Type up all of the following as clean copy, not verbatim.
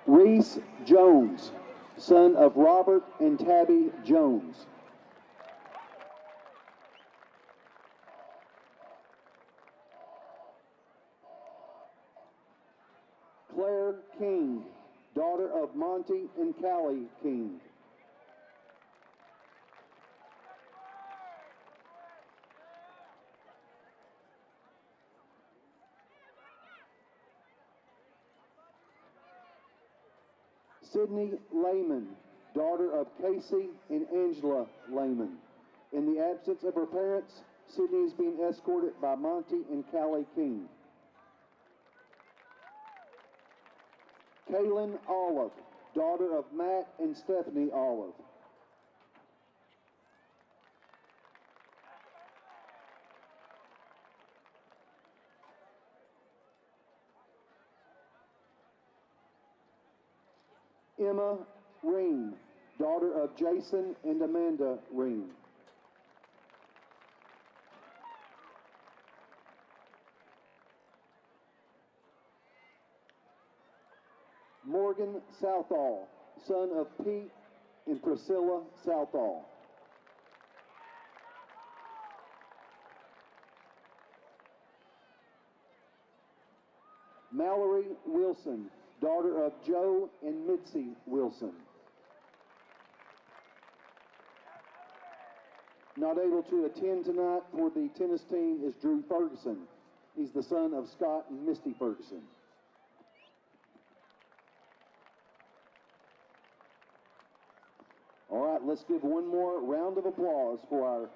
Reese Jones, son of Robert and Tabby Jones. Claire King, daughter of Monty and Callie King. Sydney Lehman, daughter of Casey and Angela Lehman. In the absence of her parents, Sydney is being escorted by Monty and Callie King. Kaylin Olive, daughter of Matt and Stephanie Olive. Emma Reen, daughter of Jason and Amanda Reen. Morgan Southall, son of Pete and Priscilla Southall. Mallory Wilson, daughter of Joe and Mitzi Wilson. Not able to attend tonight for the tennis team is Drew Ferguson. He's the son of Scott and Misty Ferguson. All right, let's give one more round of applause for our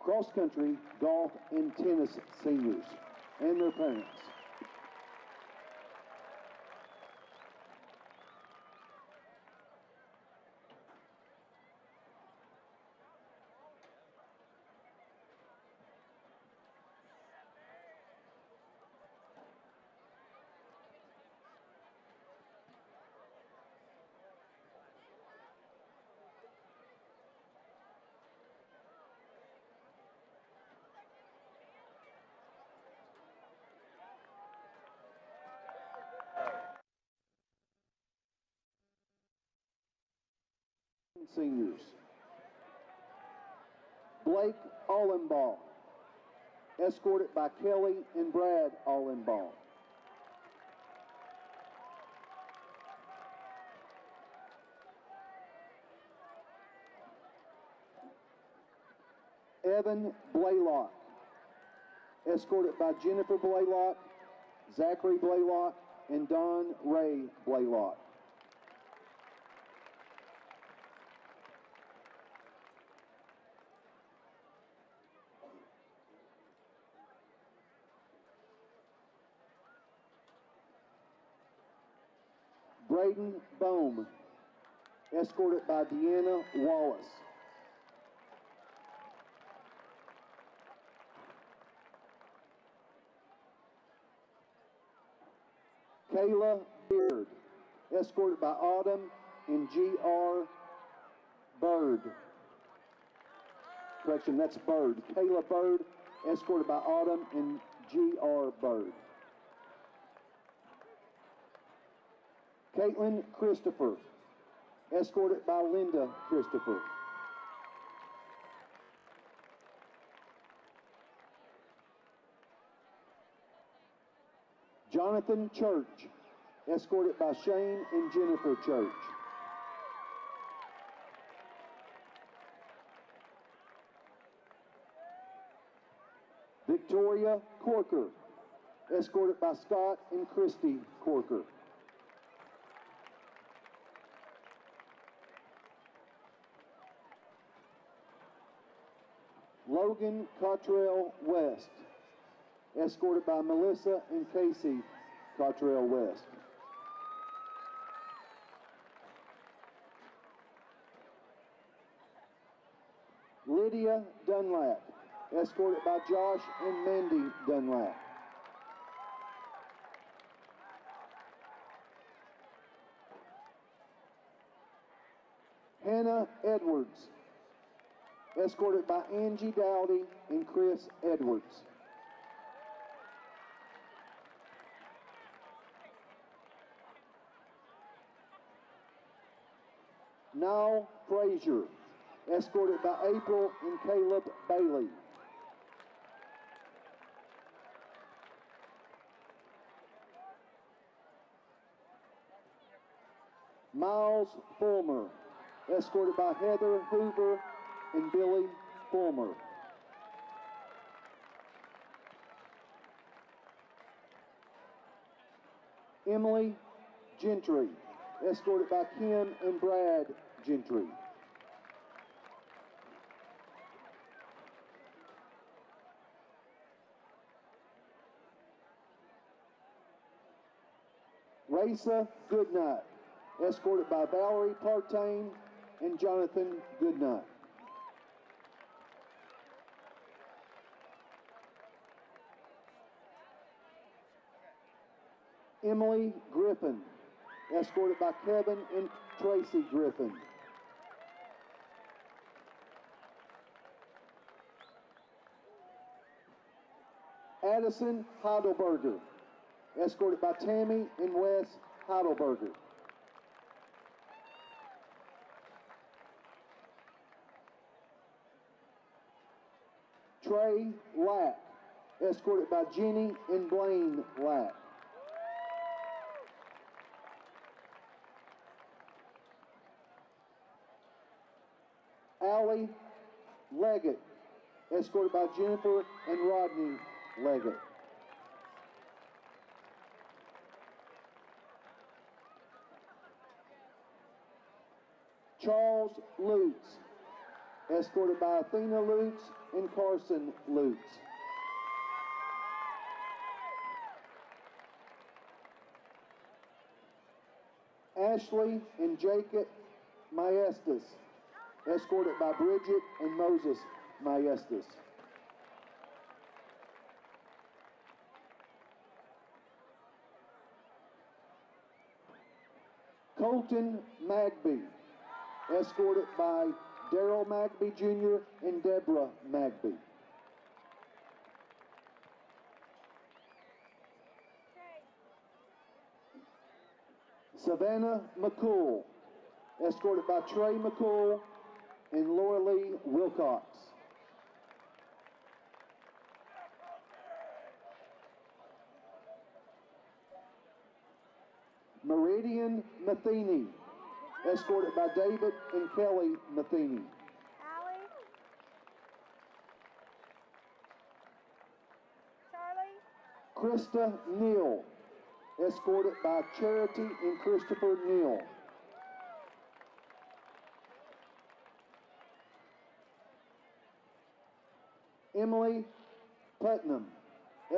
cross-country, golf, and tennis seniors and their parents. Seniors. Blake Allenbaugh, escorted by Kelly and Brad Allenbaugh. Evan Blaylock, escorted by Jennifer Blaylock, Zachary Blaylock, and Don Ray Blaylock. Braden Bohm, escorted by Deanna Wallace. Kayla Beard, escorted by Autumn and G.R. Bird. Correction, that's Bird. Kayla Bird, escorted by Autumn and G.R. Bird. Caitlin Christopher, escorted by Linda Christopher. Jonathan Church, escorted by Shane and Jennifer Church. Victoria Corker, escorted by Scott and Christy Corker. Logan Cottrell West, escorted by Melissa and Casey Cottrell West. Lydia Dunlap, escorted by Josh and Mandy Dunlap. Hannah Edwards, escorted by Angie Dowdy and Chris Edwards. Niall Frazier, escorted by April and Caleb Bailey. Miles Fulmer, escorted by Heather Hoover and Billy Fulmer. Emily Gentry, escorted by Kim and Brad Gentry. Raisa Goodnight, escorted by Valerie Partain and Jonathan Goodnight. Emily Griffin, escorted by Kevin and Tracy Griffin. Addison Heidelberger, escorted by Tammy and Wes Heidelberger. Trey Lack, escorted by Jenny and Blaine Lack. Allie Leggett, escorted by Jennifer and Rodney Leggett. Charles Lutz, escorted by Athena Lutz and Carson Lutz. Ashley and Jacob Maestas, escorted by Bridget and Moses Maestas. Colton Magby, escorted by Daryl Magby Jr. and Deborah Magby. Savannah McCool, escorted by Trey McCool and Laura Lee Wilcox. Meridian Matheny, escorted by David and Kelly Matheny. Allie. Charlie. Krista Neal, escorted by Charity and Christopher Neal. Emily Putnam,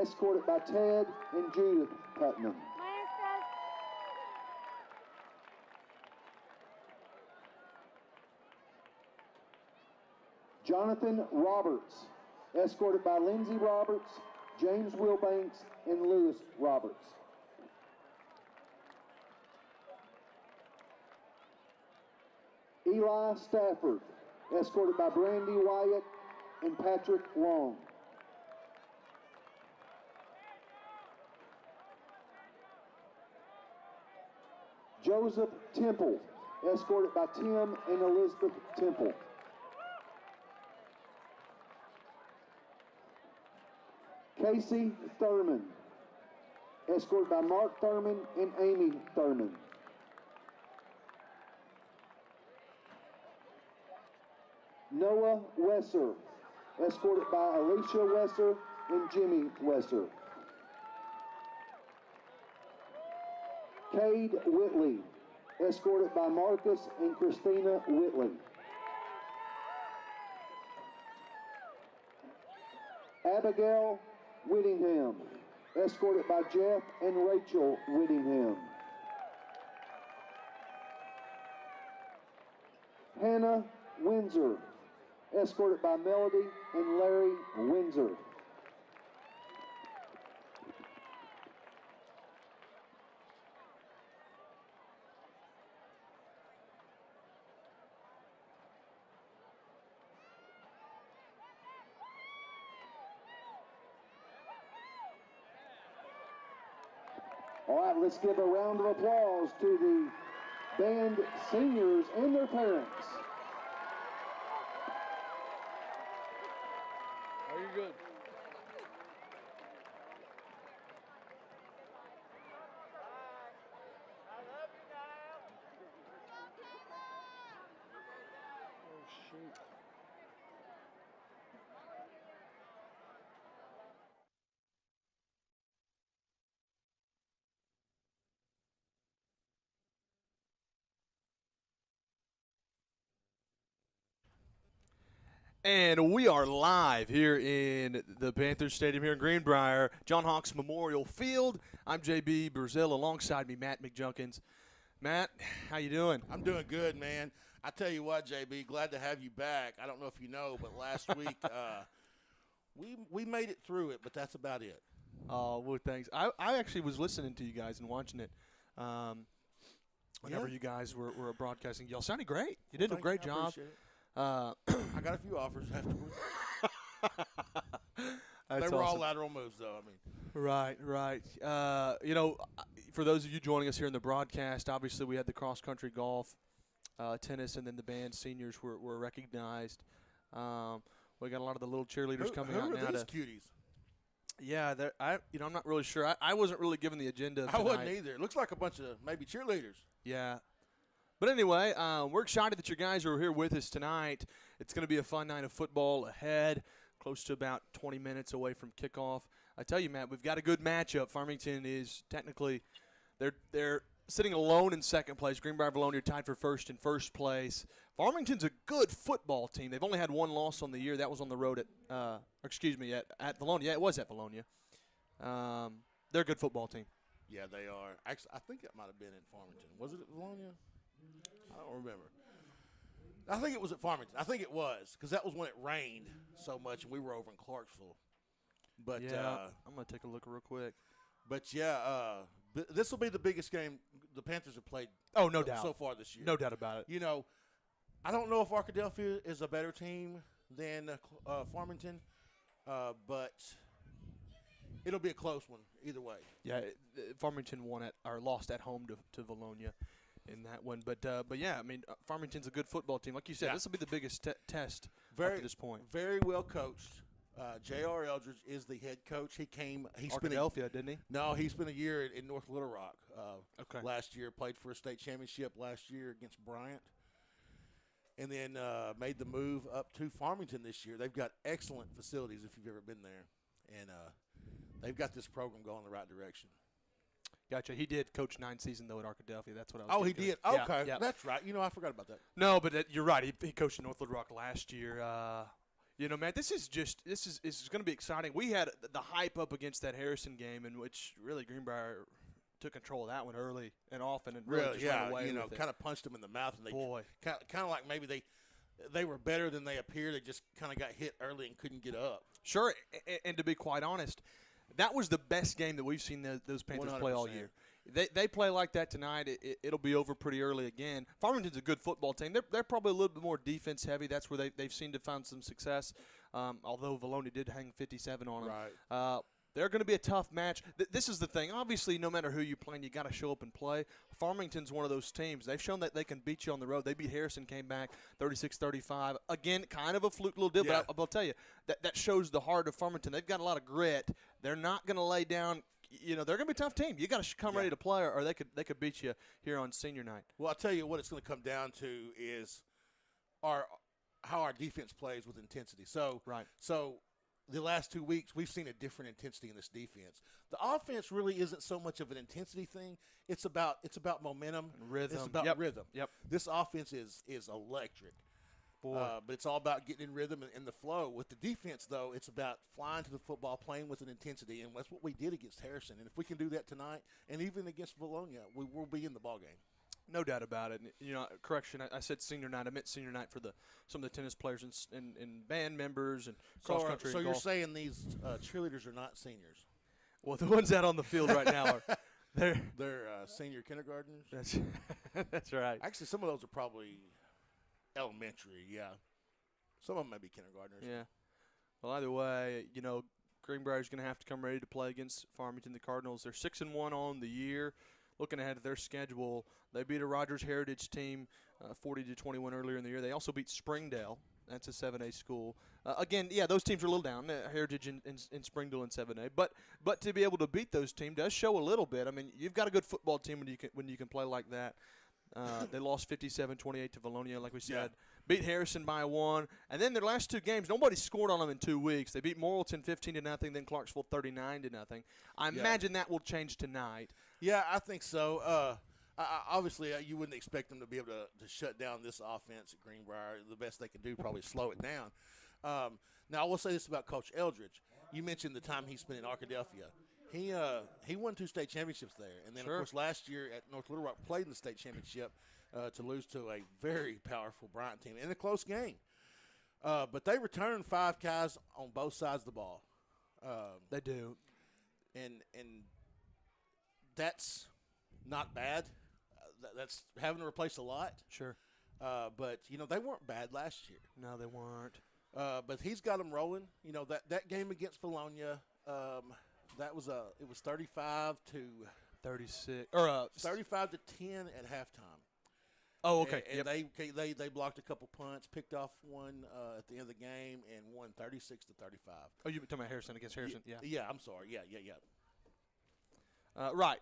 escorted by Ted and Judith Putnam. Maestas. Jonathan Roberts, escorted by Lindsay Roberts, James Wilbanks, and Lewis Roberts. Eli Stafford, escorted by Brandy Wyatt and Patrick Long. Joseph Temple, escorted by Tim and Elizabeth Temple. Casey Thurman, escorted by Mark Thurman and Amy Thurman. Noah Wesser, escorted by Alicia Wesser and Jimmy Wesser. Cade Whitley, escorted by Marcus and Christina Whitley. Abigail Whittingham, escorted by Jeff and Rachel Whittingham. Hannah Windsor, escorted by Melody and Larry Windsor. All right, let's give a round of applause to the band seniors and their parents. Are you good? Oh, shoot. And we are live here in the Panthers Stadium here in Greenbrier, John Hawks Memorial Field. I'm JB Brazil, alongside me, Matt McJunkins. Matt, how you doing? I'm doing good, man. I tell you what, JB, glad to have you back. I don't know if you know, but last week we made it through it, but that's about it. Oh, well, thanks. I actually was listening to you guys and watching it whenever you guys were broadcasting. Y'all sounded great. You did a great job. I got a few offers afterwards. They were all lateral moves, though. I mean, right. For those of you joining us here in the broadcast, obviously we had the cross country, golf, tennis, and then the band seniors were recognized. We got a lot of the little cheerleaders coming out now. Who are these cuties? Yeah, I'm not really sure. I wasn't really given the agenda tonight. I wasn't either. It looks like a bunch of maybe cheerleaders. Yeah. But anyway, we're excited that you guys are here with us tonight. It's going to be a fun night of football ahead, close to about 20 minutes away from kickoff. I tell you, Matt, we've got a good matchup. Farmington is technically they're sitting alone in second place. Greenbrier Valonia tied for first in first place. Farmington's a good football team. They've only had one loss on the year. That was on the road at Valonia. Yeah, it was at Valonia. They're a good football team. Yeah, they are. Actually, I think it might have been in Farmington. Was it at Valonia? I don't remember. I think it was at Farmington. I think it was, because that was when it rained so much and we were over in Clarksville. But yeah, I'm going to take a look real quick. But, yeah, this will be the biggest game the Panthers have played no doubt. so far this year. No doubt about it. You know, I don't know if Arkadelphia is a better team than Farmington, but it'll be a close one either way. Yeah, Farmington lost at home to Valonia in that one. But yeah, I mean, Farmington's a good football team. Like you said, This will be the biggest test up to this point. Very well coached. J.R. Eldridge is the head coach. He spent Arkadelphia, didn't he? No, he spent a year in North Little Rock okay. last year. Played for a state championship last year against Bryant. And then made the move up to Farmington this year. They've got excellent facilities if you've ever been there. And they've got this program going in the right direction. Gotcha. He did coach 9 seasons, though, at Arkadelphia. That's what I was Oh, he did? Yeah, okay. yeah. That's right. You know, I forgot about that. No, but you're right. He coached in North Little Rock last year. Man, this is going to be exciting. We had the hype up against that Harrison game, in which really Greenbrier took control of that one early and often, and really just ran away with it. Kind of punched them in the mouth, and they Boy, kind of like maybe they were better than they appear. They just kind of got hit early and couldn't get up. Sure, and to be quite honest, that was the best game that we've seen those Panthers 100%. play all year. They play like that tonight. It'll be over pretty early again. Farmington's a good football team. They're probably a little bit more defense heavy. That's where they've seemed to find some success. Although Valonia did hang 57 on them. Right. They're going to be a tough match. This is the thing. Obviously, no matter who you play, you got to show up and play. Farmington's one of those teams. They've shown that they can beat you on the road. They beat Harrison, came back 36-35. Again, kind of a fluke little deal, Yeah. but I'll tell you, that shows the heart of Farmington. They've got a lot of grit. They're not going to lay down. They're going to be a tough team. You got to come ready to play, or they could beat you here on senior night. Well, I'll tell you what it's going to come down to is how our defense plays with intensity. So the last 2 weeks, we've seen a different intensity in this defense. The offense really isn't so much of an intensity thing. It's about momentum. And rhythm. It's about rhythm. Yep. This offense is electric. Boy. But it's all about getting in rhythm and the flow. With the defense, though, it's about flying to the football, playing with an intensity, and that's what we did against Harrison. And if we can do that tonight, and even against Valonia, we will be in the ballgame. No doubt about it. Correction, I said senior night. I meant senior night for some of the tennis players and band members and cross country. So and you're golf. saying these cheerleaders are not seniors? Well, the ones out on the field right now are they're senior kindergartners. That's right. Actually, some of those are probably elementary. Yeah, some of them may be kindergartners. Yeah. Well, either way, Greenbrier's going to have to come ready to play against Farmington, the Cardinals. They're 6-1 on the year. looking ahead at their schedule, they beat a Rogers Heritage team 40-21 earlier in the year. They also beat Springdale. That's a 7A school. Again, yeah, those teams are a little down. Heritage in Springdale in 7A, but to be able to beat those teams does show a little bit. I mean, you've got a good football team when you can play like that. They lost 57-28 to Valonia, like we said. Yeah. Beat Harrison by 1, and then their last 2 games, nobody scored on them in 2 weeks. They beat Morrilton 15-0, then Clarksville 39-0. I imagine that will change tonight. Yeah, I think so. Obviously, you wouldn't expect them to be able to shut down this offense at Greenbrier. The best they can do probably slow it down. Now, I will say this about Coach Eldridge. You mentioned the time he spent in Arkadelphia. He won 2 state championships there. And then, Sure. of course, last year at North Little Rock played in the state championship to lose to a very powerful Bryant team in a close game. But they returned 5 guys on both sides of the ball. They do. And that's not bad. That's having to replace a lot. Sure. But, they weren't bad last year. No, they weren't. But he's got them rolling. That game against Valonia, it was 35 to 36 or 35 to 10 at halftime. Oh, okay. And Yep. they blocked a couple punts, picked off one at the end of the game, and won 36 to 35. Oh, you were talking about Harrison against Harrison? Yeah. Yeah, I'm sorry. Yeah. Right.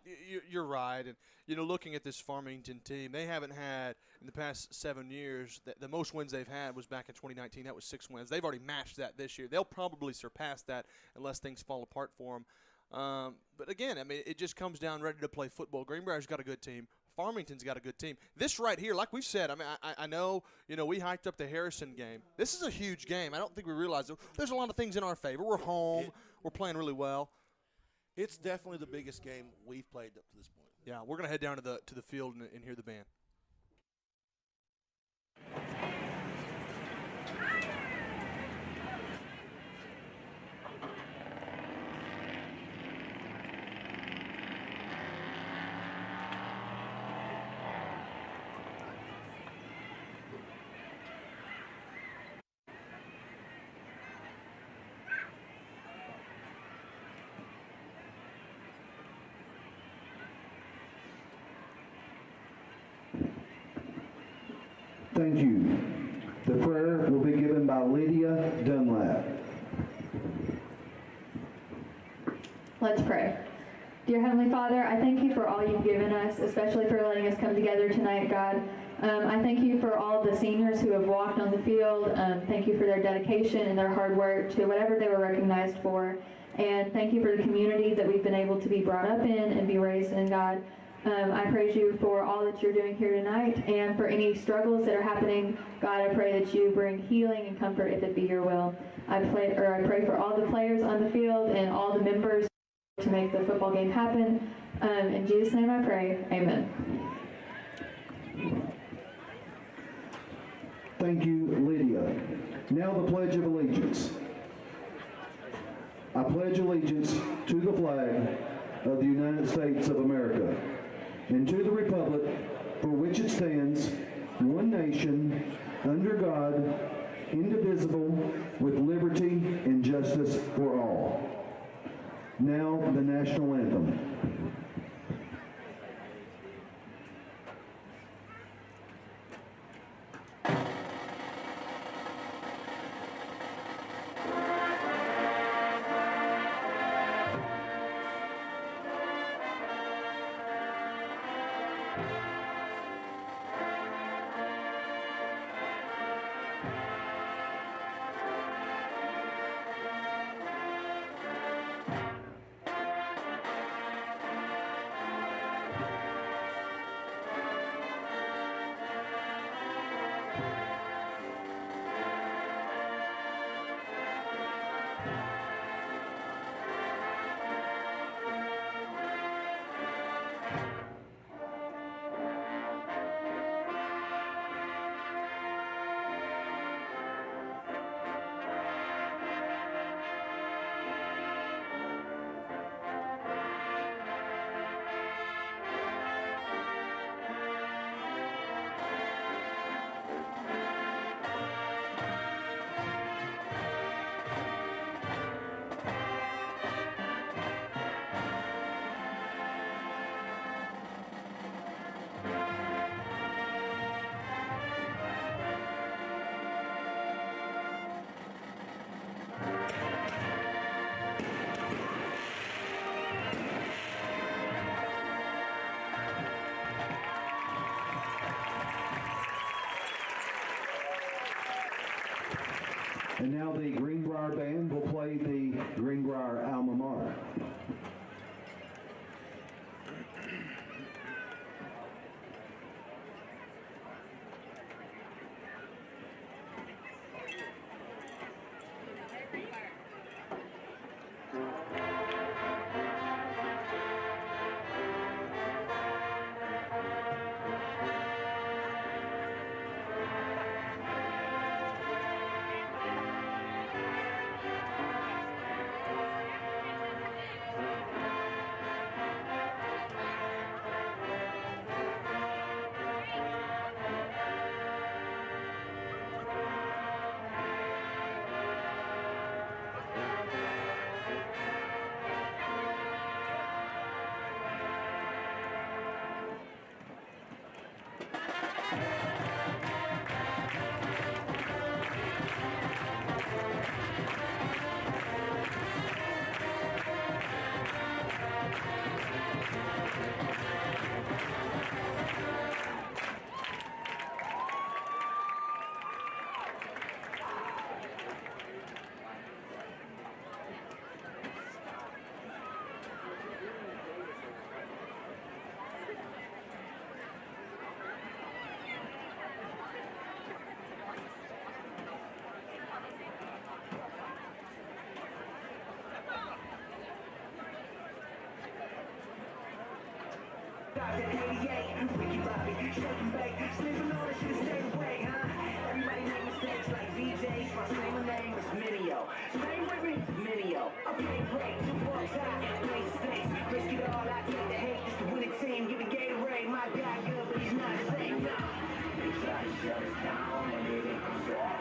You're right. And, looking at this Farmington team, they haven't had, in the past 7 years, the most wins they've had was back in 2019. That was 6 wins. They've already matched that this year. They'll probably surpass that unless things fall apart for them. But, again, I mean, it just comes down ready to play football. Greenbrier's got a good team. Farmington's got a good team. This right here, like we've said, I mean, I know, we hyped up the Harrison game. This is a huge game. I don't think we realize it. There's a lot of things in our favor. We're home. We're playing really well. It's definitely the biggest game we've played up to this point. Yeah, we're going to head down to the field and hear the band. Thank you. The prayer will be given by Lydia Dunlap. Let's pray. Dear Heavenly Father, I thank you for all you've given us, especially for letting us come together tonight, God. I thank you for all the seniors who have walked on the field. Thank you for their dedication and their hard work to whatever they were recognized for. And thank you for the community that we've been able to be brought up in and be raised in, God. I praise you for all that you're doing here tonight, and for any struggles that are happening, God, I pray that you bring healing and comfort if it be your will. I pray for all the players on the field and all the members to make the football game happen. In Jesus' name I pray, amen. Thank you, Lydia. Now the Pledge of Allegiance. I pledge allegiance to the flag of the United States of America, and to the republic for which it stands, one nation, under God, indivisible, with liberty and justice for all. Now the national anthem. And now the Greenbrier Band will play the Greenbrier Alma Mater. Everybody make mistakes like VJs. My same name is Minio. Stay with me, Minio. I play great, 2 bucks high, play stakes. Risk it all, I take the hate. Just to win a team, give a Gatorade. My guy good, but he's not safe. No. They try to shut us down, and it ain't gonna stop.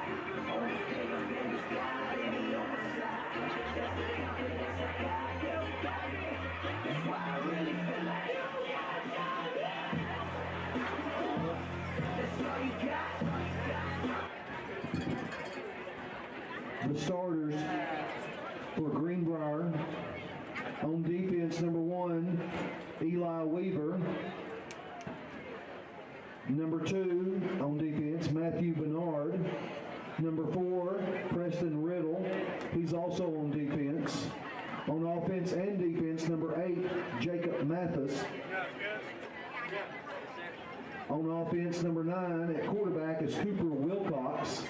Only thing I'm in is God, and he on my side. That's the confidence I got. You got it. That's why I really feel like you got it. That's all you got. The starters for Greenbrier: on defense, number 1, Eli Weaver. Number 2, on defense, Matthew Bernard. Number 4, Preston Riddle. He's also on defense. On offense and defense, number 8, Jacob Mathis. On offense, number 9 at quarterback is Cooper Wilcox.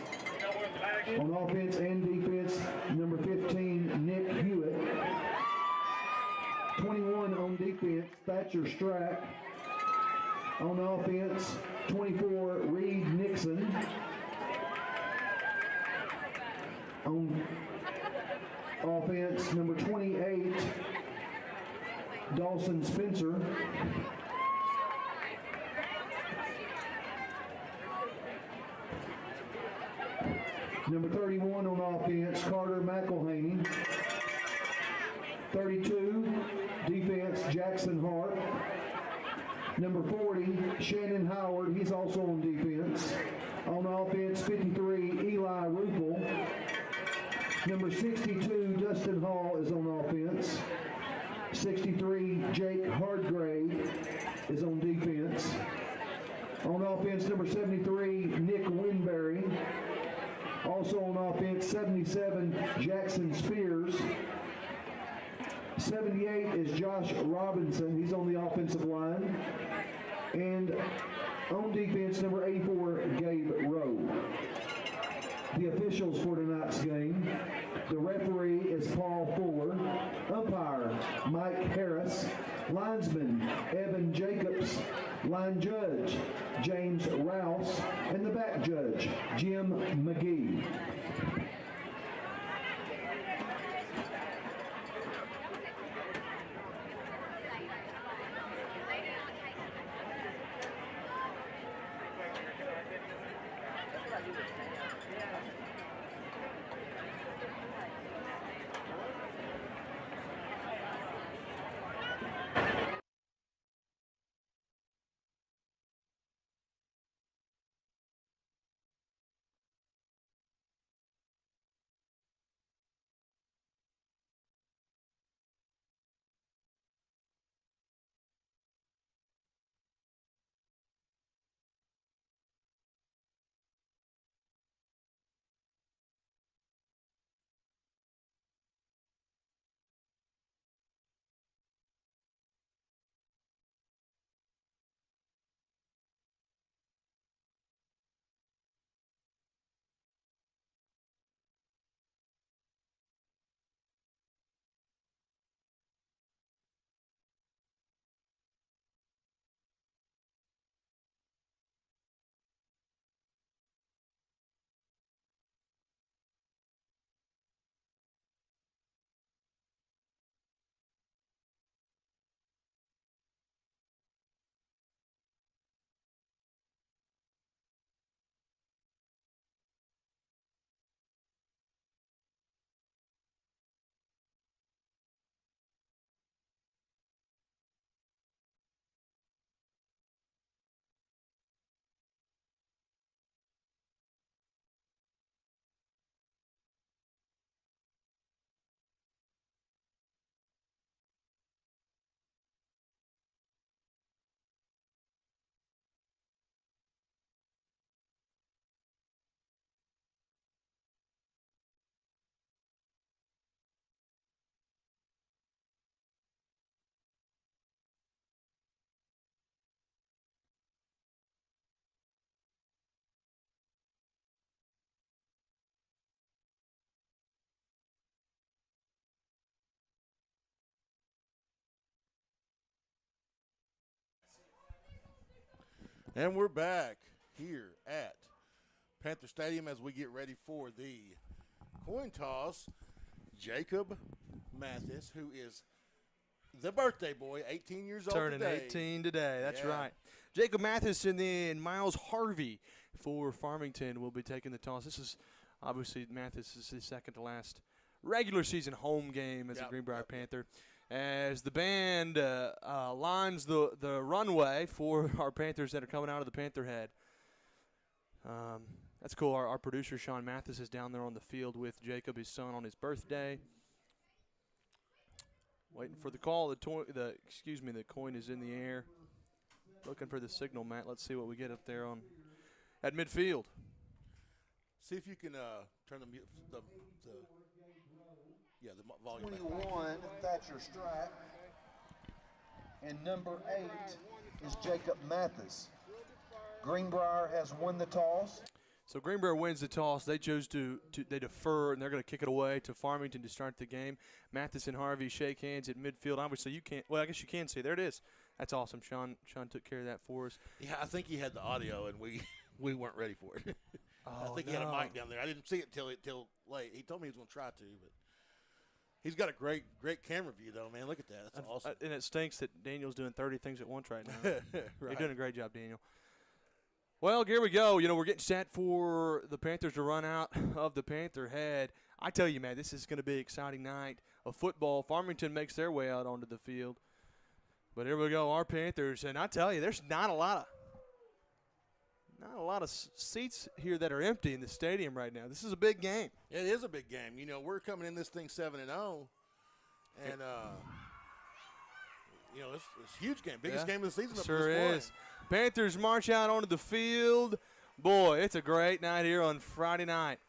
On offense and defense, number 15, Nick Hewitt. 21 on defense, Thatcher Strack. On offense, 24, Reed Nixon. On offense, number 28, Dawson Spencer. Number 31 on offense, Carter McElhaney. 32, defense, Jackson Hart. Number 40, Shannon Howard. He's also on defense. On offense, 53, Eli Rupel. Number 62, Dustin Hall is on offense. 63, Jake Hardgrave is on defense. On offense, number 73, Nick Winberry. Also on offense, 77, Jackson Spears. 78 is Josh Robinson. He's on the offensive line. And on defense, number 84, Gabe Rowe. The officials for tonight's game: the referee is Paul Fuller. Umpire, Mike Harris. Linesman, Evan Jacobs. Line judge, James Rouse. And the back judge, Jim McGee. And we're back here at Panther Stadium as we get ready for the coin toss. Jacob Mathis, who is the birthday boy, 18 years old Turning today. 18 today, that's Yeah. right. Jacob Mathis and then Miles Harvey for Farmington will be taking the toss. This is obviously Mathis is his second to last regular season home game as a Greenbrier Panther. As the band lines the runway for our Panthers that are coming out of the Panther head. That's cool. Our producer, Sean Mathis, is down there on the field with Jacob, his son, on his birthday. Waiting for the call. The coin is in the air. Looking for the signal, Matt. Let's see what we get up there at midfield. See if you can turn the volume. 21, Thatcher Strack. And number 8 is Jacob Mathis. Greenbrier has won the toss. So Greenbrier wins the toss. They chose to they defer, and they're going to kick it away to Farmington to start the game. Mathis and Harvey shake hands at midfield. Obviously, you can't – well, I guess you can see. There it is. That's awesome. Sean took care of that for us. Yeah, I think he had the audio, and we weren't ready for it. I think he had a mic down there. I didn't see it till late. He told me he was going to try to, but he's got a great camera view, though, man. Look at that. That's awesome. And it stinks that Daniel's doing 30 things at once right now. Right. You're doing a great job, Daniel. Well, here we go. We're getting set for the Panthers to run out of the Panther head. I tell you, man, this is going to be an exciting night of football. Farmington makes their way out onto the field. But here we go, our Panthers. And I tell you, there's not a lot of seats here that are empty in the stadium right now. This is a big game. It is a big game. We're coming in this thing 7-0. And, it's a huge game. Biggest game of the season up Sure this morning. is. Panthers march out onto the field. Boy, it's a great night here on Friday night.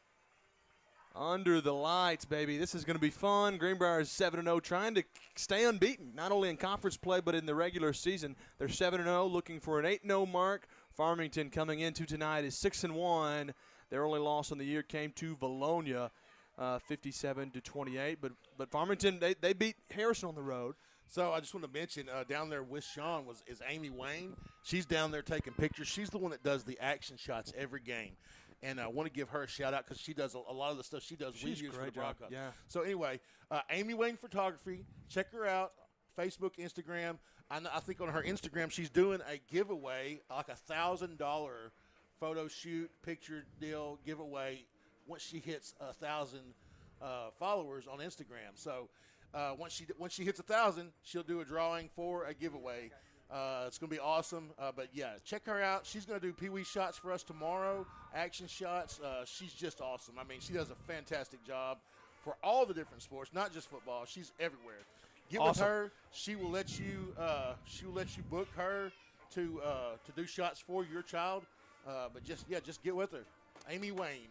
Under the lights, baby. This is going to be fun. Greenbrier is 7-0, trying to stay unbeaten, not only in conference play but in the regular season. They're 7-0, looking for an 8-0 mark. Farmington coming into tonight is 6-1. Their only loss on the year came to Valonia, 57-28. But Farmington, they beat Harrison on the road. So I just want to mention down there with Sean is Amy Wayne. She's down there taking pictures. She's the one that does the action shots every game. And I want to give her a shout-out because she does a lot of the stuff she does. We use for the broadcast. Yeah. So anyway, Amy Wayne Photography, check her out, Facebook, Instagram. I think on her Instagram she's doing a giveaway, like $1,000 photo shoot, picture deal giveaway once she hits 1,000 followers on Instagram. So once she hits 1,000, she'll do a drawing for a giveaway. It's going to be awesome. But, yeah, check her out. She's going to do Pee Wee shots for us tomorrow, action shots. She's just awesome. I mean, she does a fantastic job for all the different sports, not just football. She's everywhere. Get with her. She will let you book her to do shots for your child. But just get with her. Amy Wayne.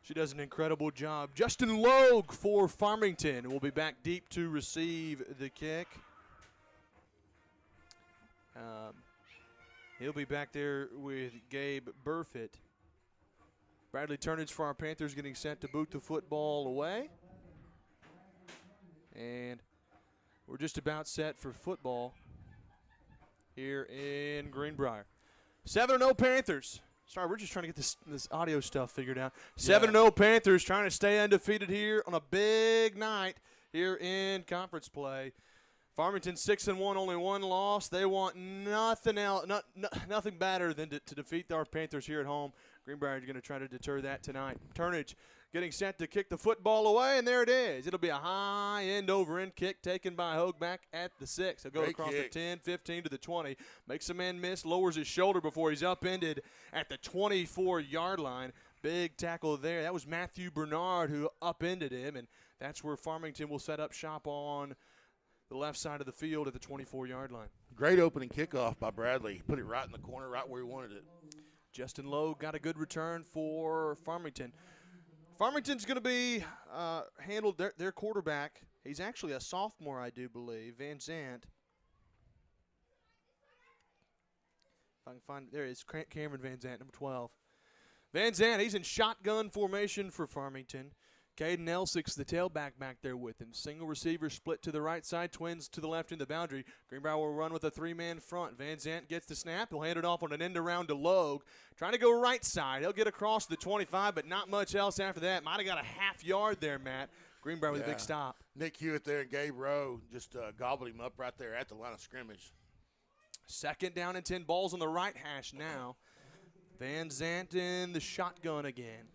She does an incredible job. Justin Logue for Farmington will be back deep to receive the kick. He'll be back there with Gabe Burfitt. Bradley Turnage for our Panthers getting set to boot the football away. And we're just about set for football here in Greenbrier. 7-0 Panthers. Sorry, we're just trying to get this audio stuff figured out. 7-0 Panthers trying to stay undefeated here on a big night here in conference play. Farmington 6-1, only one loss. They want nothing else, nothing better than to defeat our Panthers here at home. Greenbrier is going to try to deter that tonight. Turnage getting set to kick the football away, and there it is. It'll be a high over-end kick taken by Hogue back at the 6. He'll go across the 10, 15 to the 20. Makes a man miss, lowers his shoulder before he's upended at the 24-yard line. Big tackle there. That was Matthew Bernard who upended him, and that's where Farmington will set up shop on the left side of the field at the 24-yard line. Great opening kickoff by Bradley. Put it right in the corner, right where he wanted it. Justin Lowe got a good return for Farmington. Farmington's going to be handled their quarterback. He's actually a sophomore, I do believe, Van Zandt. If I can find there it is, Cameron Van Zandt, number 12. Van Zandt, he's in shotgun formation for Farmington. Caden Elsix, the tailback, back there with him. Single receiver split to the right side, twins to the left in the boundary. Greenbrier will run with a three-man front. Van Zant gets the snap. He'll hand it off on an end around to Logue. Trying to go right side. He'll get across the 25, but not much else after that. Might have got a half yard there, Matt. Greenbrier with a big stop. Nick Hewitt there and Gabe Rowe just gobbled him up right there at the line of scrimmage. 2nd down and 10, balls on the right hash now. Van Zant in the shotgun again.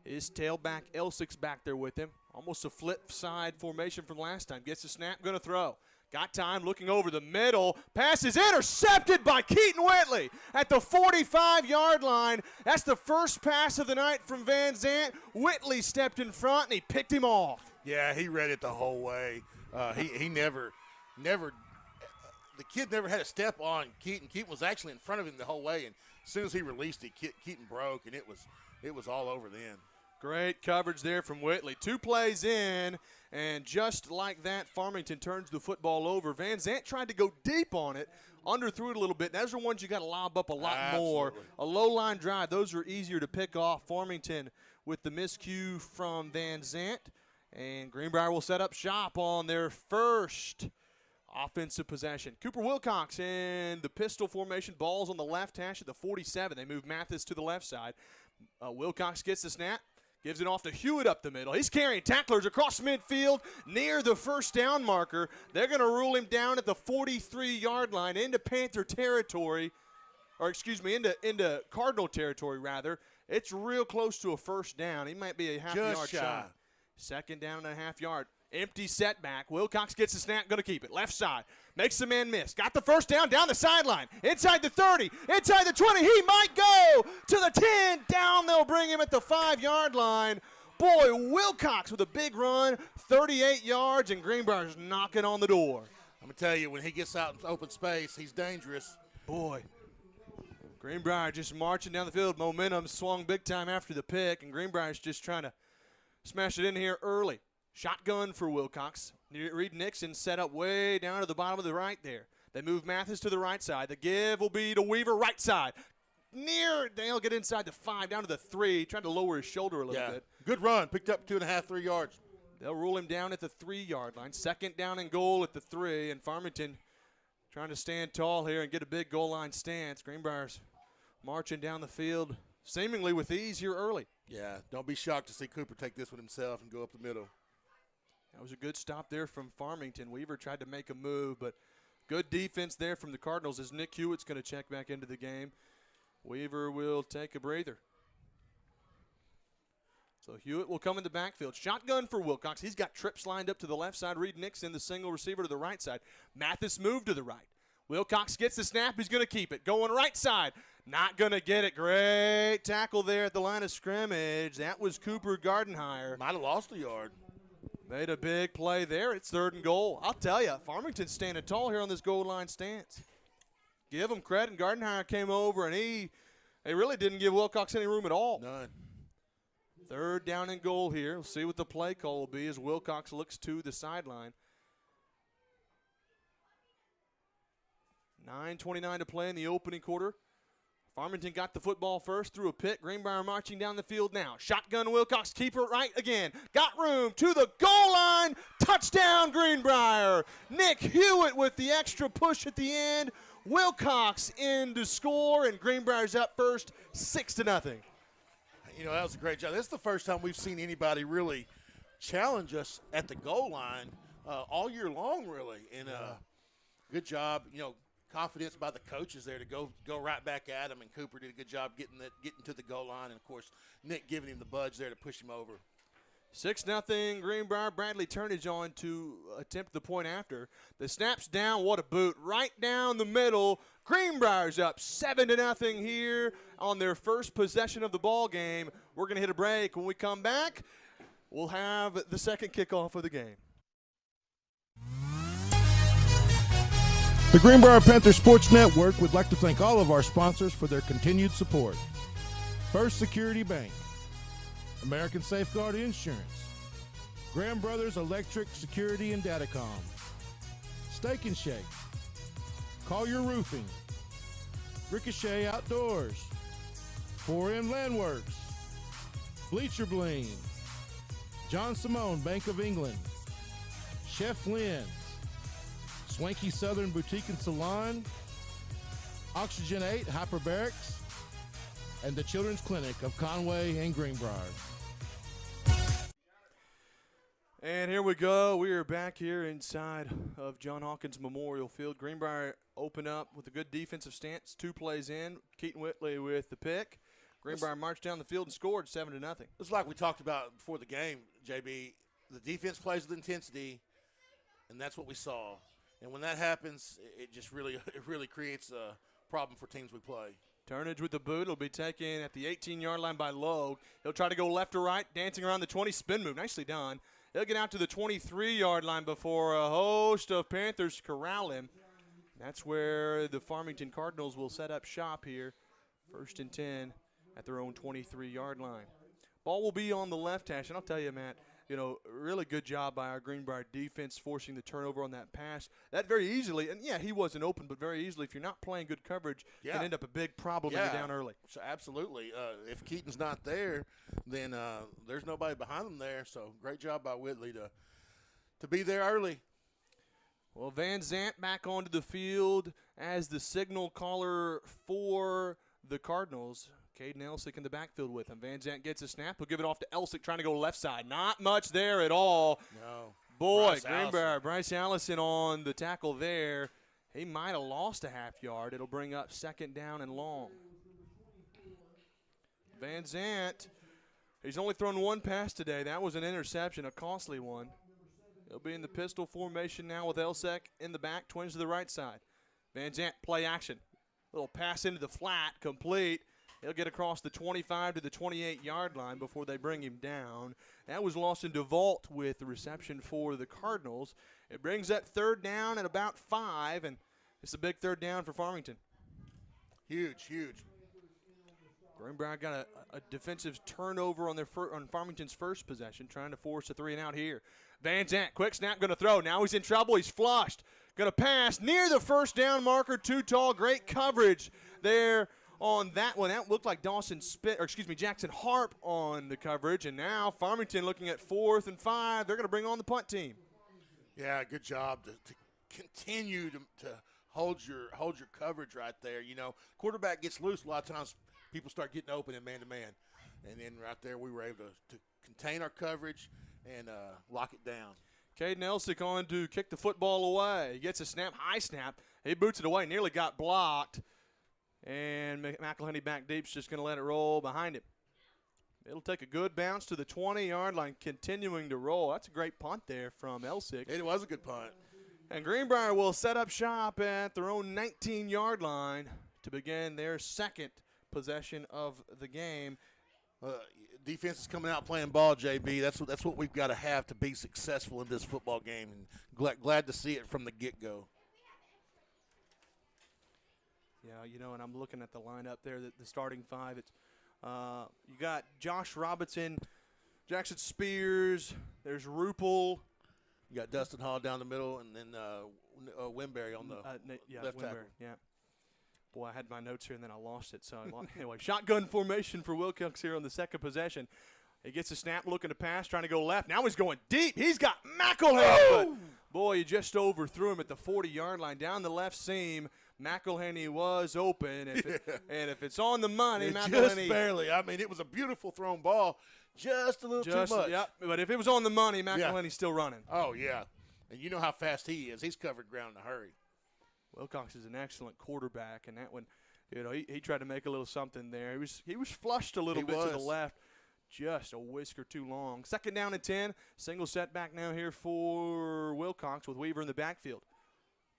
His tailback Elsix back there with him. Almost a flip side formation from last time. Gets the snap, going to throw. Got time, looking over the middle. Pass is intercepted by Keaton Whitley at the 45-yard line. That's the first pass of the night from Van Zant. Whitley stepped in front, and he picked him off. Yeah, he read it the whole way. He never the kid never had a step on Keaton. Keaton was actually in front of him the whole way, and as soon as he released it, Keaton broke, and it was all over then. Great coverage there from Whitley. 2 plays in, and just like that, Farmington turns the football over. Van Zant tried to go deep on it, underthrew it a little bit. Those are ones you got to lob up a lot more. A low-line drive, those are easier to pick off. Farmington with the miscue from Van Zant, and Greenbrier will set up shop on their first offensive possession. Cooper Wilcox in the pistol formation, balls on the left hash at the 47. They move Mathis to the left side. Wilcox gets the snap. Gives it off to Hewitt up the middle. He's carrying tacklers across midfield near the first down marker. They're going to rule him down at the 43-yard line into Panther territory, or excuse me, into Cardinal territory, rather. It's real close to a first down. He might be a half-yard shy. 2nd down and a half yard. Empty setback. Wilcox gets the snap, going to keep it. Left side. Makes the man miss. Got the first down the sideline. Inside the 30. Inside the 20. He might go to the 10. Down they'll bring him at the 5-yard line. Boy, Wilcox with a big run. 38 yards, and Greenbrier's knocking on the door. I'm going to tell you, when he gets out in open space, he's dangerous. Boy. Greenbrier just marching down the field. Momentum swung big time after the pick, and Greenbrier's just trying to smash it in here early. Shotgun for Wilcox. Reed Nixon set up way down to the bottom of the right there. They move Mathis to the right side. The give will be to Weaver, right side. They'll get inside the 5, down to the 3. Trying to lower his shoulder a little bit. Good run. Picked up 2.5, 3 yards. They'll rule him down at the 3-yard line. 2nd down and goal at the 3. And Farmington trying to stand tall here and get a big goal line stance. Greenbrier's marching down the field seemingly with ease here early. Yeah, don't be shocked to see Cooper take this one himself and go up the middle. That was a good stop there from Farmington. Weaver tried to make a move, but good defense there from the Cardinals as Nick Hewitt's going to check back into the game. Weaver will take a breather. So Hewitt will come in the backfield. Shotgun for Wilcox. He's got trips lined up to the left side. Reed Nixon, the single receiver, to the right side. Mathis moved to the right. Wilcox gets the snap. He's going to keep it. Going right side. Not going to get it. Great tackle there at the line of scrimmage. That was Cooper Gardenhire. Might have lost a yard. Made a big play there. It's 3rd and goal. I'll tell you, Farmington's standing tall here on this goal line stance. Give him credit. Gardenhire came over, and he really didn't give Wilcox any room at all. None. 3rd down and goal here. We'll see what the play call will be as Wilcox looks to the sideline. 9:29 to play in the opening quarter. Farmington got the football first, through a pick. Greenbrier marching down the field now. Shotgun Wilcox, keeper right again. Got room to the goal line. Touchdown Greenbrier. Nick Hewitt with the extra push at the end. Wilcox in to score, and Greenbrier's up first, 6-0. You know, that was a great job. This is the first time we've seen anybody really challenge us at the goal line all year long, really. And good job, you know, confidence by the coaches there to go right back at him, and Cooper did a good job getting to the goal line, and of course Nick giving him the budge there to push him over. 6-0 Greenbrier. Bradley Turnage on to attempt the point after. The snap's down. What a boot. Right down the middle. Greenbrier's up 7-0 here on their first possession of the ball game. We're going to hit a break. When we come back, we'll have the second kickoff of the game. The Greenbrier Panthers Sports Network would like to thank all of our sponsors for their continued support. First Security Bank, American Safeguard Insurance, Graham Brothers Electric Security and Datacom, Steak and Shake, Collier Roofing, Ricochet Outdoors, 4M Landworks, Bleacher Bling, John Simone, Bank of England, Chef Lynn's, Swanky Southern Boutique and Salon, Oxygen 8 Hyperbarics, and the Children's Clinic of Conway and Greenbrier. And here we go. We are back here inside of John Hawkins Memorial Field. Greenbrier open up with a good defensive stance. 2 plays in. Keaton Whitley with the pick. Greenbrier marched down the field and scored 7-0. It's like we talked about before the game, JB. The defense plays with intensity, and that's what we saw. And when that happens, it just really creates a problem for teams we play. Turnage with the boot. It'll be taken at the 18-yard line by Logue. He'll try to go left or right, dancing around the 20, spin move. Nicely done. He'll get out to the 23-yard line before a host of Panthers corral him. That's where the Farmington Cardinals will set up shop here. 1st and 10 at their own 23-yard line. Ball will be on the left hash, and I'll tell you, Matt, really good job by our Greenbrier defense forcing the turnover on that pass. That very easily, and he wasn't open, but very easily, if you're not playing good coverage, can end up a big problem if you're down early. So absolutely. If Keaton's not there, then there's nobody behind him there. So great job by Whitley to be there early. Well, Van Zant back onto the field as the signal caller for the Cardinals. Caden Elsick in the backfield with him. Van Zant gets a snap. He'll give it off to Elsick trying to go left side. Not much there at all. No. Boy, Greenbrier, Bryce Allison on the tackle there. He might have lost a half yard. It'll bring up 2nd down and long. Van Zant, he's only thrown 1 pass today. That was an interception, a costly one. He'll be in the pistol formation now with Elsick in the back, twins to the right side. Van Zant, play action. Little pass into the flat, complete. He'll get across the 25 to the 28-yard line before they bring him down. That was Lawson DeVault with the reception for the Cardinals. It brings up 3rd down at about 5, and it's a big 3rd down for Farmington. Huge, huge. Greenbrier got a defensive turnover on Farmington's first possession, trying to force a 3-and-out here. Van Zant, quick snap, going to throw. Now he's in trouble. He's flushed. Going to pass near the 1st down marker, too tall. Great coverage there on that one. That looked like Jackson Harp on the coverage. And now Farmington looking at 4th and 5. They're going to bring on the punt team. Yeah, good job to continue to hold your coverage right there. Quarterback gets loose. A lot of times people start getting open in man-to-man. And then right there we were able to contain our coverage and lock it down. Caden Elsick on to kick the football away. He gets a snap, high snap. He boots it away, nearly got blocked. And McElhenney back deep's just going to let it roll behind him. It'll take a good bounce to the 20-yard line, continuing to roll. That's a great punt there from Elsick. It was a good punt. And Greenbrier will set up shop at their own 19-yard line to begin their 2nd possession of the game. Defense is coming out playing ball, JB. That's what we've got to have to be successful in this football game. And glad to see it from the get-go. Yeah, and I'm looking at the lineup there, the starting 5. It's you got Josh Robinson, Jackson Spears, there's Rupel. You got Dustin Hall down the middle, and then Winberry on the left tackle. Yeah. Boy, I had my notes here, and then I lost it. So anyway, shotgun formation for Wilcox here on the 2nd possession. He gets a snap, looking to pass, trying to go left. Now he's going deep. He's got McElhenney. But boy, you just overthrew him at the 40-yard line down the left seam. McElhenney was open, and if it's on the money, McElhenney just barely. I mean, it was a beautiful thrown ball, just a little too much. Yep, but if it was on the money, McElhenney's still running. Oh yeah, and you know how fast he is. He's covered ground in a hurry. Wilcox is an excellent quarterback, and that one, he tried to make a little something there. He was flushed a little bit to the left, just a whisker too long. 2nd down and 10, single setback now here for Wilcox with Weaver in the backfield.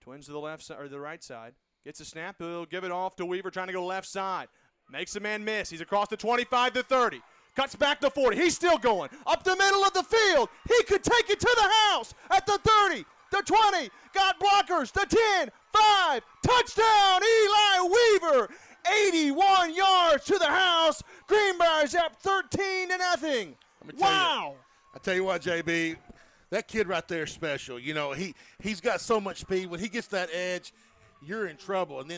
Twins to the left side or the right side. Gets a snap. He'll give it off to Weaver, trying to go left side. Makes a man miss. He's across the 25 to 30. Cuts back to 40. He's still going. Up the middle of the field. He could take it to the house at the 30, the 20. Got blockers. The 10, 5. Touchdown, Eli Weaver. 81 yards to the house. Greenbrier's up 13-0. Wow. I tell you what, JB, that kid right there is special. He's got so much speed. When he gets that edge, you're in trouble. And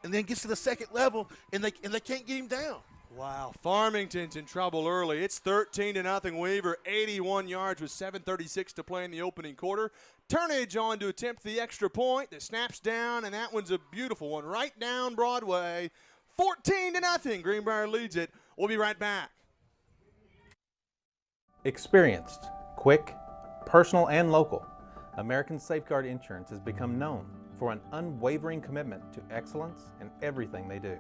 then gets to the second level, and they can't get him down. Wow, Farmington's in trouble early. It's 13-0 Weaver, 81 yards with 7:36 to play in the opening quarter. Turnage on to attempt the extra point. The snaps down, and that one's a beautiful one right down Broadway. 14-0. Greenbrier leads it. We'll be right back. Experienced, quick, personal, and local, American Safeguard Insurance has become known for an unwavering commitment to excellence in everything they do.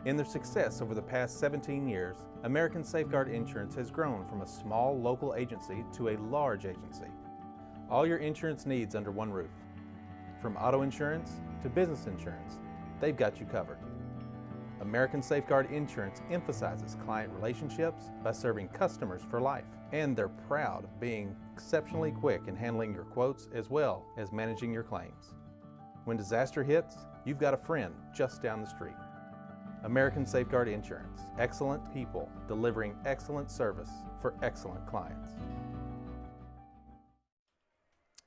In their success over the past 17 years, American Safeguard Insurance has grown from a small local agency to a large agency. All your insurance needs under one roof. From auto insurance to business insurance, they've got you covered. American Safeguard Insurance emphasizes client relationships by serving customers for life, and they're proud of being exceptionally quick in handling your quotes as well as managing your claims. When disaster hits, you've got a friend just down the street. American Safeguard Insurance, excellent people delivering excellent service for excellent clients.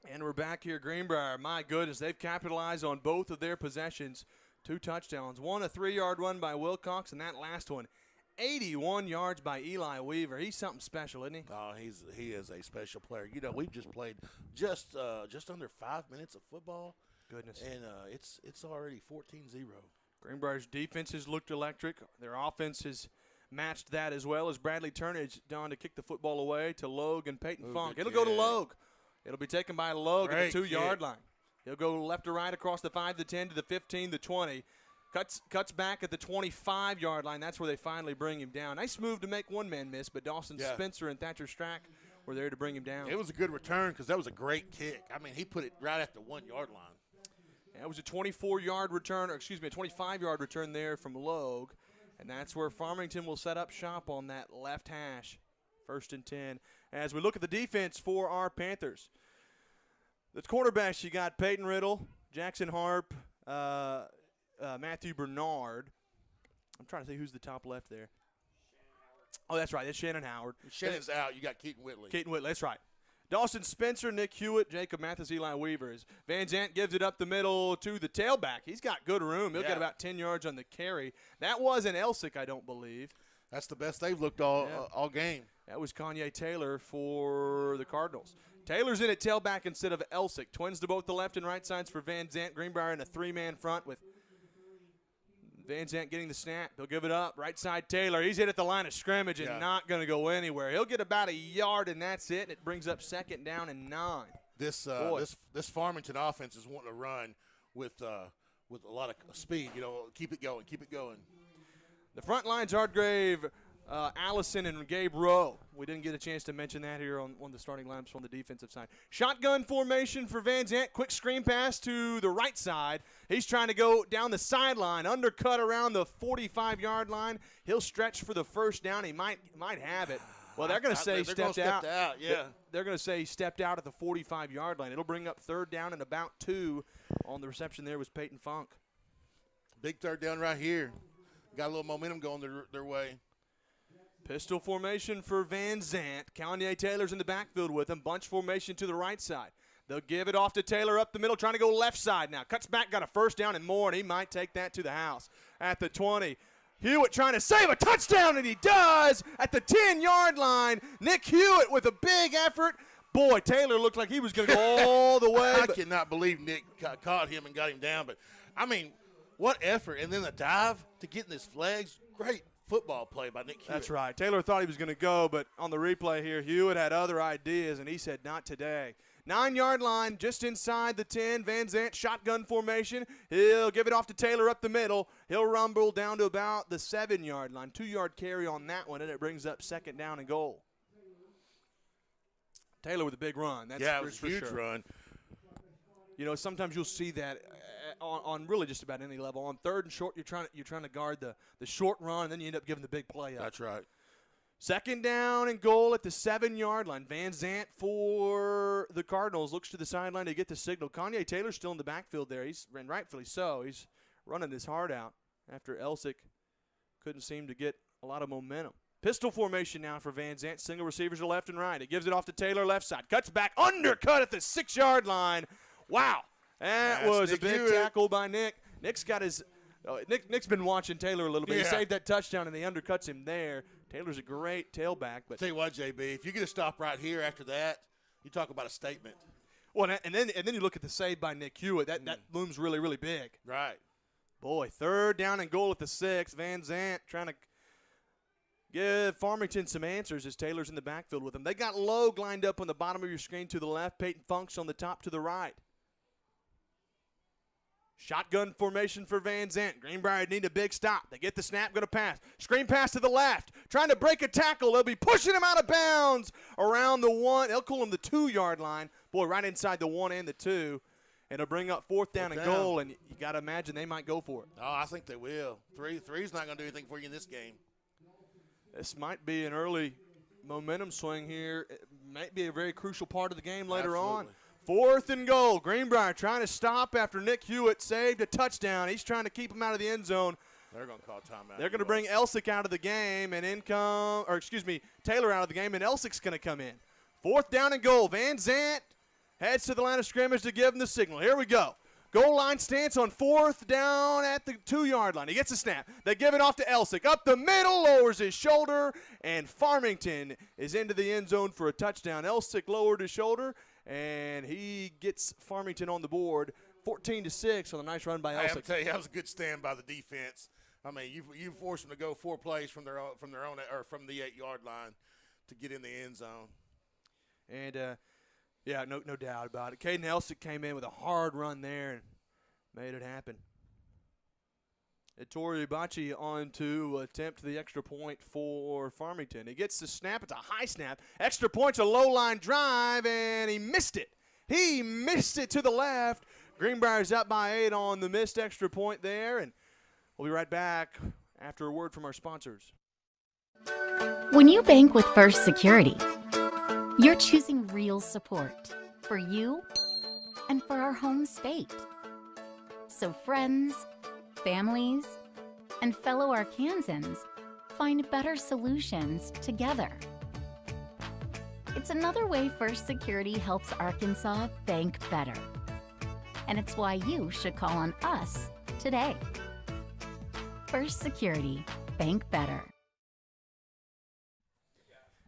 And we're back here, Greenbrier. My goodness, they've capitalized on both of their possessions. 2 touchdowns. One, a 3-yard run by Wilcox, and that last one, 81 yards by Eli Weaver. He's something special, isn't he? Oh, he is a special player. You know, we've just played just under 5 minutes of football. Goodness. And it's already 14-0. Greenbrier's defense has looked electric. Their offense has matched that as well as Bradley Turnage down to kick the football away to Logue and Peyton Funk. It'll go to Logue. It'll be taken by Logue at the 2-yard line. He'll go left to right across the 5, the 10, to the 15, the 20. Cuts back at the 25-yard line. That's where they finally bring him down. Nice move to make one man miss, but Dawson Spencer and Thatcher Strack were there to bring him down. It was a good return because that was a great kick. I mean, he put it right at the 1-yard line. That was a 24-yard return, or excuse me, a 25-yard return there from Logue, and that's where Farmington will set up shop on that left hash, 1st and 10. As we look at the defense for our Panthers, the quarterbacks, you got Peyton Riddle, Jackson Harp, Matthew Bernard. I'm trying to think who's the top left there. Oh, that's right. That's Shannon Howard. Shannon's out. You got Keaton Whitley. Keaton Whitley, that's right. Dawson Spencer, Nick Hewitt, Jacob Mathis, Eli Weaver. Van Zant gives it up the middle to the tailback. He's got good room. He'll get about 10 yards on the carry. That wasn't Elsick, I don't believe. That's the best they've looked all game. That was Kanye Taylor for the Cardinals. Taylor's in at tailback instead of Elsick. Twins to both the left and right sides for Van Zant. Greenbrier in a 3-man front with Van Zant getting the snap. He'll give it up. Right side Taylor. He's hit at the line of scrimmage and not going to go anywhere. He'll get about a yard, and that's it. And it brings up 2nd down and 9. This Farmington offense is wanting to run with a lot of speed. You know, keep it going, keep it going. The front lines, Hardgrave, Allison, and Gabe Rowe. We didn't get a chance to mention that here on the starting lineups from the defensive side. Shotgun formation for Van Zant. Quick screen pass to the right side. He's trying to go down the sideline, undercut around the 45-yard line. He'll stretch for the 1st down. He might have it. Well, they're going to say he stepped out. They're going to say he stepped out at the 45-yard line. It'll bring up 3rd down and about 2 on the reception there was Peyton Funk. Big 3rd down right here. Got a little momentum going their way. Pistol formation for Van Zant. Kanye Taylor's in the backfield with him. Bunch formation to the right side. They'll give it off to Taylor up the middle, trying to go left side now. Cuts back, got a 1st down and more, and he might take that to the house at the 20. Hewitt trying to save a touchdown, and he does at the 10-yard line. Nick Hewitt with a big effort. Boy, Taylor looked like he was going to go all the way. I cannot believe Nick caught him and got him down. But, I mean, what effort. And then the dive to get in his flags. Great football play by Nick Hewitt. That's right. Taylor thought he was going to go, but on the replay here, Hewitt had other ideas, and he said, not today. 9-yard line, just inside the 10. Van Zant, shotgun formation. He'll give it off to Taylor up the middle. He'll rumble down to about the 7-yard line. 2-yard carry on that one, and it brings up 2nd down and goal. Taylor with a big run. That's it was a huge run. You know, sometimes you'll see that on really just about any level. On 3rd and short, you're trying to guard the short run, and then you end up giving the big play up. That's right. 2nd down and goal at the 7-yard line. Van Zant for the Cardinals looks to the sideline to get the signal. Kanye Taylor's still in the backfield there. And rightfully so. He's running his heart out after Elsick couldn't seem to get a lot of momentum. Pistol formation now for Van Zant. Single receivers to left and right. He gives it off to Taylor left side. Cuts back, undercut at the 6-yard line. Wow. That was a big tackle by Nick. Nick's got his Nick's been watching Taylor a little bit. Yeah. He saved that touchdown, and he undercuts him there. Taylor's a great tailback. But tell you what, JB, if you get a stop right here after that, you talk about a statement. Well, and then you look at the save by Nick Hewitt. That looms really, really big. Right. Boy, 3rd down and goal at the 6. Van Zant trying to give Farmington some answers as Taylor's in the backfield with him. They got Logue lined up on the bottom of your screen to the left. Peyton Funk's on the top to the right. Shotgun formation for Van Zant. Greenbrier need a big stop. They get the snap, going to pass. Screen pass to the left. Trying to break a tackle. They'll be pushing him out of bounds around the 1. They'll call him the 2-yard line. Boy, right inside the 1 and the 2. And it'll bring up 4th down and goal, and you got to imagine they might go for it. Oh, I think they will. Three's not going to do anything for you in this game. This might be an early momentum swing here. It might be a very crucial part of the game later on. 4th and goal. Greenbrier trying to stop after Nick Hewitt saved a touchdown. He's trying to keep him out of the end zone. They're going to call timeout. They're going to bring Elsick out of the game and Taylor out of the game, and Elsick's going to come in. 4th down and goal. Van Zant heads to the line of scrimmage to give him the signal. Here we go. Goal line stance on 4th down at the 2-yard line. He gets a snap. They give it off to Elsick. Up the middle, lowers his shoulder, and Farmington is into the end zone for a touchdown. Elsick lowered his shoulder, and he gets Farmington on the board, 14-6 on a nice run by Elsick. I tell you, that was a good stand by the defense. I mean, you forced them to go 4 plays from the 8-yard line to get in the end zone. And yeah, no doubt about it. Caden Elsick came in with a hard run there and made it happen. Ettore Ibachi on to attempt the extra point for Farmington. He gets the snap. It's a high snap. Extra point's a low-line drive, and he missed it. He missed it to the left. Greenbrier's up by 8 on the missed extra point there, and we'll be right back after a word from our sponsors. When you bank with First Security, you're choosing real support for you and for our home state. So friends, families, and fellow Arkansans find better solutions together. It's another way First Security helps Arkansas bank better. And it's why you should call on us today. First Security, bank better.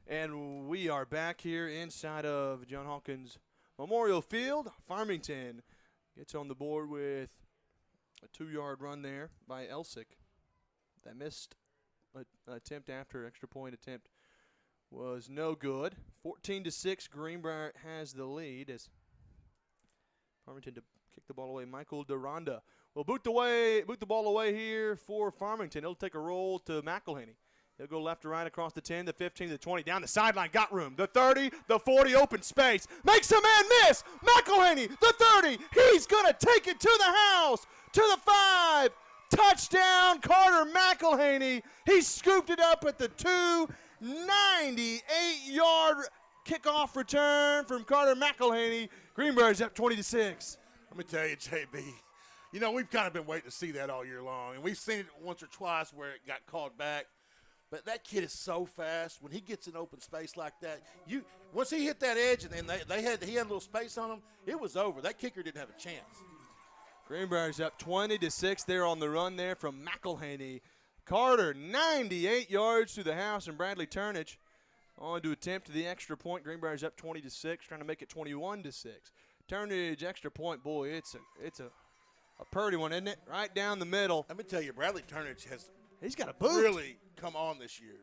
And we are back here inside of John Hawkins Memorial Field. Farmington gets on the board with a 2-yard run there by Elsick. That missed attempt after extra point attempt was no good. 14-6, Greenbrier has the lead as Farmington to kick the ball away. Michael Duranda will boot the ball away here for Farmington. He'll take a roll to McElhaney. He'll go left to right across the 10, the 15, the 20. Down the sideline, got room. The 30, the 40, open space. Makes a man miss. McElhaney, the 30. He's going to take it to the house, to the 5. Touchdown, Carter McElhaney. He scooped it up at the 2. 98-yard kickoff return from Carter McElhaney. Greenbrier's up 20-6. Let me tell you, JB, you know, we've kind of been waiting to see that all year long, and we've seen it once or twice where it got called back. But that kid is so fast. When he gets in open space like that, once he hit that edge and then he had a little space on him, it was over. That kicker didn't have a chance. Greenbrier's up 20-6 there on the run there from McElhaney. Carter, 98 yards to the house, and Bradley Turnage on to attempt the extra point. Greenbrier's up 20-6, trying to make it 21-6. Turnage extra point, boy, it's a purdy one, isn't it? Right down the middle. Let me tell you, Bradley Turnage He's got a boot. Really come on this year.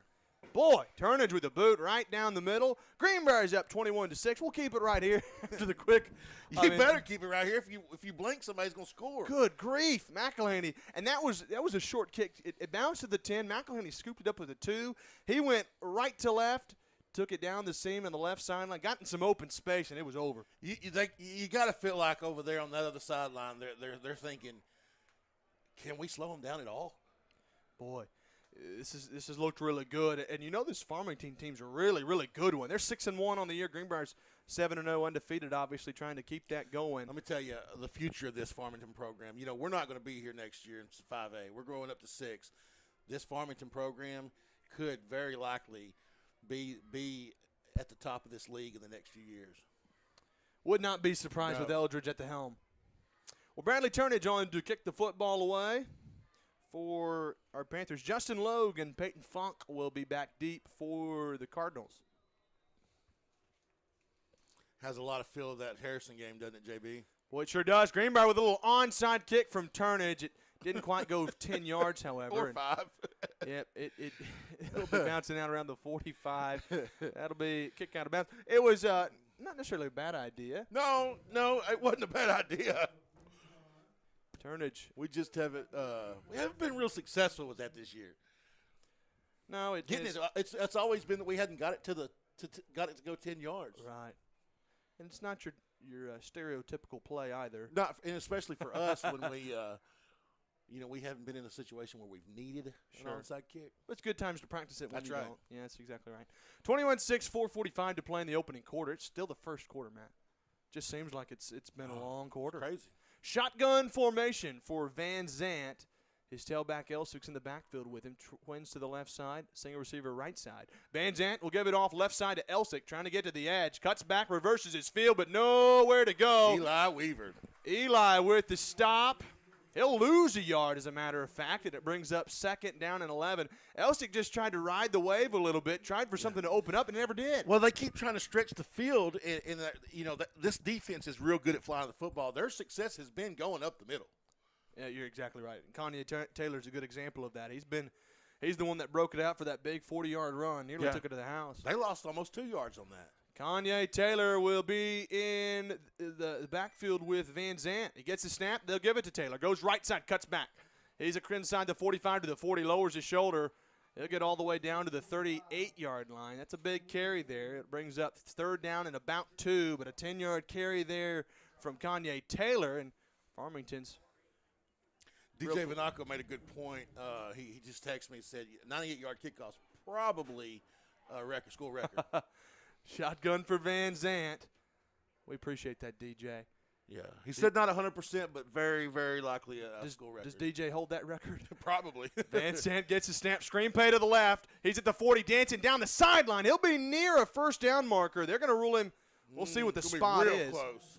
Boy, Turnage with a boot right down the middle. Greenbrier's up 21-6. We'll keep it right here after the quick. You better keep it right here. If you blink, somebody's going to score. Good grief, McElhaney. And that was a short kick. It bounced to the 10. McElhaney scooped it up with a 2. He went right to left, took it down the seam on the left sideline, got in some open space, and it was over. You got to feel like over there on that other sideline, they're thinking, can we slow him down at all? Boy, this has looked really good. And you know this Farmington team's a really, really good one. They're 6-1 on the year. Greenbrier's 7-0 undefeated, obviously trying to keep that going. Let me tell you the future of this Farmington program. You know, we're not going to be here next year in 5A. We're growing up to 6. This Farmington program could very likely be at the top of this league in the next few years. Would not be surprised with Eldridge at the helm. Well, Bradley Turnage on to kick the football away for our Panthers. Justin Logue and Peyton Funk will be back deep for the Cardinals. Has a lot of feel of that Harrison game, doesn't it, JB? Well, it sure does. Greenbrier with a little onside kick from Turnage. It didn't quite go 10 yards, however. Or 5. Yep, it'll be bouncing out around the 45. That'll be a kick out of bounds. It was not necessarily a bad idea. No, it wasn't a bad idea. Turnage. We just haven't been real successful with that this year. No, it's always been that we hadn't got it to go 10 yards. Right. And it's not your stereotypical play either. Not, and especially for us when we we haven't been in a situation where we've needed an onside kick. But it's good times to practice it when That's you right. don't. Yeah, that's exactly right. 21-6, 4:45 to play in the opening quarter. It's still the first quarter, Matt. Just seems like it's been a long quarter. Crazy. Shotgun formation for Van Zant. His tailback Elsick's in the backfield with him. Twins to the left side, single receiver right side. Van Zant will give it off left side to Elsick, trying to get to the edge. Cuts back, reverses his field, but nowhere to go. Eli Weaver. Eli with the stop. He'll lose a yard, as a matter of fact, and it brings up 2nd down and 11. Elsick just tried to ride the wave a little bit, tried for something to open up, and never did. Well, they keep trying to stretch the field, and this defense is real good at flying the football. Their success has been going up the middle. Yeah, you're exactly right. And Kanye Taylor's a good example of that. He's the one that broke it out for that big 40-yard run. Nearly took it to the house. They lost almost 2 yards on that. Kanye Taylor will be in the backfield with Van Zant. He gets a snap. They'll give it to Taylor. Goes right side, cuts back. He's inside the 45 to the 40, lowers his shoulder. He'll get all the way down to the 38-yard line. That's a big carry there. It brings up 3rd down and about 2, but a 10-yard carry there from Kanye Taylor. And Farmington's DJ Vanaco made a good point. He just texted me and said 98-yard kickoffs, probably a record, school record. Shotgun for Van Zant. We appreciate that, DJ. Yeah. He said not 100%, but very, very likely a school record. Does DJ hold that record? Probably. Van Zant gets a snap. Screen play to the left. He's at the 40, dancing down the sideline. He'll be near a 1st down marker. They're going to rule him. We'll see what the spot is. Close.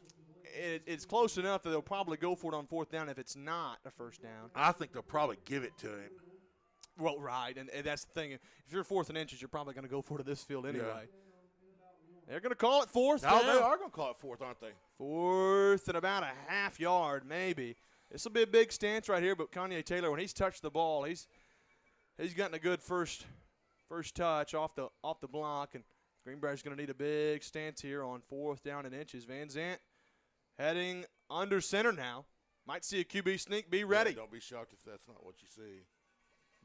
It's close enough that they'll probably go for it on 4th down if it's not a 1st down. I think they'll probably give it to him. Well, right, and that's the thing. If you're 4th and inches, you're probably going to go for it to this field anyway. Yeah. They're going to call it 4th down. No, they are going to call it 4th, aren't they? 4th and about a half yard, maybe. This will be a big stance right here, but Kanye Taylor, when he's touched the ball, he's gotten a good first touch off the block, and Greenbrier's going to need a big stance here on 4th down and inches. Van Zant heading under center now. Might see a QB sneak. Be ready. Yeah, don't be shocked if that's not what you see.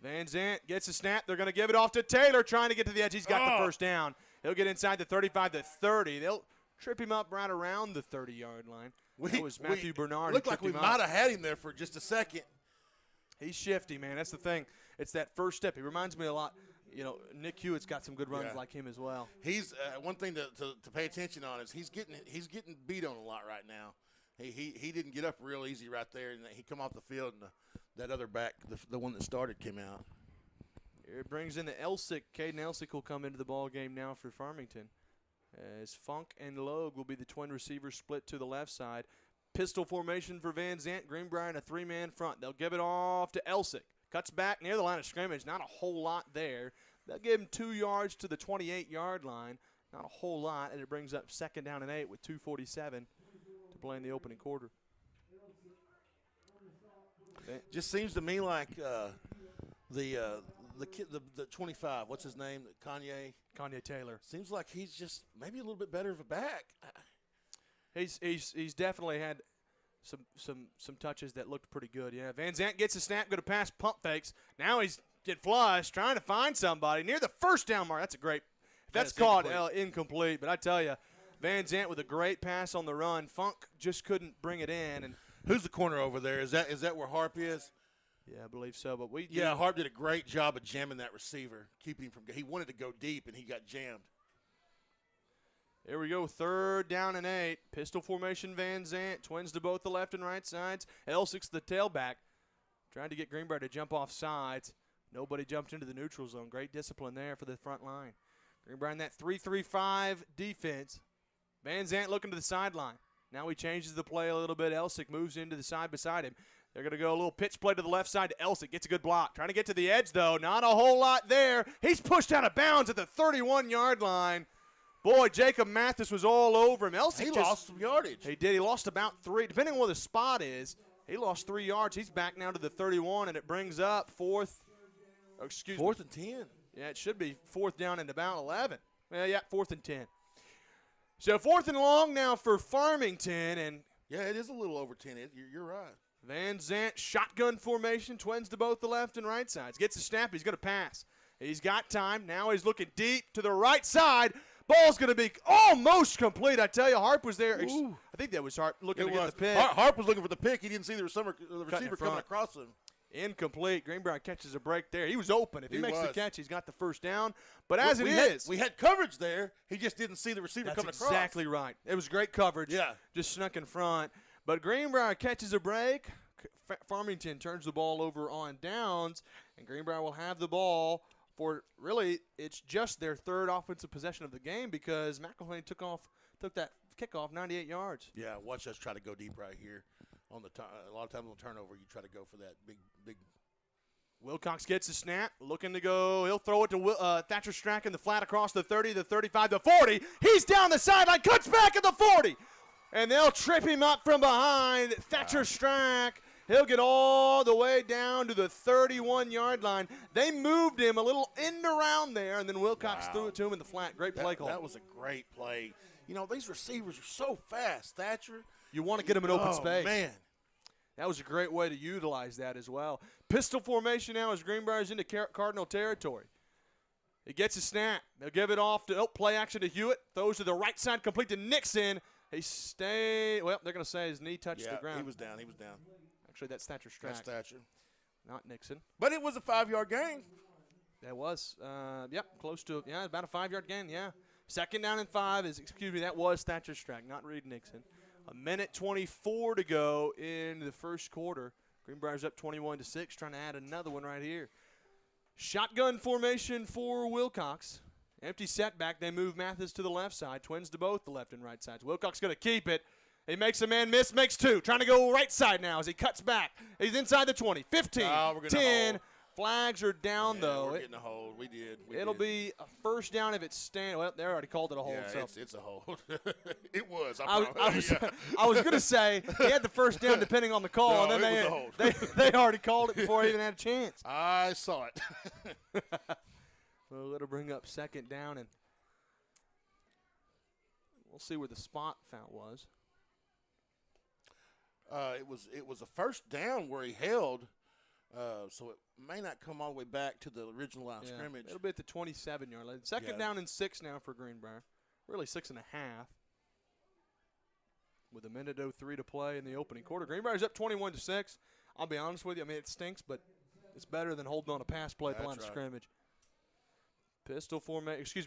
Van Zant gets a snap. They're going to give it off to Taylor, trying to get to the edge. He's got the 1st down. He'll get inside the 35 to 30. They'll trip him up right around the 30-yard line. That was Matthew Bernard. Looked like we might have had him there for just a second. He's shifty, man. That's the thing. It's that first step. He reminds me a lot. Nick Hewitt's got some good runs like him as well. He's one thing to pay attention on is he's getting beat on a lot right now. He didn't get up real easy right there, and he come off the field, and that other back, the one that started, came out. Here it brings in the Elsick. Caden Elsick will come into the ball game now for Farmington. As Funk and Logue will be the twin receivers split to the left side. Pistol formation for Van Zant. Greenbrier in a 3-man front. They'll give it off to Elsick. Cuts back near the line of scrimmage. Not a whole lot there. They'll give him 2 yards to the 28-yard line. Not a whole lot, and it brings up 2nd down and 8 with 2:47 to play in the opening quarter. Just seems to me like the 25, what's his name? Kanye Taylor. Seems like he's just maybe a little bit better of a back. He's definitely had some touches that looked pretty good. Yeah, Van Zant gets a snap, going to pass, pump fakes. Now he's get flushed, trying to find somebody near the 1st down mark. That's a great. That's caught incomplete. But I tell you, Van Zant with a great pass on the run. Funk just couldn't bring it in. And who's the corner over there? Is that where Harp is? Yeah, I believe so. But Harp did a great job of jamming that receiver, keeping him from. He wanted to go deep, and he got jammed. Here we go, 3rd down and 8. Pistol formation, Van Zant. Twins to both the left and right sides. Elsick's the tailback. Trying to get Greenbrier to jump off sides. Nobody jumped into the neutral zone. Great discipline there for the front line. Greenbrier in that 3-3-5 defense. Van Zant looking to the sideline. Now he changes the play a little bit. Elsick moves into the side beside him. They're going to go a little pitch play to the left side to Elsick. Gets a good block. Trying to get to the edge, though. Not a whole lot there. He's pushed out of bounds at the 31-yard line. Boy, Jacob Mathis was all over him. Elsick lost some yardage. He did. He lost about 3. Depending on where the spot is, he lost 3 yards. He's back now to the 31, and it brings up fourth and 10. Yeah, it should be fourth down and about 11. Well, yeah, 4th and 10. So 4th and long now for Farmington. And yeah, it is a little over 10. You're right. Van Zant, shotgun formation, twins to both the left and right sides. Gets a snap. He's going to pass. He's got time. Now he's looking deep to the right side. Ball's going to be almost complete. I tell you, Harp was there. Ooh. I think that was Harp looking to get the pick. Harp was looking for the pick. He didn't see the receiver coming across him. Incomplete. Greenbrier catches a break there. He was open. If he makes the catch, he's got the first down. But we had coverage there. He just didn't see the receiver coming across. That's exactly right. It was great coverage. Yeah. Just snuck in front. But Greenbrier catches a break. Farmington turns the ball over on downs, and Greenbrier will have the ball for really it's just their 3rd offensive possession of the game because McElhaney took that kickoff 98 yards. Yeah, watch us try to go deep right here. A lot of times on turnover, you try to go for that big. Wilcox gets a snap, looking to go. He'll throw it to Thatcher Strack in the flat across the 30, the 35, the 40. He's down the sideline, cuts back at the 40. And they'll trip him up from behind. Thatcher Strack, he'll get all the way down to the 31-yard line. They moved him a little end around there, and then Wilcox threw it to him in the flat. Great play call. That was a great play. You know, these receivers are so fast, Thatcher. You want to get him in open space. Man. That was a great way to utilize that as well. Pistol formation now as Greenbrier's into Cardinal territory. He gets a snap. They'll give it off to play action to Hewitt. Throws to the right side, complete to Nixon. They're going to say his knee touched the ground. He was down. Actually, that's Thatcher Strack. That's Thatcher. Not Nixon. But it was a 5-yard gain. That was, close to, about a 5-yard gain, yeah. 2nd down and 5 that was Thatcher Strack, not Reed Nixon. 1:24 to go in the first quarter. Greenbrier's up 21-6, trying to add another one right here. Shotgun formation for Wilcox. Empty setback. They move Mathis to the left side. Twins to both the left and right sides. Wilcox going to keep it. He makes a man miss, makes 2. Trying to go right side now as he cuts back. He's inside the 20, 15, 10. Flags are down, though. We're getting a hold. We did. It'll be a first down if it's stand. Well, they already called it a hold. Yeah, it's a hold. It was. I was going to say he had the first down depending on the call, and then they already called it before he even had a chance. I saw it. Well, it'll bring up 2nd down, and we'll see where the spot foul was. It was a first down where he held. So it may not come all the way back to the original line of scrimmage. It'll be at the 27-yard line. 2nd down and 6 now for Greenbrier. Really 6.5. With 1:03 to play in the opening quarter. Greenbrier's up 21-6. I'll be honest with you. I mean, it stinks, but it's better than holding on a pass play at the line of scrimmage.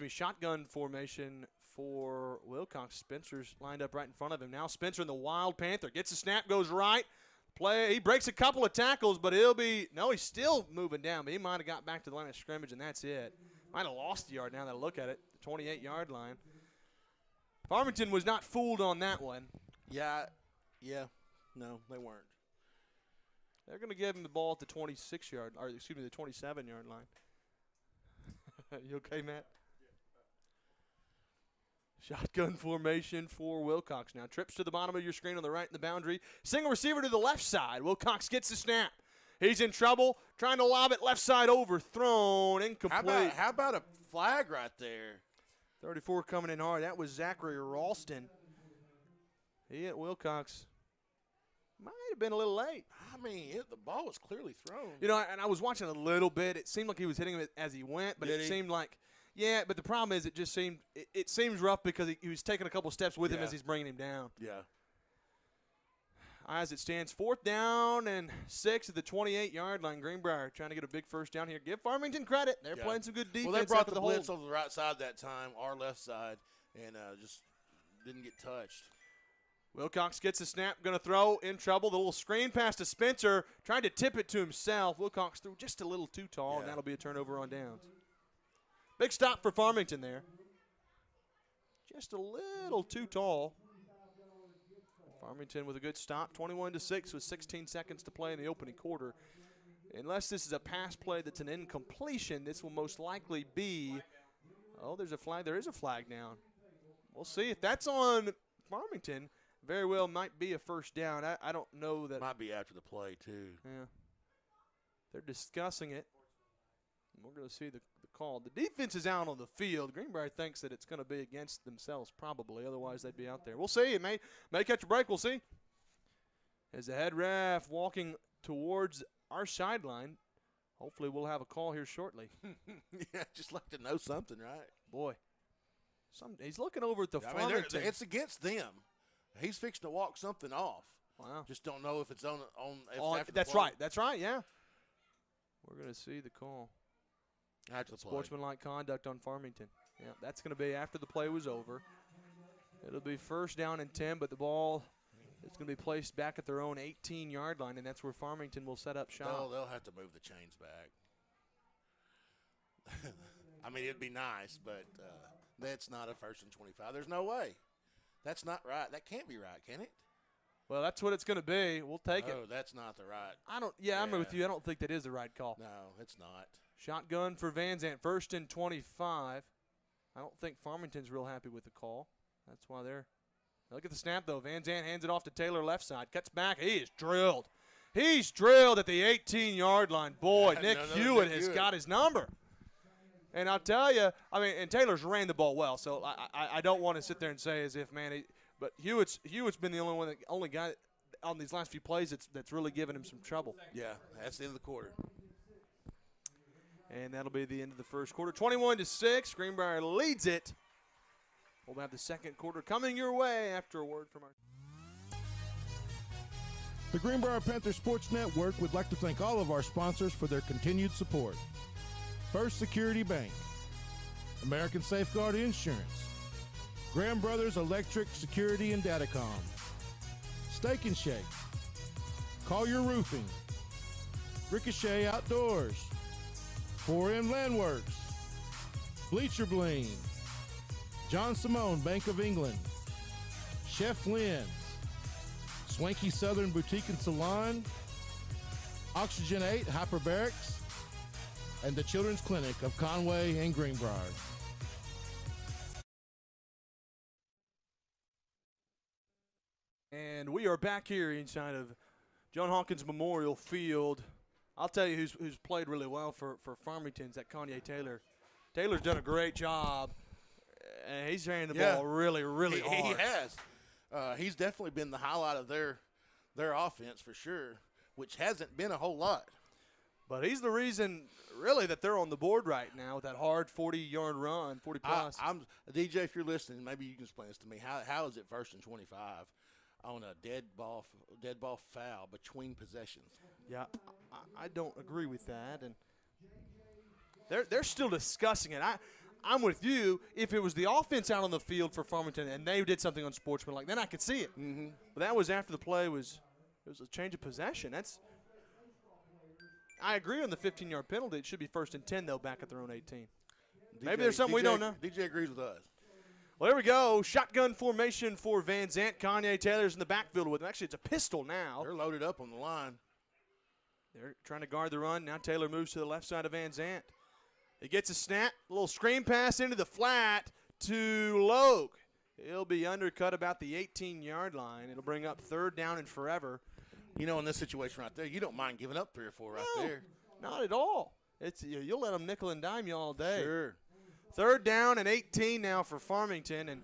Shotgun formation for Wilcox. Spencer's lined up right in front of him. Now Spencer in the wild Panther. Gets a snap, goes right. He breaks a couple of tackles, but he's still moving down, but he might have got back to the line of scrimmage, and that's it. Might have lost a yard now that I look at it, the 28-yard line. Farmington was not fooled on that one. Yeah, no, they weren't. They're going to give him the ball at the 27-yard line. You okay, Matt? Shotgun formation for Wilcox now. Trips to the bottom of your screen on the right in the boundary. Single receiver to the left side. Wilcox gets the snap. He's in trouble. Trying to lob it left side, overthrown, incomplete. How about a flag right there? 34 coming in hard. That was Zachary Ralston. He hit Wilcox. Might have been a little late. I mean, the ball was clearly thrown. And I was watching a little bit. It seemed like he was hitting it as he went, but seemed like – yeah, but the problem is it seems rough because he was taking a couple steps with him as he's bringing him down. Yeah. As it stands, 4th down and 6 at the 28-yard line. Greenbrier trying to get a big first down here. Give Farmington credit. They're playing some good defense. Well, they brought the blitz on the right side that time, our left side, and just didn't get touched. Wilcox gets a snap, going to throw, in trouble. The little screen pass to Spencer, trying to tip it to himself. Wilcox threw just a little too tall, and that'll be a turnover on downs. Big stop for Farmington there. Just a little too tall. Farmington with a good stop, 21-6 with 16 seconds to play in the opening quarter. Unless this is a pass play that's an incompletion, this will most likely be – oh, there's a flag. There is a flag down. We'll see. If that's on Farmington, very well might be a first down. I don't know that. Might be after the play, too. Yeah. They're discussing it. We're going to see the call. The defense is out on the field. Greenbrier thinks that it's going to be against themselves probably. Otherwise, they'd be out there. We'll see. It may catch a break. We'll see. As the head ref walking towards our sideline, hopefully we'll have a call here shortly. Yeah, just like to know something, right? Boy. He's looking over at the Farmington. It's against them. He's fixing to walk something off. Wow. Just don't know if it's on after that's the play. right. That's right, yeah. We're going to see the call. After the play. Sportsmanlike conduct on Farmington. Yeah, that's going to be after the play was over. It'll be first down and 10, but the ball is going to be placed back at their own 18-yard line, and that's where Farmington will set up shop. They'll have to move the chains back. I mean, it'd be nice, but that's not a 1st and 25. There's no way. That's not right. That can't be right, can it? Well, that's what it's going to be. We'll take it. Oh, that's not the right. I'm with you. I don't think that is the right call. No, it's not. Shotgun for Van Zandt, 1st and 25. I don't think Farmington's real happy with the call. That's why they're – look at the snap, though. Van Zandt hands it off to Taylor left side. Cuts back. He is drilled. He's drilled at the 18-yard line. Boy, Nick Hewitt has got his number. And I'll tell you, and Taylor's ran the ball well, so I don't want to sit there and say as if, man, but Hewitt's been the only guy on these last few plays that's really given him some trouble. Yeah, that's the end of the quarter. And that'll be the end of the first quarter. 21-6, Greenbrier leads it. We'll have the second quarter coming your way after a word from our. The Greenbrier Panthers Sports Network would like to thank all of our sponsors for their continued support. First Security Bank, American Safeguard Insurance, Graham Brothers Electric Security and Datacom, Steak and Shake, Collier Roofing, Ricochet Outdoors, 4M Landworks, Bleacher Bling, John Simone Bank of England, Chef Lynn's, Swanky Southern Boutique and Salon, Oxygen 8 Hyperbarics, and the Children's Clinic of Conway and Greenbrier. And we are back here inside of John Hawkins Memorial Field. I'll tell you who's played really well for Farmington's that Kanye Taylor. Taylor's done a great job. He's carrying the ball really, really hard. He has. He's definitely been the highlight of their offense for sure, which hasn't been a whole lot. But he's the reason, really, that they're on the board right now with that hard 40-yard run, 40-plus. I'm DJ, if you're listening, maybe you can explain this to me. How is it 1st and 25 on a dead ball foul between possessions? Yeah, I don't agree with that, and they're still discussing it. I'm with you. If it was the offense out on the field for Farmington and they did something on sportsmanlike, then I could see it. Mm-hmm. But that was after the play it was a change of possession. I agree on the 15-yard penalty. It should be 1st and 10, though, back at their own 18. Maybe there's something we don't know. DJ agrees with us. Well, there we go. Shotgun formation for Van Zandt. Kanye Taylor's in the backfield with him. Actually, it's a pistol now. They're loaded up on the line. They're trying to guard the run. Now Taylor moves to the left side of Van Zandt. He gets a snap, a little screen pass into the flat to Logue. He'll be undercut about the 18-yard line. It'll bring up 3rd down and forever. You know, in this situation right there, you don't mind giving up 3 or 4 right there. Not at all. You'll let them nickel and dime you all day. Sure. 3rd down and 18 now for Farmington, and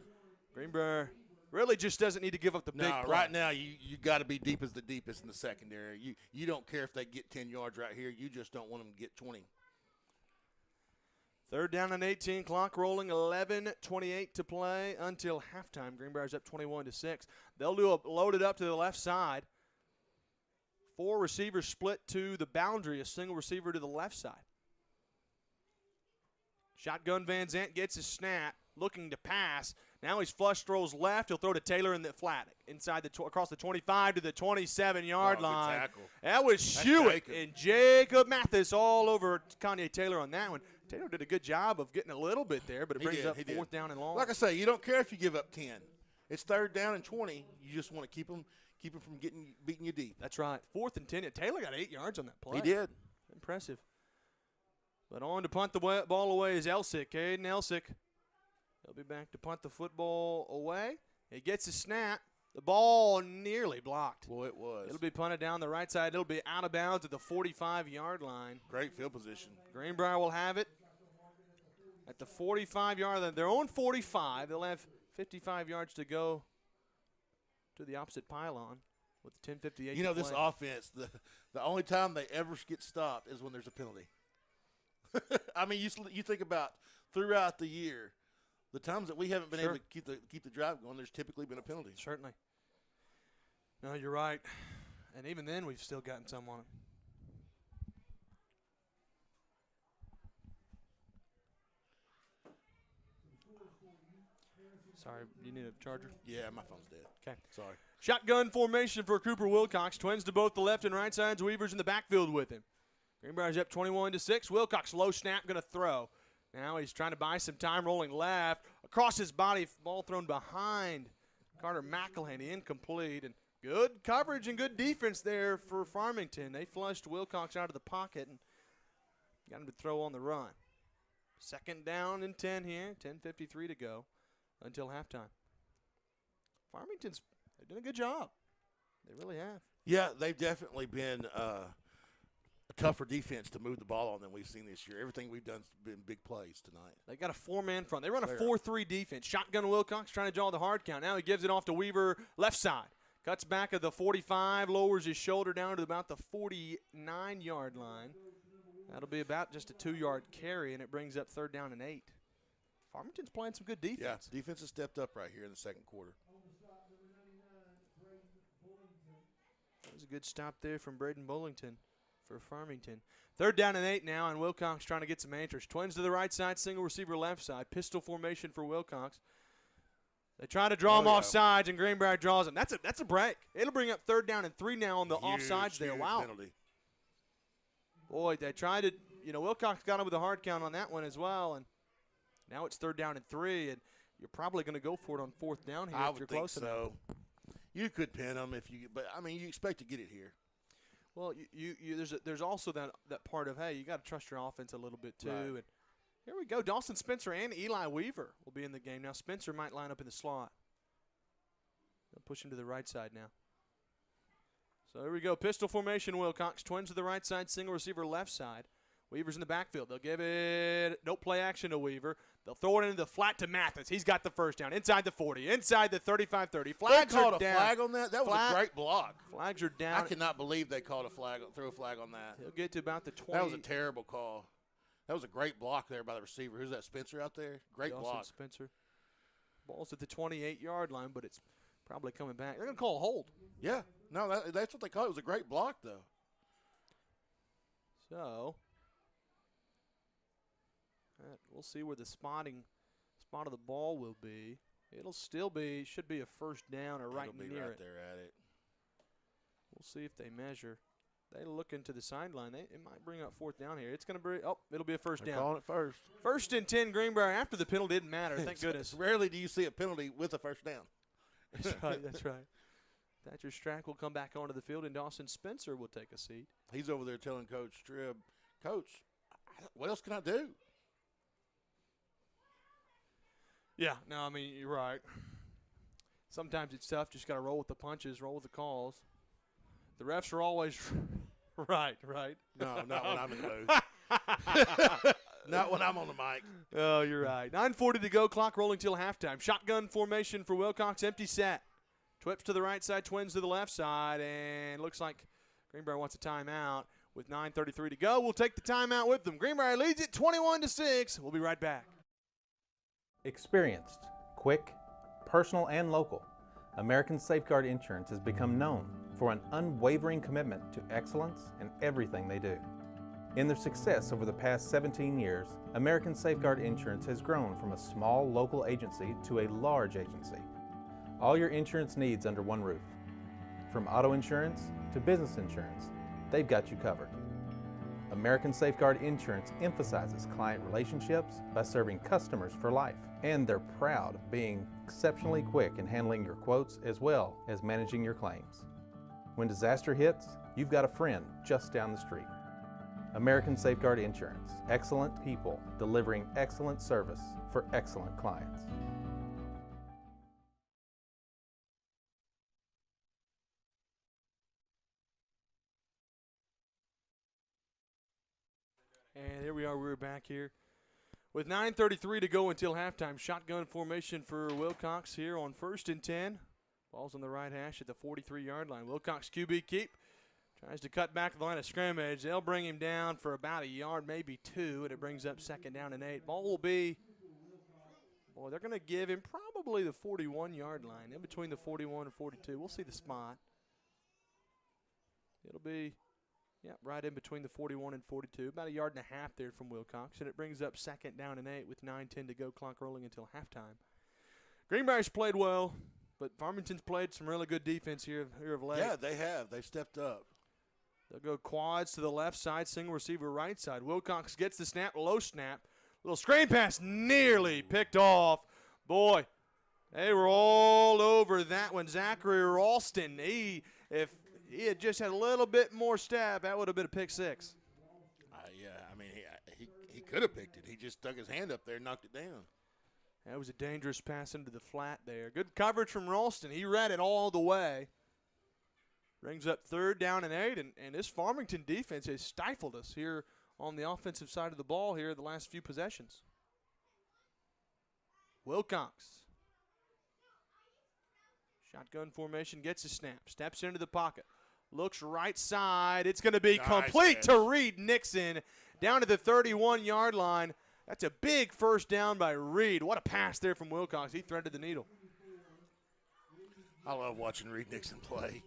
Greenbrier really just doesn't need to give up the big play. Right now you got to be deep as the deepest in the secondary. You don't care if they get 10 yards right here. You just don't want them to get 20. 3rd down and 18, clock rolling, 11:28 to play until halftime. Greenbrier's up 21-6. They'll load it up to the left side. 4 receivers split to the boundary, a single receiver to the left side. Shotgun Van Zandt gets his snap, looking to pass. Now he's flush, throws left. He'll throw to Taylor in the flat, inside across the 25 to the 27-yard line. Good tackle. That was Hewitt and Jacob Mathis all over Kanye Taylor on that one. Taylor did a good job of getting a little bit there, but it brings up 4th down and long. Like I say, you don't care if you give up 10. It's 3rd down and 20. You just want to keep them from beating you deep. That's right. 4th and 10. Taylor got 8 yards on that play. He did. Impressive. But on to punt the ball away is Elsick. Caden Elsick. He'll be back to punt the football away. He gets a snap. The ball nearly blocked. Well, it was. It'll be punted down the right side. It'll be out of bounds at the 45-yard line. Great field position. Greenbrier will have it at the 45-yard line. Their own 45. They'll have 55 yards to go to the opposite pylon with 10:58. You know, this offense, the only time they ever get stopped is when there's a penalty. I mean, you think about throughout the year, the times that we haven't been able to keep the drive going, there's typically been a penalty. Certainly. No, you're right. And even then, we've still gotten some on it. Sorry, you need a charger? Yeah, my phone's dead. Okay. Sorry. Shotgun formation for Cooper Wilcox. Twins to both the left and right sides. Weaver's in the backfield with him. Greenbrier's up 21-6. Wilcox, low snap, going to throw. Now he's trying to buy some time, rolling left. Across his body, ball thrown behind Carter McElhaney, incomplete. And good coverage and good defense there for Farmington. They flushed Wilcox out of the pocket and got him to throw on the run. 2nd down and 10 here, 10:53 to go until halftime. Farmington's doing a good job. They really have. Yeah, they've definitely been a tougher defense to move the ball on than we've seen this year. Everything we've done has been big plays tonight. They got a 4-man front. They run a 4-3 defense. Shotgun Wilcox trying to draw the hard count. Now he gives it off to Weaver, left side. Cuts back at the 45, lowers his shoulder down to about the 49-yard line. That'll be about just a 2-yard carry, and it brings up 3rd down and 8. Farmington's playing some good defense. Yeah, defense has stepped up right here in the 2nd quarter. That was a good stop there from Braden Bullington for Farmington. 3rd down and 8 now, and Wilcox trying to get some answers. Twins to the right side, single receiver left side. Pistol formation for Wilcox. They try to draw him off sides, and Greenbrier draws him. That's a break. It'll bring up 3rd down and 3 now on the offsides there. Wow. Penalty. Boy, they tried to, Wilcox got him with a hard count on that one as well, and now it's 3rd down and 3, and you're probably going to go for it on 4th down here if you're close enough. You could pin them but I mean, you expect to get it here. Well, there's also that part of, hey, you got to trust your offense a little bit too. Right. And here we go. Dawson Spencer and Eli Weaver will be in the game. Now Spencer might line up in the slot. They'll push him to the right side now. So here we go. Pistol formation, Wilcox. Twins to the right side, single receiver left side. Weaver's in the backfield. They'll give it no play action to Weaver. They'll throw it into the flat to Mathis. He's got the 1st down. Inside the 40. Inside the 35-30. Flags are down. They called a flag on that? That was a great block. Flags are down. I cannot believe they called threw a flag on that. He'll get to about the 20. That was a terrible call. That was a great block there by the receiver. Who's that, Spencer out there? Great block. Spencer. Ball's at the 28-yard line, but it's probably coming back. They're going to call a hold. Yeah. No, that's what they call it. It was a great block, though. So we'll see where the spot of the ball will be. It'll still should be a 1st down or right near it. It'll be right there at it. We'll see if they measure. They look into the sideline. It might bring up 4th down here. It's going to be it'll be a 1st down. Calling it first. 1st and 10, Greenbrier. After the penalty didn't matter. Thank goodness. Rarely do you see a penalty with a 1st down. That's right. That's right. Thatcher Strack will come back onto the field, and Dawson Spencer will take a seat. He's over there telling Coach Tribb, Coach, what else can I do? Yeah, no, I mean, you're right. Sometimes it's tough. Just got to roll with the punches, roll with the calls. The refs are always right. No, not when I'm in the booth. Not when I'm on the mic. Oh, you're right. 9:40 to go. Clock rolling till halftime. Shotgun formation for Wilcox. Empty set. Twips to the right side, Twins to the left side, and looks like Greenbrier wants a timeout with 9:33 to go. We'll take the timeout with them. Greenbrier leads it 21-6. We'll be right back. Experienced, quick, personal, and local, American Safeguard Insurance has become known for an unwavering commitment to excellence in everything they do. In their success over the past 17 years, American Safeguard Insurance has grown from a small local agency to a large agency. All your insurance needs under one roof. From auto insurance to business insurance, they've got you covered. American Safeguard Insurance emphasizes client relationships by serving customers for life, and they're proud of being exceptionally quick in handling your quotes as well as managing your claims. When disaster hits, you've got a friend just down the street. American Safeguard Insurance, excellent people delivering excellent service for excellent clients. And here we are. We're back here with 9:33 to go until halftime. Shotgun formation for Wilcox here on 1st and 10. Ball's on the right hash at the 43-yard line. Wilcox QB keep. Tries to cut back the line of scrimmage. They'll bring him down for about a yard, maybe 2, and it brings up 2nd down and 8. Ball will be, they're going to give him probably the 41-yard line, in between the 41 and 42. We'll see the spot. It'll be, right in between the 41 and 42. About a yard and a half there from Wilcox, and it brings up 2nd down and 8 with 9:10 to go, clock rolling until halftime. Greenbrier's played well, but Farmington's played some really good defense here of late. Yeah, they have. They've stepped up. They'll go quads to the left side, single receiver right side. Wilcox gets the snap, low snap. Little screen pass nearly picked off. Boy, they were all over that one. Zachary Ralston, if he had just had a little bit more step, that would have been a pick 6. He could have picked it. He just stuck his hand up there and knocked it down. That was a dangerous pass into the flat there. Good coverage from Ralston. He read it all the way. Brings up 3rd down and 8, and this Farmington defense has stifled us here on the offensive side of the ball here the last few possessions. Wilcox. Shotgun formation, gets a snap, steps into the pocket, looks right side. It's going to be complete to Reed Nixon down to the 31-yard line. That's a big first down by Reed. What a pass there from Wilcox. He threaded the needle. I love watching Reed Nixon play.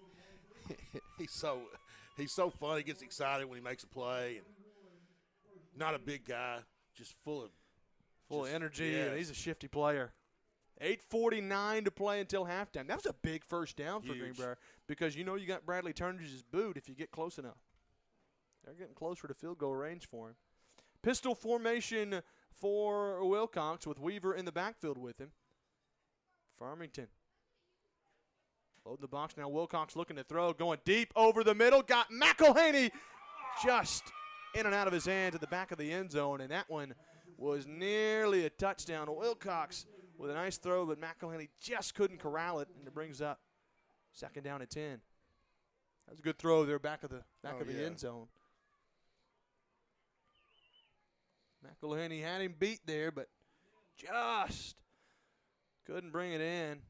He's so fun. He gets excited when he makes a play. And not a big guy, just full of energy. Yes. And he's a shifty player. 8:49 to play until halftime. That was a big first down for Greenbrier because you got Bradley Turner's boot if you get close enough. They're getting closer to field goal range for him. Pistol formation for Wilcox with Weaver in the backfield with him. Farmington. Load the box now. Wilcox looking to throw, going deep over the middle. Got McElhaney just in and out of his hands at the back of the end zone, and that one was nearly a touchdown. Wilcox with a nice throw, but McElhaney just couldn't corral it, and it brings up 2nd down and 10. That was a good throw there back of the end zone. McElhaney had him beat there, but just couldn't bring it in.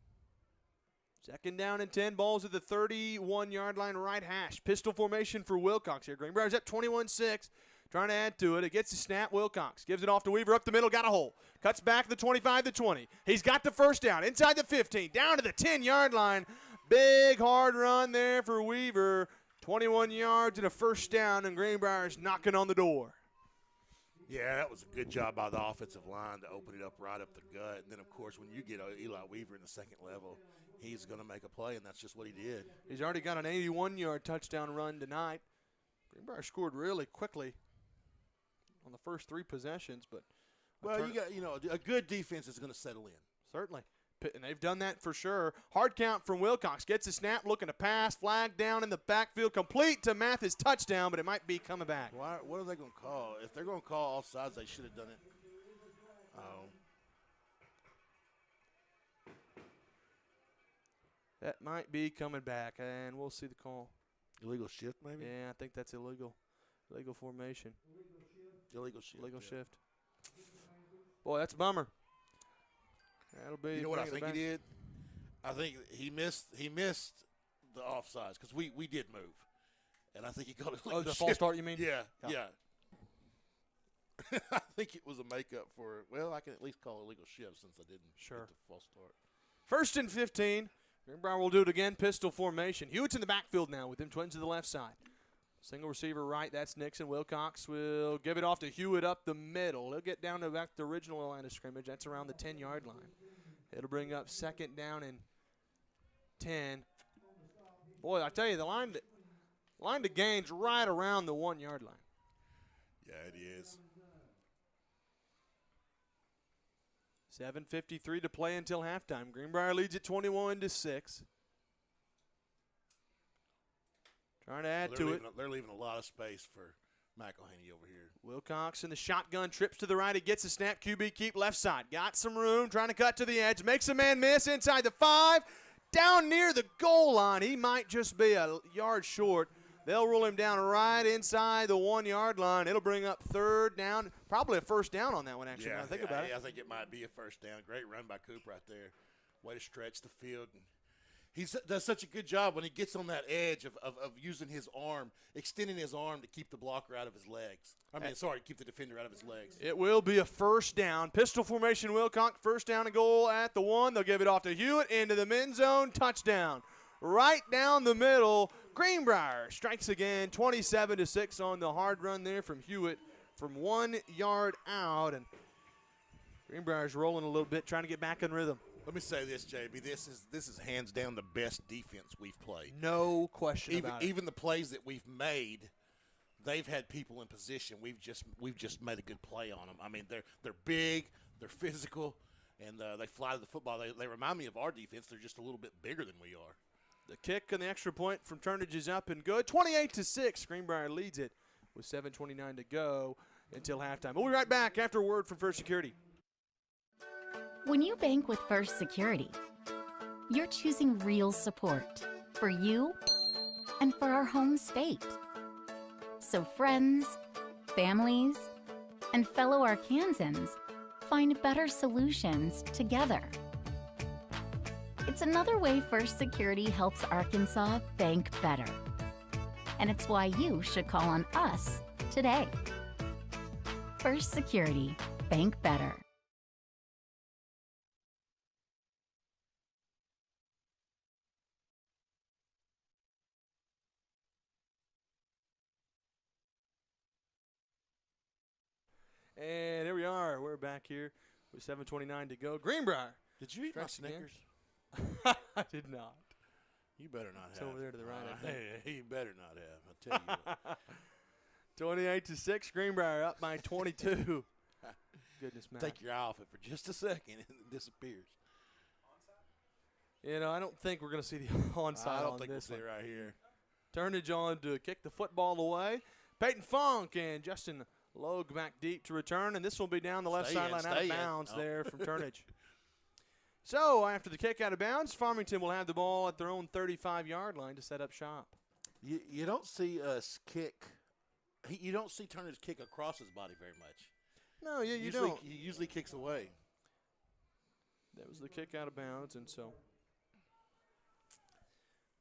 2nd down and 10, balls at the 31-yard line, right hash. Pistol formation for Wilcox here. Greenbrier's at 21-6, trying to add to it. It gets the snap. Wilcox gives it off to Weaver up the middle, got a hole. Cuts back to the 25, the 20. He's got the first down, inside the 15, down to the 10-yard line. Big, hard run there for Weaver. 21 yards and a first down, and Greenbrier's knocking on the door. Yeah, that was a good job by the offensive line to open it up right up the gut. And then, of course, when you get Eli Weaver in the second level, he's going to make a play, and that's just what he did. He's already got an 81-yard touchdown run tonight. Greenbrier scored really quickly on the first 3 possessions. But a good defense is going to settle in. Certainly. And they've done that for sure. Hard count from Wilcox. Gets a snap, looking to pass. Flag down in the backfield. Complete to Mathis. Touchdown, but it might be coming back. What are they going to call? If they're going to call offsides, they should have done it. That might be coming back, and we'll see the call. Illegal shift, maybe? Yeah, I think that's illegal. Illegal formation. Illegal shift. Illegal shift. Boy, that's a bummer. That'll be. You know what I think he did? I think he missed the offsides because we did move, and I think he called it. Oh, the false start, you mean? Yeah. I think it was a makeup for. Well, I can at least call it illegal shift since I didn't get the false start. 1st and 15. Greenbrier will do it again. Pistol formation. Hewitt's in the backfield now with them twins to the left side. Single receiver right. That's Nixon. Wilcox will give it off to Hewitt up the middle. He'll get down to back the original line of scrimmage. That's around the 10-yard line. It'll bring up 2nd down and 10. Boy, I tell you, the line to gain's right around the 1-yard line. Yeah, it is. 7:53 to play until halftime. Greenbrier leads at 21-6. Trying to add to it. They're leaving a lot of space for McElhaney over here. Wilcox in the shotgun, trips to the right. He gets a snap. QB keep left side. Got some room, trying to cut to the edge. Makes a man miss inside the 5. Down near the goal line. He might just be a yard short. They'll roll him down right inside the 1-yard line. It'll bring up third down. Probably a first down on that one, actually, when I think about it. I think it might be a first down. Great run by Coop right there. Way to stretch the field. He does such a good job when he gets on that edge of using his arm, extending his arm to keep the blocker out of his legs. Keep the defender out of his legs. It will be a first down. Pistol formation, Wilcox. First down and goal at the 1. They'll give it off to Hewitt into the end zone. Touchdown. Right down the middle. Greenbrier strikes again, 27-6 on the hard run there from Hewitt from 1 yard out. And Greenbrier's rolling a little bit, trying to get back in rhythm. Let me say this, JB. This is hands down the best defense we've played. No question about it. Even the plays that we've made, they've had people in position. We've just made a good play on them. I mean, they're big, they're physical, and they fly to the football. They remind me of our defense. They're just a little bit bigger than we are. The kick and the extra point from Turnage is up and good. 28-6. Greenbrier leads it with 7:29 to go until halftime. We'll be right back after a word from First Security. When you bank with First Security, you're choosing real support for you and for our home state. So friends, families, and fellow Arkansans find better solutions together. It's another way First Security helps Arkansas bank better. And it's why you should call on us today. First Security, bank better. And here we are. We're back here with 7:29 to go. Greenbrier. Did you eat my Snickers? I did not. You better not have. It's over there to the right, I think. You better not have. I'll tell you what. 28-6. Greenbrier up by 22. Goodness, man. Take your eye off it for just a second and it disappears. You know, I don't think we're going to see the onside I don't on think this we'll see one. it right here. Turnage on to kick the football away. Peyton Funk and Justin Logue back deep to return, and this will be down the left sideline out of bounds there from Turnage. So after the kick out of bounds, Farmington will have the ball at their own 35-yard line to set up shop. You don't see us kick. You don't see Turnage kick across his body very much. No, you don't. He usually kicks away. That was the kick out of bounds, and so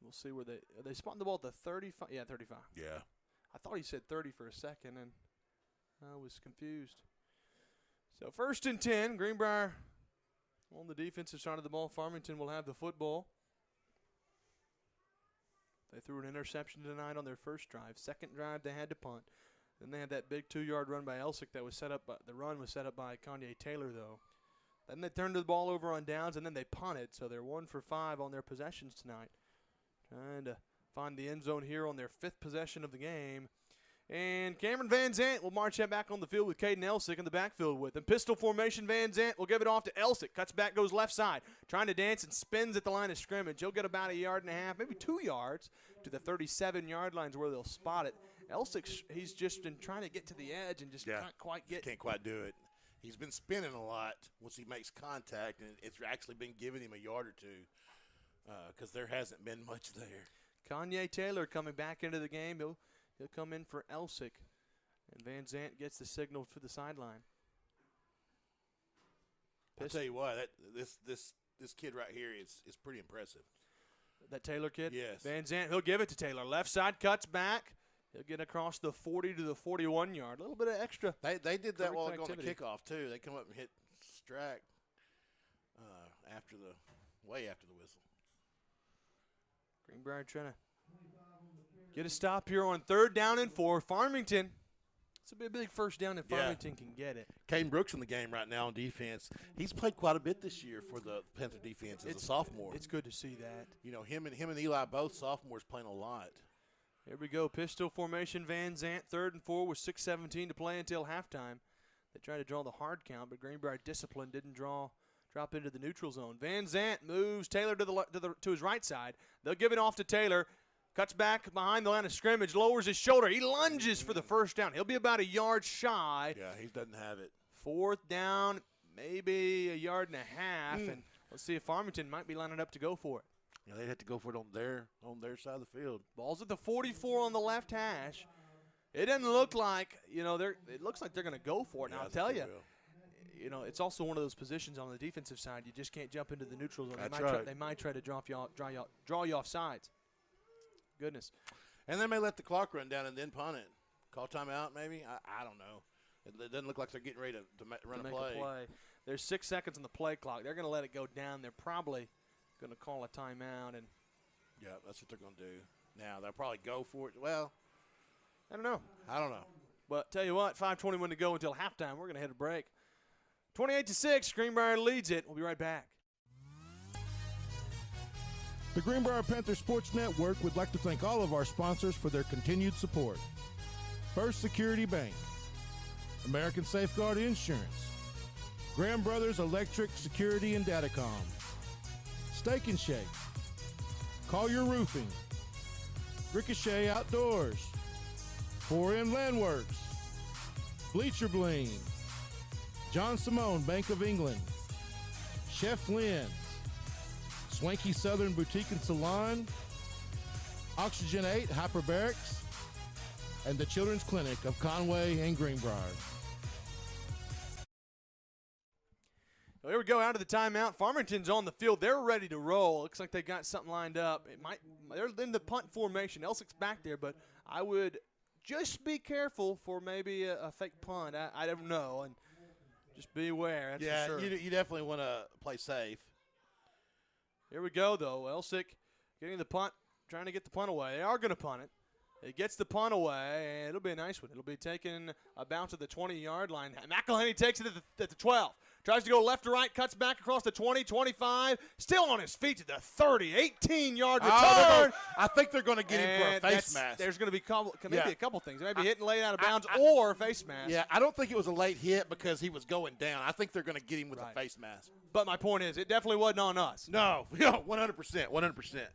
we'll see where they spotted the ball at the 35. Yeah, 35. Yeah. I thought he said 30 for a second, and I was confused. So 1st and 10, Greenbrier on the defensive side of the ball. Farmington will have the football. They threw an interception tonight on their first drive. Second drive, they had to punt. Then they had that big 2-yard run by Elsick that was set up. The run was set up by Kanye Taylor, though. Then they turned the ball over on downs, and then they punted. So they're 1 for 5 on their possessions tonight. Trying to find the end zone here on their 5th possession of the game. And Cameron Van Zant will march that back on the field with Caden Elsick in the backfield with him. Pistol formation, Van Zant will give it off to Elsick. Cuts back, goes left side. Trying to dance and spins at the line of scrimmage. He'll get about 1.5 yards, maybe 2 yards to the 37-yard lines where they'll spot it. Elsick, he's just been trying to get to the edge and just can't quite get. Can't quite do it. He's been spinning a lot once he makes contact, and it's actually been giving him 1 yard or 2 because there hasn't been much there. Kanye Taylor coming back into the game. He'll come in for Elsick. And Van Zant gets the signal for the sideline. I'll tell you what, this kid right here is pretty impressive. That Taylor kid? Yes. Van Zant, he'll give it to Taylor. Left side cuts back. He'll get across the 40 to the 41-yard. A little bit of extra. They did that while on the kickoff, too. They come up and hit Strack way after the whistle. Greenbrier trying to get a stop here on 3rd down and 4. Farmington. This will be a big first down if Farmington can get it. Caden Brooks in the game right now on defense. He's played quite a bit this year for the Panther defense as a sophomore. It's good to see that. You know, him and Eli both sophomores playing a lot. Here we go. Pistol formation. Van Zant, 3rd and 4 with 6:17 to play until halftime. They tried to draw the hard count, but Greenbrier discipline didn't drop into the neutral zone. Van Zant moves Taylor to his right side. They'll give it off to Taylor. Cuts back behind the line of scrimmage, lowers his shoulder. He lunges for the first down. He'll be about a yard shy. Yeah, he doesn't have it. 4th down, maybe a yard and a half, and let's see if Farmington might be lining up to go for it. Yeah, they'd have to go for it on their side of the field. Ball's at the 44 on the left hash. It doesn't look like, it looks like they're going to go for it. Yeah, Now, I'll tell you, it's also one of those positions on the defensive side. You just can't jump into the neutral zone. They might try to draw you off sides. Goodness. And they may let the clock run down and then punt it. Call timeout maybe? I don't know. It doesn't look like they're getting ready to run a play. There's 6 seconds on the play clock. They're going to let it go down. They're probably going to call a timeout. And yeah, that's what they're going to do. Now, they'll probably go for it. Well, I don't know. But tell you what, 5:21 to go until halftime. We're going to hit a break. 28-6, Greenbrier leads it. We'll be right back. The Greenbrier Panthers Sports Network would like to thank all of our sponsors for their continued support. First Security Bank, American Safeguard Insurance, Graham Brothers Electric Security and Datacom, Steak and Shake, Collier Roofing, Ricochet Outdoors, 4M Landworks, Bleacher Bling, John Simone Bank of England, Chef Lynn's, Swanky Southern Boutique and Salon, Oxygen 8 Hyperbarics, and the Children's Clinic of Conway and Greenbrier. Well, here we go out of the timeout. Farmington's on the field. They're ready to roll. Looks like they got something lined up. They're in the punt formation. Elsick's back there, but I would just be careful for maybe a fake punt. I don't know, and just beware. That's for sure. you definitely want to play safe. Here we go, though. Elsick getting the punt, trying to get the punt away. They are going to punt it. It gets the punt away, and it'll be a nice one. It'll be taken about to the 20-yard line. McElhaney takes it at the 12. Tries to go left to right, cuts back across the 20, 25. Still on his feet to the 30. 18-yard return. I think they're going to get him for a face mask. There's going to be maybe a couple things. Maybe hitting late out of bounds or face mask. Yeah, I don't think it was a late hit because he was going down. I think they're going to get him with a face mask. But my point is, it definitely wasn't on us. No, 100%.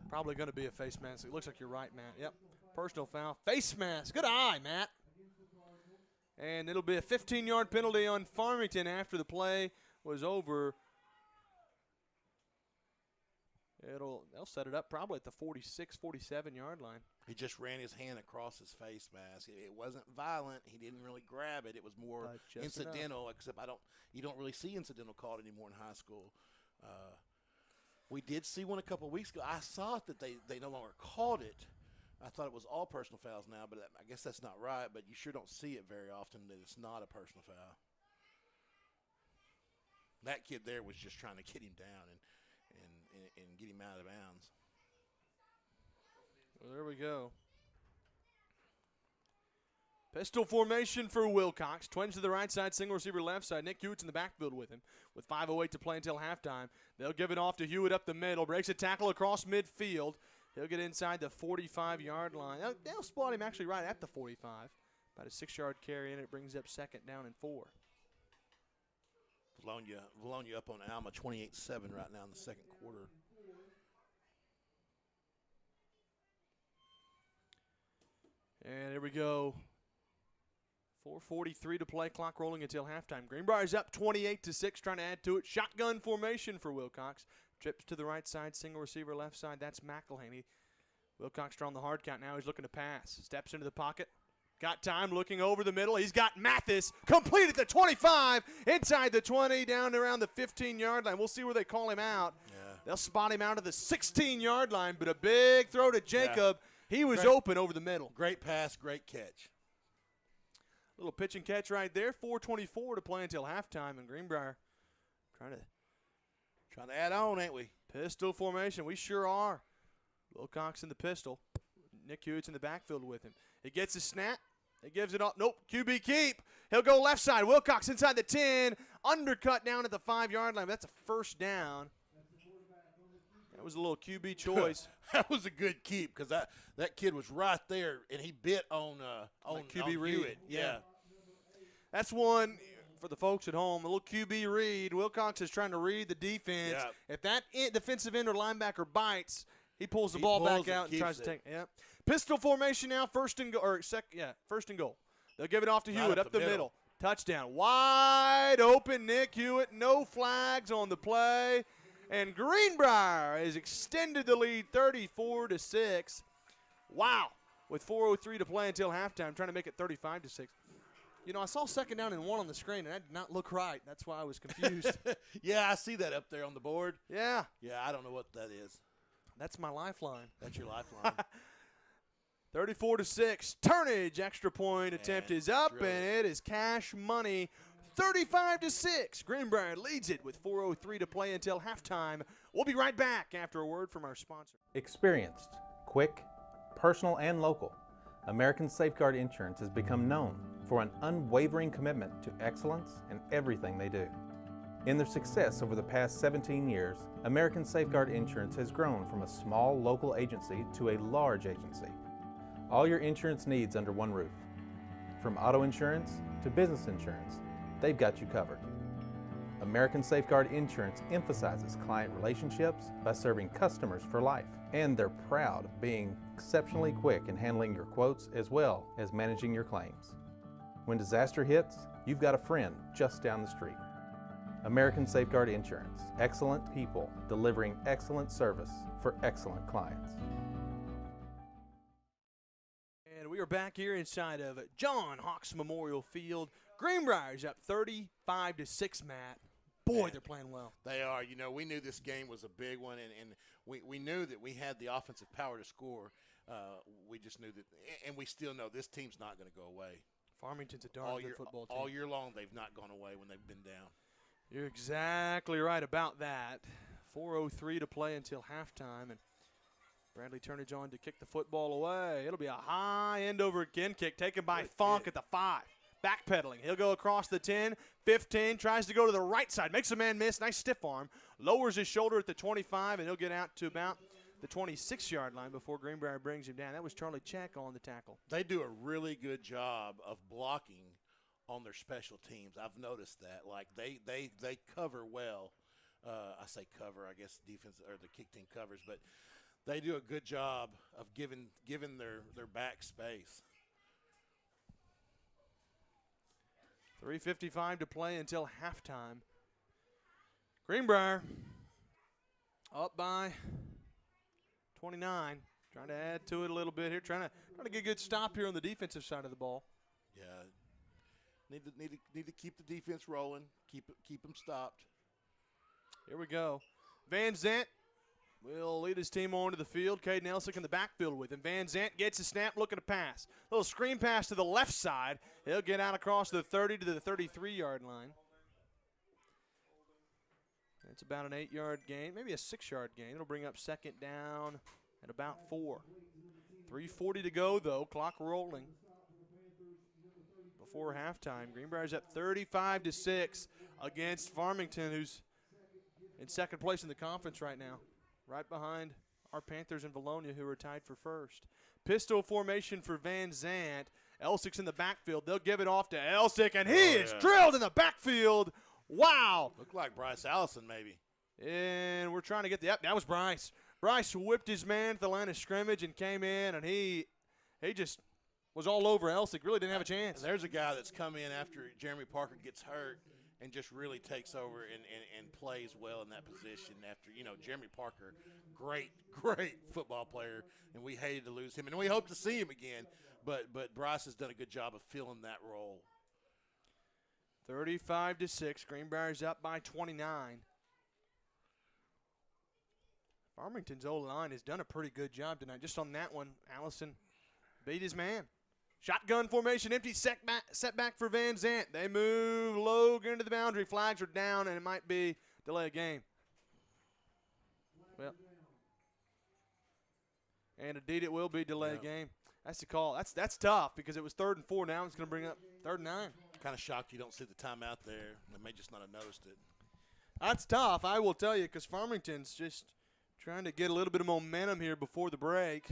Probably going to be a face mask. It looks like you're right, Matt. Yep. Personal foul. Face mask. Good eye, Matt. And it'll be a 15-yard penalty on Farmington after the play was over. They'll set it up probably at the 46, 47-yard line. He just ran his hand across his face mask. It wasn't violent. He didn't really grab it. It was more incidental, except you don't really see incidental called anymore in high school. We did see one a couple of weeks ago. I saw that they no longer called it. I thought it was all personal fouls now, but I guess that's not right. But you sure don't see it very often that it's not a personal foul. That kid there was just trying to get him down and get him out of bounds. Well, there we go. Pistol formation for Wilcox. Twins to the right side, single receiver left side. Nick Hewitt's in the backfield with him. With 5:08 to play until halftime. They'll give it off to Hewitt up the middle. Breaks a tackle across midfield. He'll get inside the 45-yard line. They'll spot him actually right at the 45. About a 6-yard carry, and it brings up 2nd down and 4. Valonia up on Alma 28-7 right now in the second quarter. And here we go. 4:43 to play, clock rolling until halftime. Greenbrier's up 28-6, trying to add to it. Shotgun formation for Wilcox. Trips to the right side, single receiver left side. That's McElhaney. Wilcox drawing the hard count now. He's looking to pass. Steps into the pocket. Got time, looking over the middle. He's got Mathis. Complete at the 25. Inside the 20, down around the 15-yard line. We'll see where they call him out. Yeah. They'll spot him out of the 16-yard line, but a big throw to Jacob. Yeah. He was open over the middle. Great pass, great catch. Little pitch and catch right there. 4:24 to play until halftime, and Greenbrier trying to add on, ain't we? Pistol formation. We sure are. Wilcox in the pistol. Nick Hewitt's in the backfield with him. He gets a snap. He gives it off. Nope. QB keep. He'll go left side. Wilcox inside the 10. Undercut down at the 5-yard line. That's a first down. And That was a little QB choice. That was a good keep because that kid was right there, and he bit on QB read. Hewitt. Yeah. That's one for the folks at home. A little QB read. Wilcox is trying to read the defense. Yeah. If that defensive end or linebacker bites, he pulls the ball back out and tries to take it. Yep. Pistol formation now, first and goal. They'll give it off to Hewitt up the middle. Touchdown. Wide open Nick Hewitt. No flags on the play. And Greenbrier has extended the lead 34-6. Wow. With 4:03 to play until halftime, trying to make it 35-6. You know, I saw 2nd down and 1 on the screen, and that did not look right. That's why I was confused. Yeah, I see that up there on the board. Yeah. Yeah, I don't know what that is. That's my lifeline. That's your lifeline. 34-6. Turnage extra point attempt is up, and it is cash money. 35-6. Greenbrier leads it with 4:03 to play until halftime. We'll be right back after a word from our sponsor. Experienced, quick, personal, and local, American Safeguard Insurance has become known for an unwavering commitment to excellence in everything they do. In their success over the past 17 years, American Safeguard Insurance has grown from a small local agency to a large agency. All your insurance needs under one roof. From auto insurance to business insurance, they've got you covered. American Safeguard Insurance emphasizes client relationships by serving customers for life, and they're proud of being exceptionally quick in handling your quotes as well as managing your claims. When disaster hits, you've got a friend just down the street. American Safeguard Insurance, excellent people delivering excellent service for excellent clients. And we are back here inside of John Hawks Memorial Field. Greenbrier's up 35-6, Matt. Boy, they're playing well. They are. You know, we knew this game was a big one, and we knew that we had the offensive power to score. We just knew that, and we still know this team's not going to go away. Farmington's a darn good football team. All year long, they've not gone away when they've been down. You're exactly right about that. 4:03 to play until halftime, and Bradley Turnage on to kick the football away. It'll be a high end over again kick taken by Funk at the 5. Backpedaling. He'll go across the 10, 15, tries to go to the right side. Makes a man miss. Nice stiff arm. Lowers his shoulder at the 25, and he'll get out to about the 26-yard line before Greenbrier brings him down. That was Charlie Check on the tackle. They do a really good job of blocking on their special teams. I've noticed that. Like, they cover well. I say cover, I guess defense or the kick team covers, but they do a good job of giving their back space. 3:55 to play until halftime. Greenbrier up by 29. Trying to add to it a little bit here. Trying to get a good stop here on the defensive side of the ball. Yeah, need to keep the defense rolling. Keep them stopped. Here we go. Van Zant will lead his team onto the field. Caden Elsick in the backfield with him. Van Zant gets a snap, looking to pass. Little screen pass to the left side. He'll get out across the 30 to the 33-yard line. It's about an 8-yard gain, maybe a 6-yard gain. It'll bring up 2nd down at about 4. 3:40 to go, though. Clock rolling. Before halftime, Greenbrier's at 35-6 against Farmington, who's in 2nd place in the conference right now, right behind our Panthers and Valonia, who are tied for 1st. Pistol formation for Van Zant. Elsick's in the backfield. They'll give it off to Elsick, and he is drilled in the backfield. Wow. Looked like Bryce Allison maybe. And we're trying to get the – that was Bryce. Bryce whipped his man at the line of scrimmage and came in, and he just was all over Elsick. Really didn't have a chance. And there's a guy that's come in after Jeremy Parker gets hurt and just really takes over and plays well in that position after, Jeremy Parker, great football player, and we hated to lose him. And we hope to see him again, but Bryce has done a good job of filling that role. 35-6. Greenbrier's up by 29. Farmington's O-line has done a pretty good job tonight. Just on that one, Allison beat his man. Shotgun formation, empty setback for Van Zant. They move Logan to the boundary. Flags are down, and it might be delay of game. Well, and indeed it will be delay of game. That's the call. That's tough because it was 3rd and 4. Now it's going to bring up 3rd and 9. Kind of shocked you don't see the timeout there. They may just not have noticed it. That's tough, I will tell you, because Farmington's just Trying to get a little bit of momentum here before the break.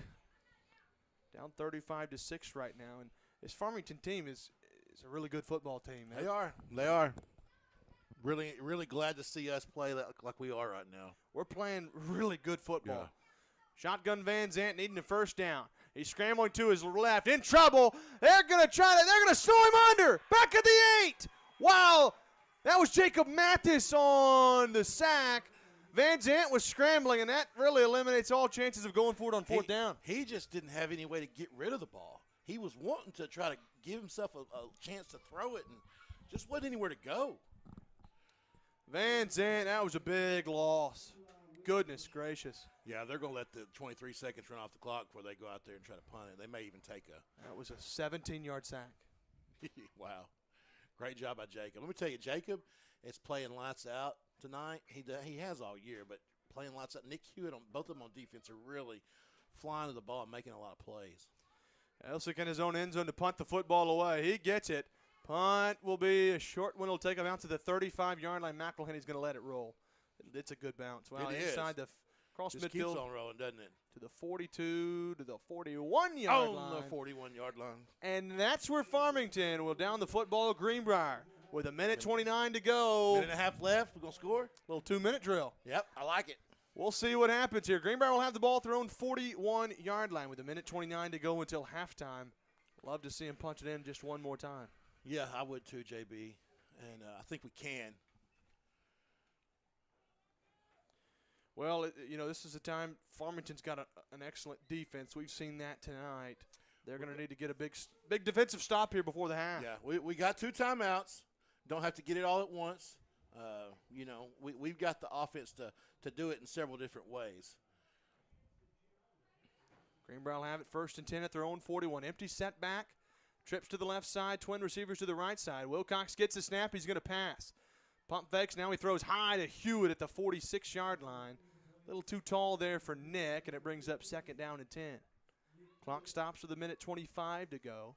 Down 35-6 right now, and this Farmington team is a really good football team. Man. They are. Really, really glad to see us play like we are right now. We're playing really good football. Yeah. Shotgun Van Zant needing a first down. He's scrambling to his left, in trouble. They're gonna snow him under. Back at the 8. Wow, that was Jacob Mathis on the sack. Van Zant was scrambling, and that really eliminates all chances of going forward on fourth down. He just didn't have any way to get rid of the ball. He was wanting to try to give himself a chance to throw it, and just wasn't anywhere to go. Van Zant, that was a big loss. Goodness gracious. Yeah, they're going to let the 23 seconds run off the clock before they go out there and try to punt it. They may even take a. That was a 17-yard sack. Wow. Great job by Jacob. Let me tell you, Jacob is playing lights out tonight. He has all year, but playing lights out. Nick Hewitt, both of them on defense, are really flying to the ball and making a lot of plays. Elsick in his own end zone to punt the football away. He gets it. Punt will be a short one. It'll take him out to the 35-yard line. McElhenney's going to let it roll. It's a good bounce. Well, inside the cross just midfield. Keeps on rolling, doesn't it? To the 42, to the 41-yard line. Oh, the 41-yard line. And that's where Farmington will down the football Greenbrier with a minute 29 to go. Minute and a half left. We're going to score. Little 2-minute drill. Yep, I like it. We'll see what happens here. Greenbrier will have the ball at their own 41-yard line with a minute 29 to go until halftime. Love to see him punch it in just one more time. Yeah, I would too, JB. And I think we can. Well, this is a time Farmington's got an excellent defense. We've seen that tonight. They're going to need to get a big defensive stop here before the half. Yeah, we got 2 timeouts. Don't have to get it all at once. We've got the offense to do it in several different ways. Greenbrier will have it 1st and 10 at their own 41. Empty setback. Trips to the left side. Twin receivers to the right side. Wilcox gets the snap. He's going to pass. Pump fakes. Now he throws high to Hewitt at the 46-yard line. A little too tall there for Nick, and it brings up 2nd down and 10. Clock stops with a minute 25 to go.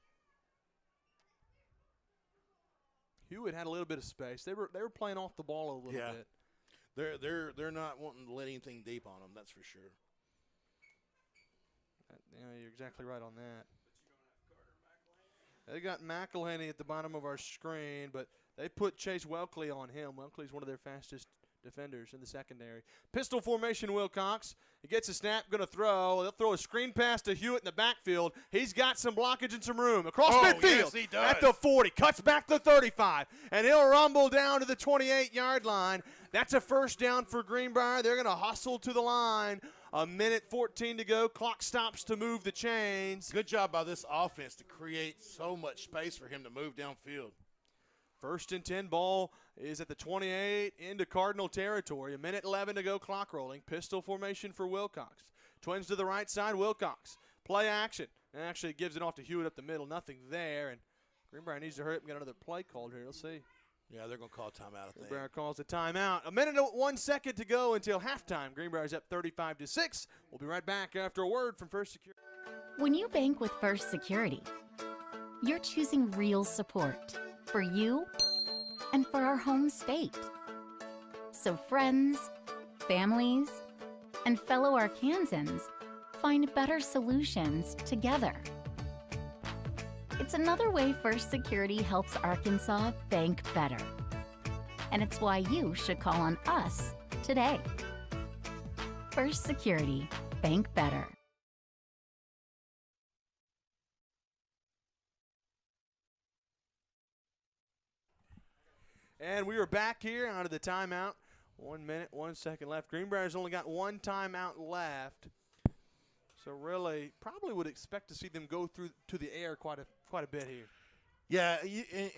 Hewitt had a little bit of space. They were playing off the ball a little bit. They're not wanting to let anything deep on them. That's for sure. You're exactly right on that. They got McElhenney at the bottom of our screen, but they put Chase Welkley on him. Welkley's one of their fastest defenders in the secondary. Pistol formation, Wilcox. He gets a snap, going to throw. They'll throw a screen pass to Hewitt in the backfield. He's got some blockage and some room. Across midfield yes, he does. At the 40. Cuts back the 35. And he'll rumble down to the 28-yard line. That's a first down for Greenbrier. They're going to hustle to the line. A minute 14 to go. Clock stops to move the chains. Good job by this offense to create so much space for him to move downfield. 1st and 10, ball is at the 28 into Cardinal territory. A minute 11 to go, clock rolling. Pistol formation for Wilcox. Twins to the right side, Wilcox. Play action. And actually gives it off to Hewitt up the middle. Nothing there. And Greenbrier needs to hurry up and get another play called here. Let's see. Yeah, they're going to call a timeout, I think. Greenbrier calls a timeout. A minute and 1 second to go until halftime. Greenbrier's up 35-6. We'll be right back after a word from First Security. When you bank with First Security, you're choosing real support for you and for our home state. So friends, families, and fellow Arkansans find better solutions together. It's another way First Security helps Arkansas bank better. And it's why you should call on us today. First Security, bank better. And we are back here out of the timeout. 1 minute, 1 second left. Greenbrier's only got 1 timeout left. So really, probably would expect to see them go through to the air quite a bit here. Yeah,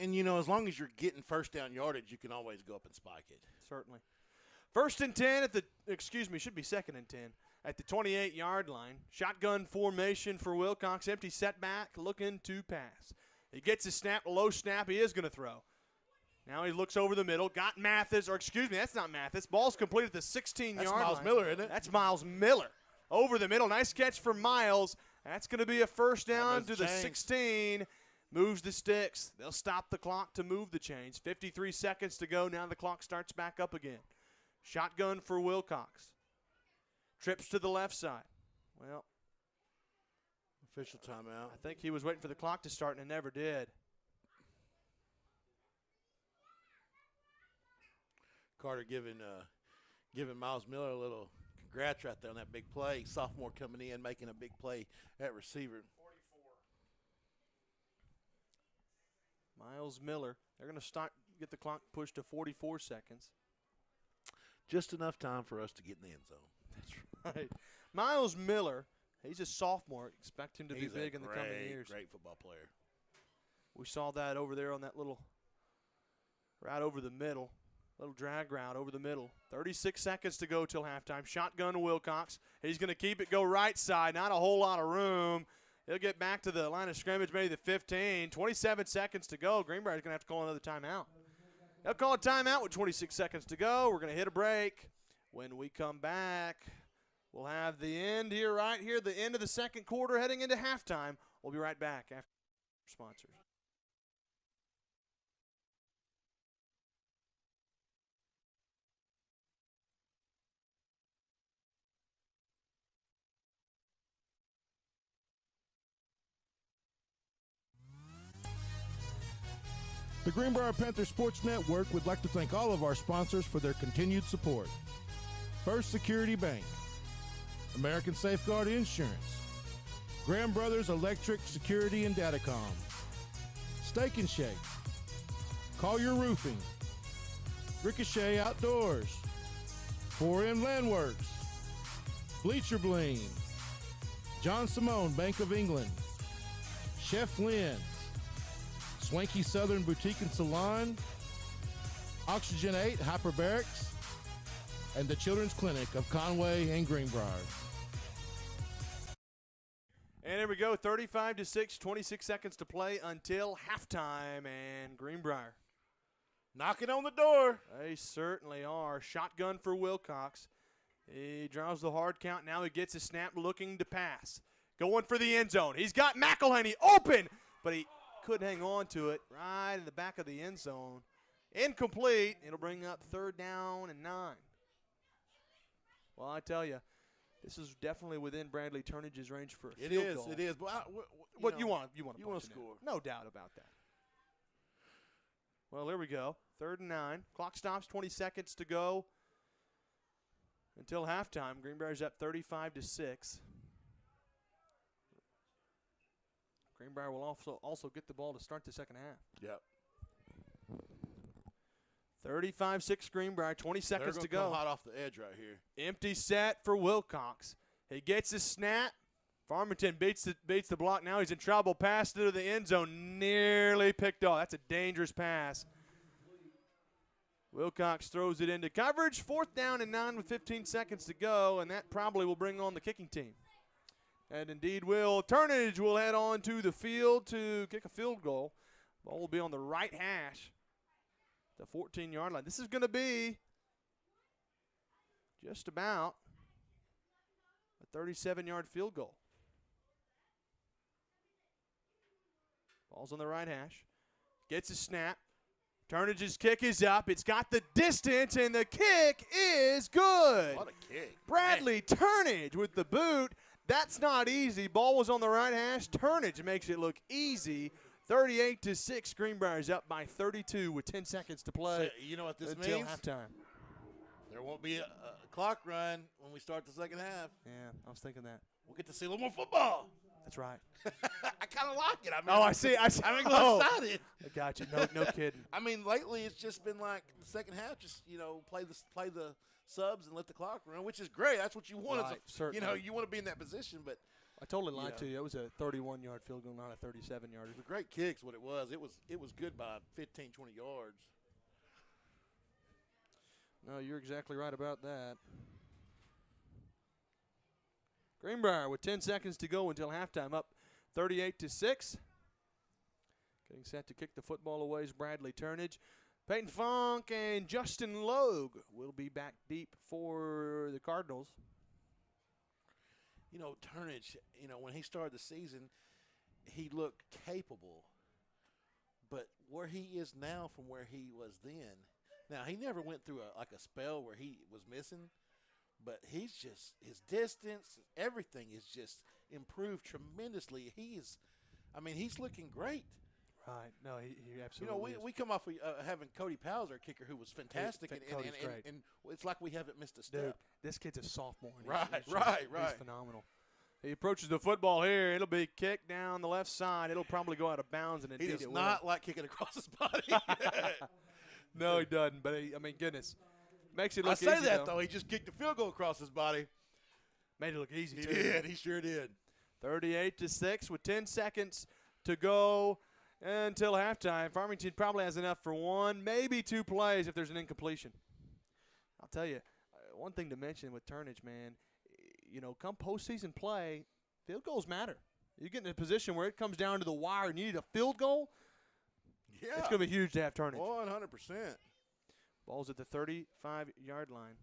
and as long as you're getting first down yardage, you can always go up and spike it. Certainly. 1st and 10 should be 2nd and 10 at the 28-yard line. Shotgun formation for Wilcox. Empty setback, looking to pass. He gets a snap, low snap. He is going to throw. Now he looks over the middle. Got Mathis, that's not Mathis. Ball's completed at the 16-yard line. That's Miles Miller, isn't it? That's Miles Miller. Over the middle. Nice catch for Miles. That's going to be a first down to the 16. Moves the sticks. They'll stop the clock to move the chains. 53 seconds to go. Now the clock starts back up again. Shotgun for Wilcox. Trips to the left side. Well, official timeout. I think he was waiting for the clock to start and it never did. Carter giving Miles Miller a little congrats right there on that big play. Sophomore coming in, making a big play at receiver. 44. Miles Miller. They're going to get the clock pushed to 44 seconds. Just enough time for us to get in the end zone. That's right. Miles Miller, he's a sophomore. Expect him to be big in the coming years. Great football player. We saw that over there on that little, right over the middle. Little drag route over the middle. 36 seconds to go till halftime. Shotgun to Wilcox. He's going to keep it, go right side. Not a whole lot of room. He'll get back to the line of scrimmage, maybe the 15. 27 seconds to go. Greenbrier's going to have to call another timeout. They'll call a timeout with 26 seconds to go. We're going to hit a break. When we come back, we'll have the end here, right here, the end of the second quarter heading into halftime. We'll be right back after sponsors. The Greenbrier Panthers Sports Network would like to thank all of our sponsors for their continued support. First Security Bank, American Safeguard Insurance, Graham Brothers Electric Security and Datacom, Steak and Shake, Collier Roofing, Ricochet Outdoors, 4M Landworks, Bleacher Bling, John Simone Bank of England, Chef Lynn's, Swanky Southern Boutique and Salon, Oxygen 8 Hyperbarics, and the Children's Clinic of Conway and Greenbrier. And here we go, 35-6, 26 seconds to play until halftime, and Greenbrier knocking on the door. They certainly are. Shotgun for Wilcox. He draws the hard count. Now he gets a snap looking to pass. Going for the end zone. He's got McElhaney open, but he couldn't hang on to it right in the back of the end zone. Incomplete. It'll bring up 3rd down and 9. Well, I tell you, this is definitely within Bradley Turnage's range for a field goal. It is. But you want to score. No doubt about that. Well, there we go. 3rd and 9. Clock stops. 20 seconds to go until halftime. Greenbrier's up 35-6. Greenbrier will also get the ball to start the second half. Yep. 35-6 Greenbrier, 20 seconds to go. Come hot off the edge right here. Empty set for Wilcox. He gets his snap. Farmington beats the block. Now he's in trouble. Pass into the end zone. Nearly picked off. That's a dangerous pass. Wilcox throws it into coverage. 4th down and 9 with 15 seconds to go, and that probably will bring on the kicking team. And indeed will. Turnage will head on to the field to kick a field goal. Ball will be on the right hash, the 14-yard line. This is going to be just about a 37-yard field goal. Ball's on the right hash. Gets a snap. Turnage's kick is up. It's got the distance, and the kick is good. What a kick. Bradley Turnage with the boot. That's not easy. Ball was on the right hash. Turnage makes it look easy. 38-6. Greenbrier's up by 32 with 10 seconds to play. So, you know what this until means? Halftime. There won't be a clock run when we start the second half. Yeah, I was thinking that. We'll get to see a little more football. That's right. I kind of like it. I mean, I see. I'm excited. I got you. No kidding. I mean, lately it's just been like the second half, just play the subs and let the clock run, which is great. That's what you want. Right, certainly. You want to be in that position, but I totally lied to you. It was a 31-yard field goal, not a 37-yard. The great kicks, what it was. It was good by 15, 20 yards. No, you're exactly right about that. Greenbrier with 10 seconds to go until halftime, up 38-6. Getting set to kick the football away is Bradley Turnage. Peyton Funk and Justin Logue will be back deep for the Cardinals. Turnage, when he started the season, he looked capable. But where he is now from where he was then, now he never went through a spell where he was missing, but he's just his distance, everything is just improved tremendously. He's looking great. Right. No, he absolutely is. We come off of having Cody Powell's our kicker, who was fantastic, and it's like we haven't missed a step. Dude, this kid's a sophomore. Right. He's phenomenal. He approaches the football here. It'll be kicked down the left side. It'll probably go out of bounds. And he does not like kicking across his body. No, he doesn't. But, goodness. Makes it look easy, I say that, though. He just kicked the field goal across his body. Made it look easy, too. He did. He sure did. 38-6 with 10 seconds to go until halftime. Farmington probably has enough for one, maybe two plays if there's an incompletion. I'll tell you, one thing to mention with Turnage, man, come postseason play, field goals matter. You get in a position where it comes down to the wire and you need a field goal, it's going to be huge to have Turnage. 100%. Ball's at the 35-yard line.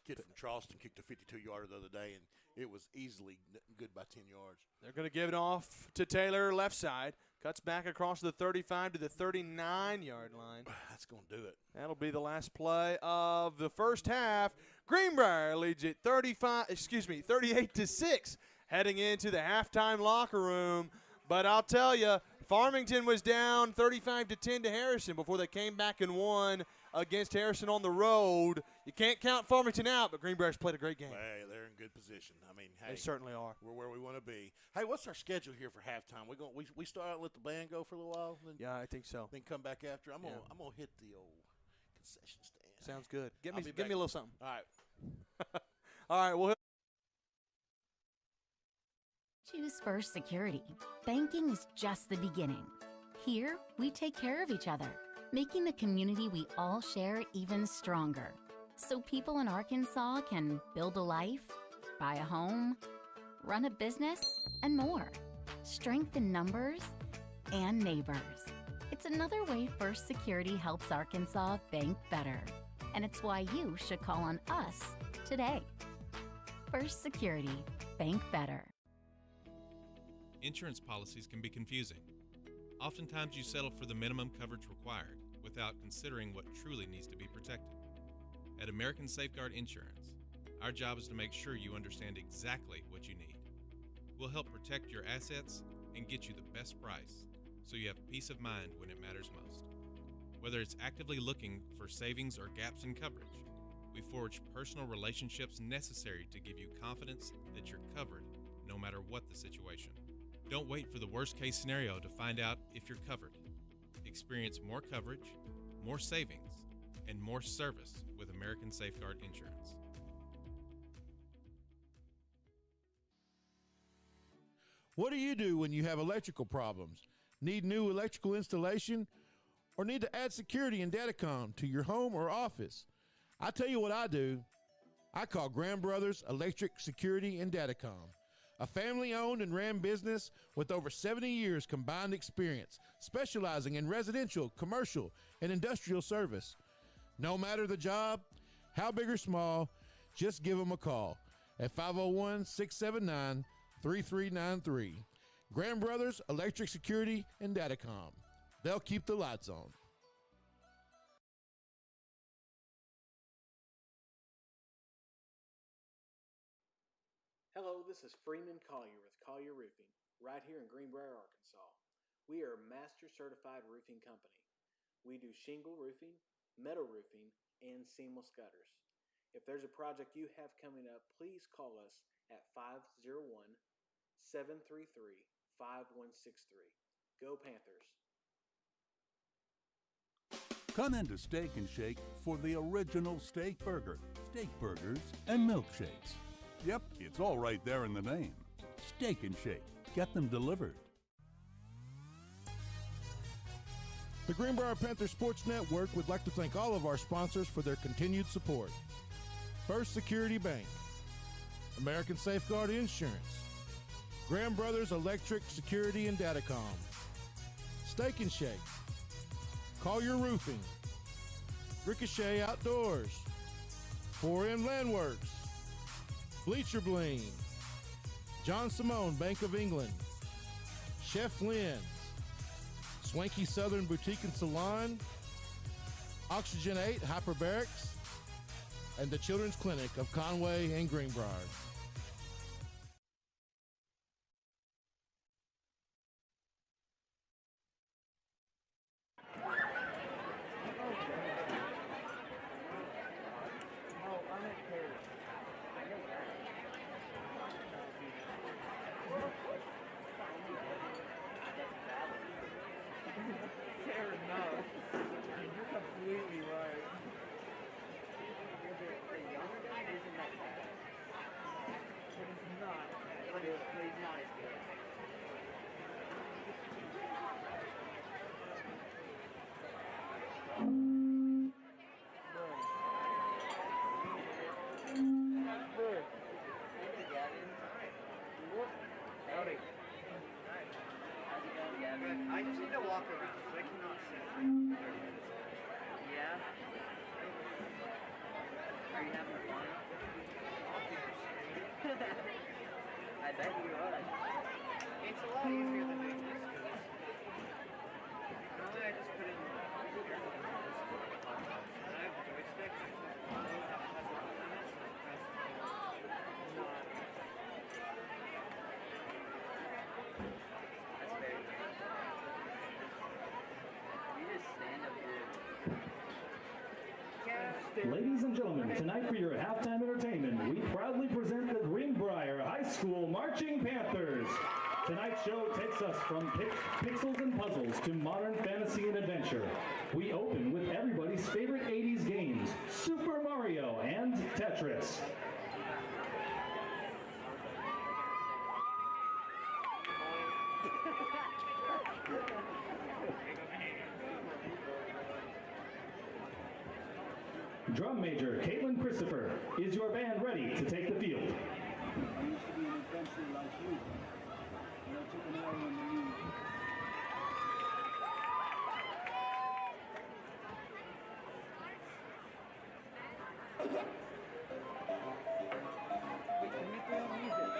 Kid from Charleston kicked a 52-yarder the other day, and it was easily good by 10 yards. They're going to give it off to Taylor, left side. Cuts back across the 35 to the 39-yard line. That's going to do it. That'll be the last play of the first half. Greenbrier leads it 38-6, heading into the halftime locker room. But I'll tell you, Farmington was down 35-10 to Harrison before they came back and won against Harrison on the road. You can't count Farmington out, but Greenbrier's played a great game. Hey, they're in good position. They certainly are. We're where we want to be. Hey, what's our schedule here for halftime? We start out and let the band go for a little while. Yeah, I think so. Then come back after. I'm gonna hit the old concession stand. Sounds good. Give me a little something. All right. All right. Well. Choose First Security. Banking is just the beginning. Here, we take care of each other, making the community we all share even stronger. So people in Arkansas can build a life, buy a home, run a business, and more. Strength in numbers and neighbors. It's another way First Security helps Arkansas bank better. And it's why you should call on us today. First Security. Bank better. Insurance policies can be confusing. Oftentimes you settle for the minimum coverage required without considering what truly needs to be protected. At American Safeguard Insurance, our job is to make sure you understand exactly what you need. We'll help protect your assets and get you the best price so you have peace of mind when it matters most. Whether it's actively looking for savings or gaps in coverage, we forge personal relationships necessary to give you confidence that you're covered no matter what the situation. Don't wait for the worst-case scenario to find out if you're covered. Experience more coverage, more savings, and more service with American Safeguard Insurance. What do you do when you have electrical problems? Need new electrical installation? Or need to add security and datacom to your home or office? I tell you what I do. I call Greenbrier Electric Security and Datacom. A family-owned and ran business with over 70 years combined experience, specializing in residential, commercial, and industrial service. No matter the job, how big or small, just give them a call at 501-679-3393. Greenbrier Electric Security and Datacom. They'll keep the lights on. Hello, this is Freeman Collier with Collier Roofing, right here in Greenbrier, Arkansas. We are a master certified roofing company. We do shingle roofing, metal roofing, and seamless gutters. If there's a project you have coming up, please call us at 501-733-5163. Go Panthers! Come into Steak and Shake for the original steak burger, steak burgers, and milkshakes. Yep, it's all right there in the name. Steak and Shake. Get them delivered. The Greenbrier Panthers Sports Network would like to thank all of our sponsors for their continued support. First Security Bank, American Safeguard Insurance, Greenbrier Electric Security and Datacom, Steak and Shake, Collier Roofing, Ricochet Outdoors, 4M Landworks, Bleacher Bling, John Simone Bank of England, Chef Lynn's, Swanky Southern Boutique and Salon, Oxygen 8 Hyperbarics, and the Children's Clinic of Conway and Greenbrier. I just need to walk around because I cannot see. Yeah? Are you having fun? I bet you are. It's a lot easier than doing this because normally I just put it in the computer and I have a joystick and it has a button on it, so I press not. That's very nice. You just stand up here. Ladies and gentlemen, tonight for your halftime entertainment, we proudly present the Greenbrier High School Marching Panthers. Tonight's show takes us from pixels and puzzles to modern fantasy and adventure. We open with everybody's favorite 80s games, Super Mario and Tetris. Drum Major Caitlin Christopher, is your band ready to take the field? I used to be an adventurer like you. And I took an arrow in the knee. Wait, can we play music?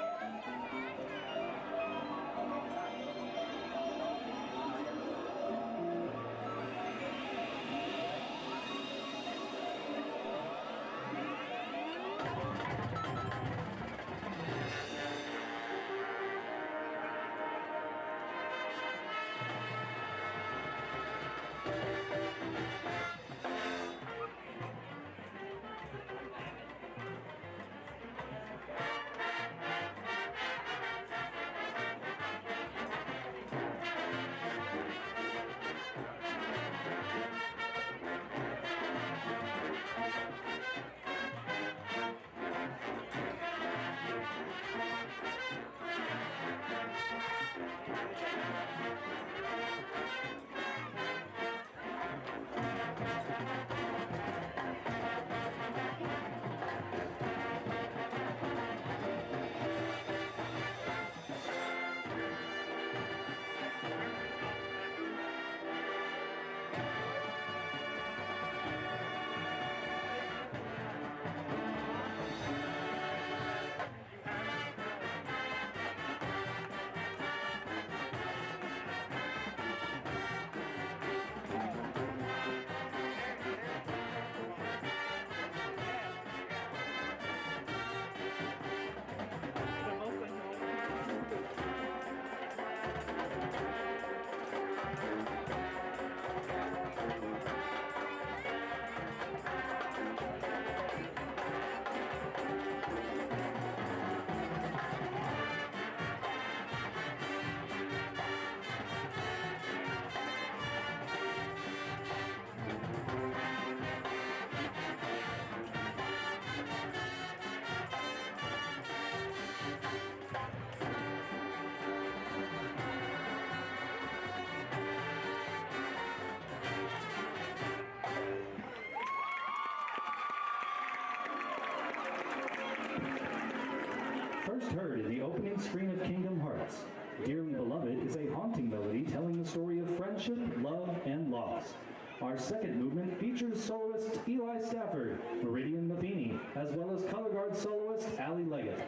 First heard in the opening screen of Kingdom Hearts, Dearly Beloved is a haunting melody telling the story of friendship, love, and loss. Our second movement features soloist Eli Stafford, Meridian Matheny, as well as color guard soloist Allie Leggett.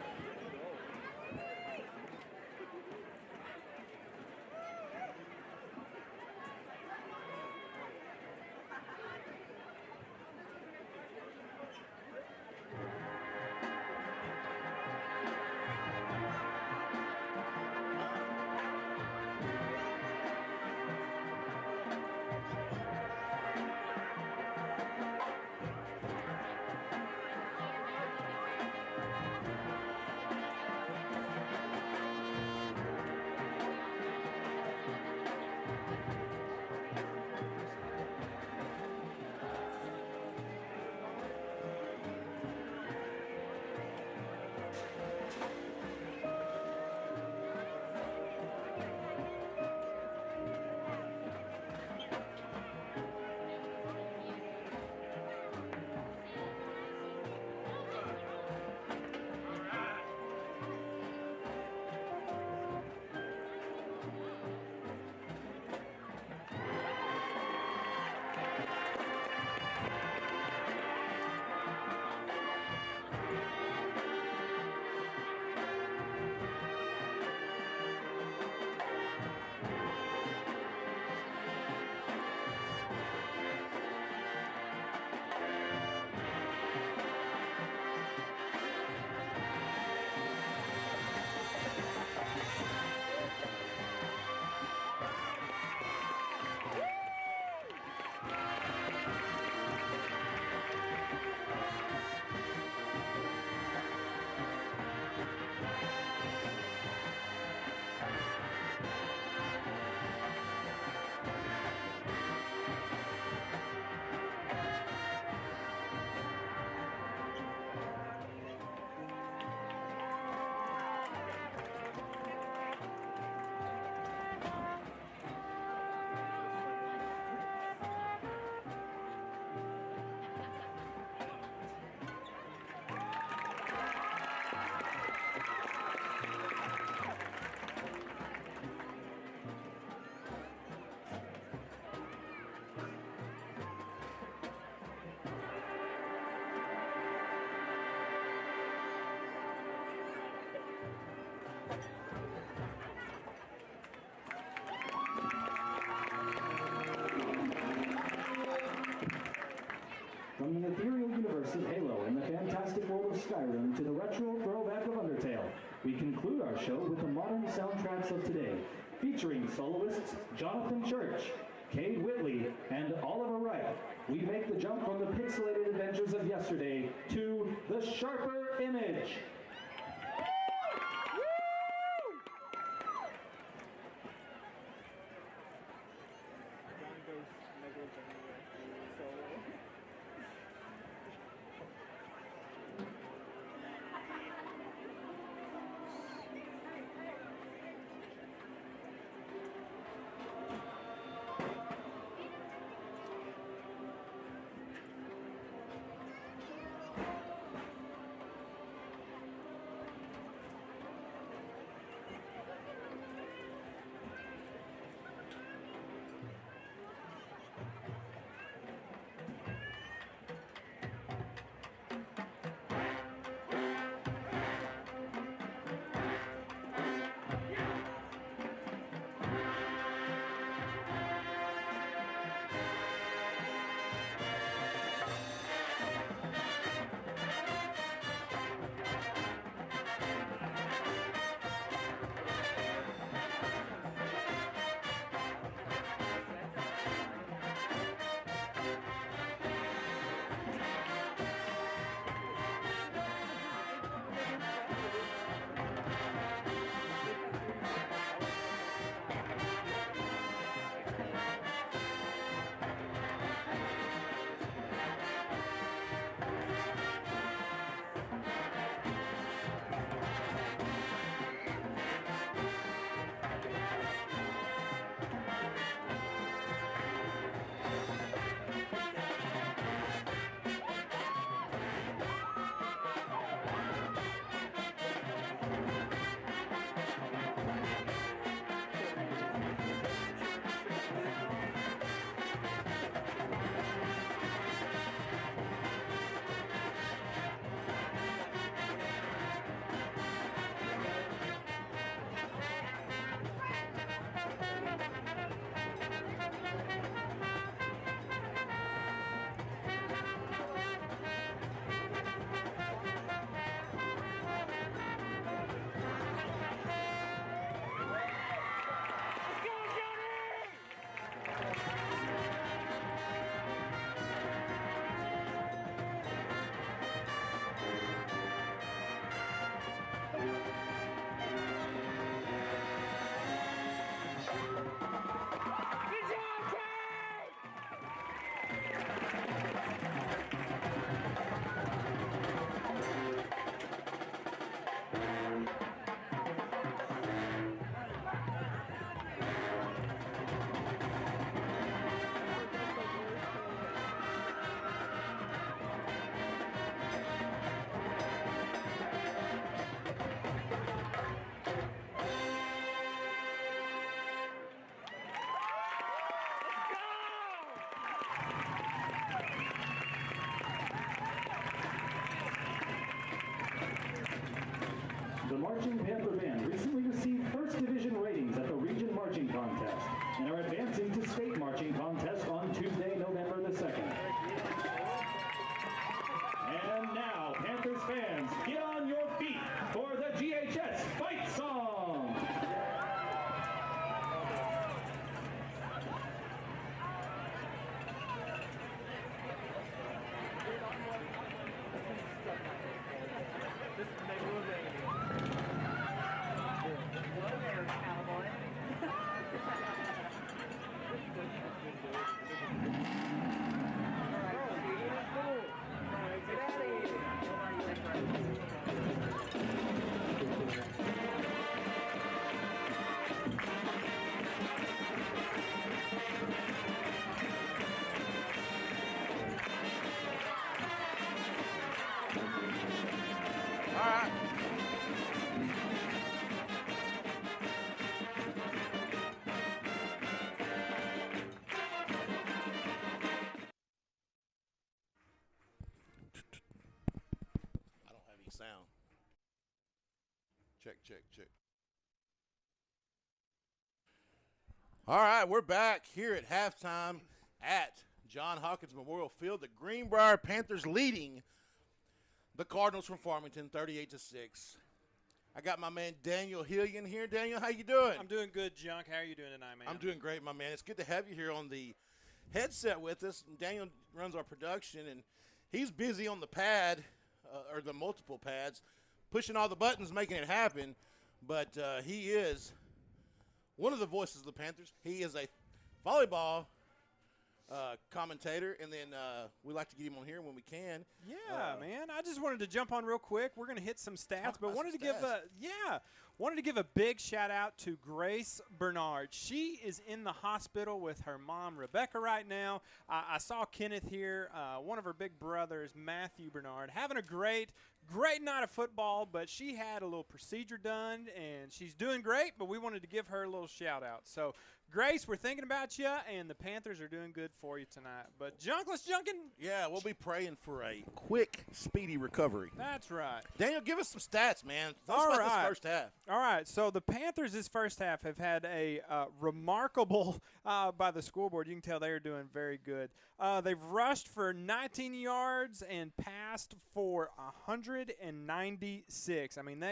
travel in the fantastic world of Skyrim to the retro throwback of Undertale. We conclude our show with the modern soundtracks of today, featuring soloists Jonathan Church, Cade Whitley, and Oliver Wright. We make the jump from the pixelated adventures of yesterday to the sharper image. The Marching Panther Band recently received First Division ratings at the Region Marching Contest and are advancing to State Marching Contest on Tuesday, November the 2nd. And now, Panthers fans, get on your feet for the GHS Fight Song! Sound. Check, check, check. All right, we're back here at halftime at John Hawkins Memorial Field. The Greenbrier Panthers leading The Cardinals from Farmington, 38-6. I got my man Daniel Hillian here. Daniel, how you doing? I'm doing good, Junk. How are you doing tonight, man? I'm doing great, my man. It's good to have you here on the headset with us. Daniel runs our production, and he's busy on the pad, or the multiple pads, pushing all the buttons, making it happen. But he is one of the voices of the Panthers. He is a volleyball commentator, and then we like to get him on here when we can. Yeah, man. I just wanted to jump on real quick. We're going to hit some stats, but wanted to give a big shout out to Grace Bernard. She is in the hospital with her mom, Rebecca, right now. I saw Kenneth here, one of her big brothers, Matthew Bernard, having a great night of football, but she had a little procedure done, and she's doing great, but we wanted to give her a little shout out. So, Grace, we're thinking about you, and the Panthers are doing good for you tonight. But Junkless Junkin'. Yeah, we'll be praying for a quick, speedy recovery. That's right. Daniel, give us some stats, man. Tell us about this first half. All right, so the Panthers this first half have had a remarkable, by the scoreboard, you can tell they are doing very good. They've rushed for 19 yards and passed for 196. I mean,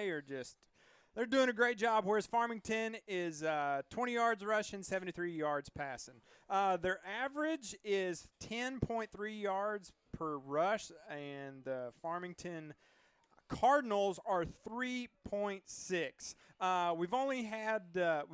they're doing a great job, whereas Farmington is 20 yards rushing, 73 yards passing. Their average is 10.3 yards per rush, and the Farmington Cardinals are 3.6. We've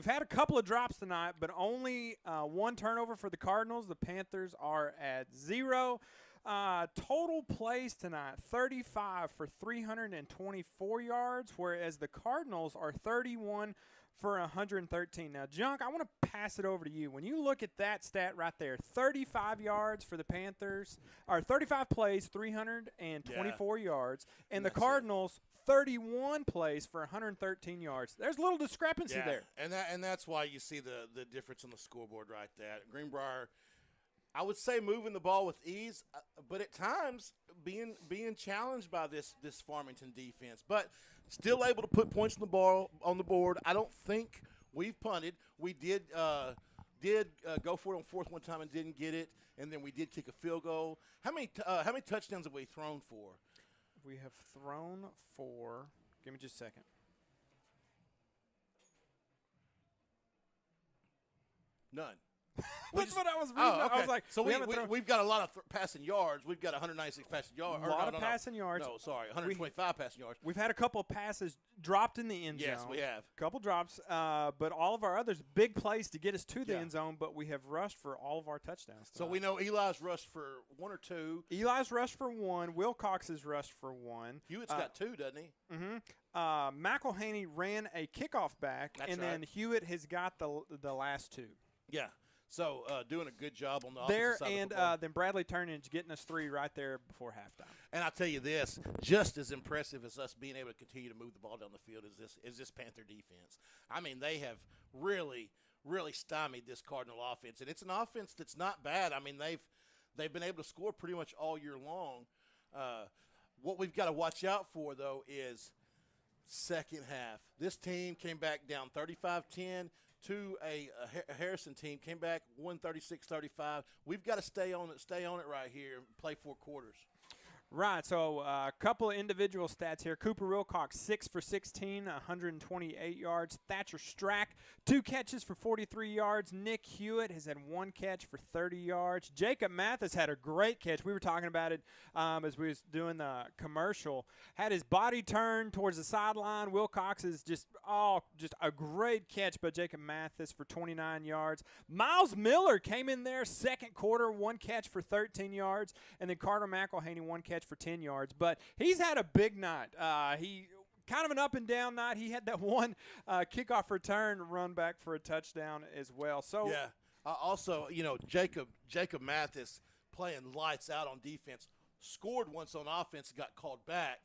had a couple of drops tonight, but only one turnover for the Cardinals. The Panthers are at 0. Total plays tonight, 35 for 324 yards, whereas the Cardinals are 31 for 113. Now, Junk, I want to pass it over to you. When you look at that stat right there, 35 yards for the Panthers, or 35 plays, 324 yards, and the Cardinals, 31 plays for 113 yards. There's a little discrepancy there. And that's why you see the difference on the scoreboard right there. Greenbrier, I would say moving the ball with ease, but at times being challenged by this Farmington defense, but still able to put points on the board. I don't think we've punted. We did go for it on fourth one time and didn't get it, and then we did kick a field goal. How many touchdowns have we thrown for? We have thrown for. Give me just a second. None. That's what I was reading. Oh, okay. I was like, so we've got a lot of passing yards. We've got 196 passing yards. A lot of passing yards. No, sorry, 125 passing yards. We've had a couple of passes dropped in the end zone. Yes, we have. A couple drops, but all of our others, big plays to get us to the end zone, but we have rushed for all of our touchdowns tonight. So we know Eli's rushed for 1 or 2. Eli's rushed for 1. Wilcox has rushed for 1. Hewitt's got 2, doesn't he? Mm-hmm. McElhaney ran a kickoff back, That's and right. then Hewitt has got the last 2. Yeah. So doing a good job on the there, offensive side and of the ball. then Bradley Turnage getting us 3 right there before halftime. And I'll tell you this, just as impressive as us being able to continue to move the ball down the field is this Panther defense. I mean, they have really, really stymied this Cardinal offense, and it's an offense that's not bad. I mean, they've been able to score pretty much all year long. What we've got to watch out for, though, is second half. This team came back down 35-10. To a Harrison team, came back 136-35. We've got to stay on it right here and play 4 quarters. Right, so a couple of individual stats here. Cooper Wilcox, 6 for 16, 128 yards. Thatcher Strack, 2 catches for 43 yards. Nick Hewitt has had 1 catch for 30 yards. Jacob Mathis had a great catch. We were talking about it as we was doing the commercial. Had his body turned towards the sideline. Wilcox is just a great catch by Jacob Mathis for 29 yards. Miles Miller came in there second quarter, 1 catch for 13 yards. And then Carter McElhaney, 1 catch for 10 yards, but he's had a big night. He kind of an up and down night. He had that 1 kickoff return run back for a touchdown as well. So yeah, also Jacob Mathis playing lights out on defense, scored once on offense, got called back,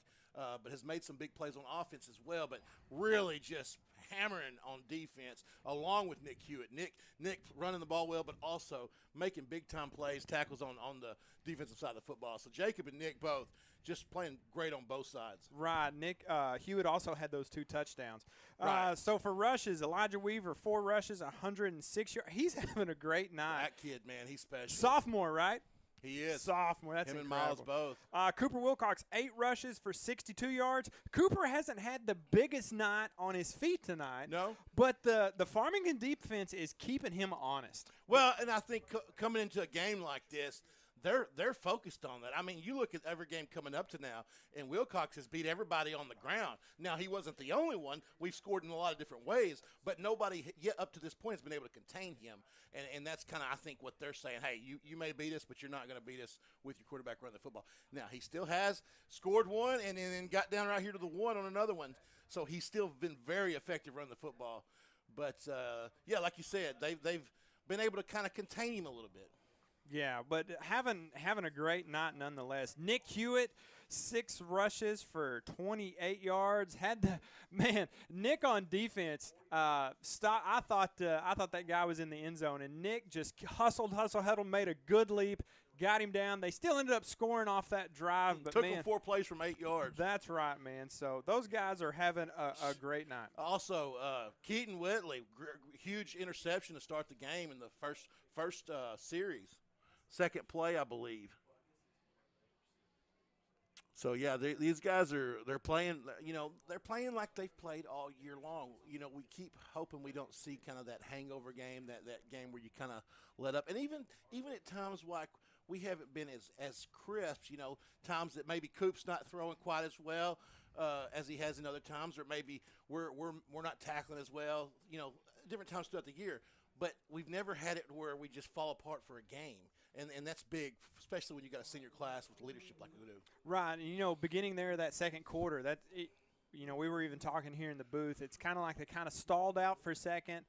but has made some big plays on offense as well. But really just hammering on defense along with Nick Hewitt. Nick running the ball well, but also making big-time plays, tackles on the defensive side of the football. So Jacob and Nick both just playing great on both sides. Right. Nick Hewitt also had those 2 touchdowns. Right. So for rushes, Elijah Weaver, 4 rushes, 106 yards. He's having a great night. That kid, man, he's special. Sophomore, right? He is. Sophomore. That's him and incredible. Miles both. Cooper Wilcox, 8 rushes for 62 yards. Cooper hasn't had the biggest night on his feet tonight. No. But the Farmington defense is keeping him honest. Well, and I think coming into a game like this, they're focused on that. I mean, you look at every game coming up to now, and Wilcox has beat everybody on the ground. Now, he wasn't the only one. We've scored in a lot of different ways, but nobody yet up to this point has been able to contain him. And that's kind of, I think, what they're saying. Hey, you may beat us, but you're not going to beat us with your quarterback running the football. Now, he still has scored one and then got down right here to the one on another one. So he's still been very effective running the football. But, yeah, like you said, they've been able to kind of contain him a little bit. Yeah, but having a great night nonetheless. Nick Hewitt, 6 rushes for 28 yards. Nick on defense. I thought that guy was in the end zone, and Nick just hustled, made a good leap, got him down. They still ended up scoring off that drive, but took him 4 plays from 8 yards. That's right, man. So those guys are having a great night. Also, Keaton Whitley, huge interception to start the game in the first series. Second play, I believe. So yeah, these guys they're playing. They're playing like they've played all year long. We keep hoping we don't see kind of that hangover game, that game where you kind of let up, and even at times like we haven't been as crisp. Times that maybe Coop's not throwing quite as well as he has in other times, or maybe we're not tackling as well. Different times throughout the year, but we've never had it where we just fall apart for a game. And that's big, especially when you got a senior class with leadership like we do. Right, and beginning there that second quarter, we were even talking here in the booth. It's kind of like they kind of stalled out for a second.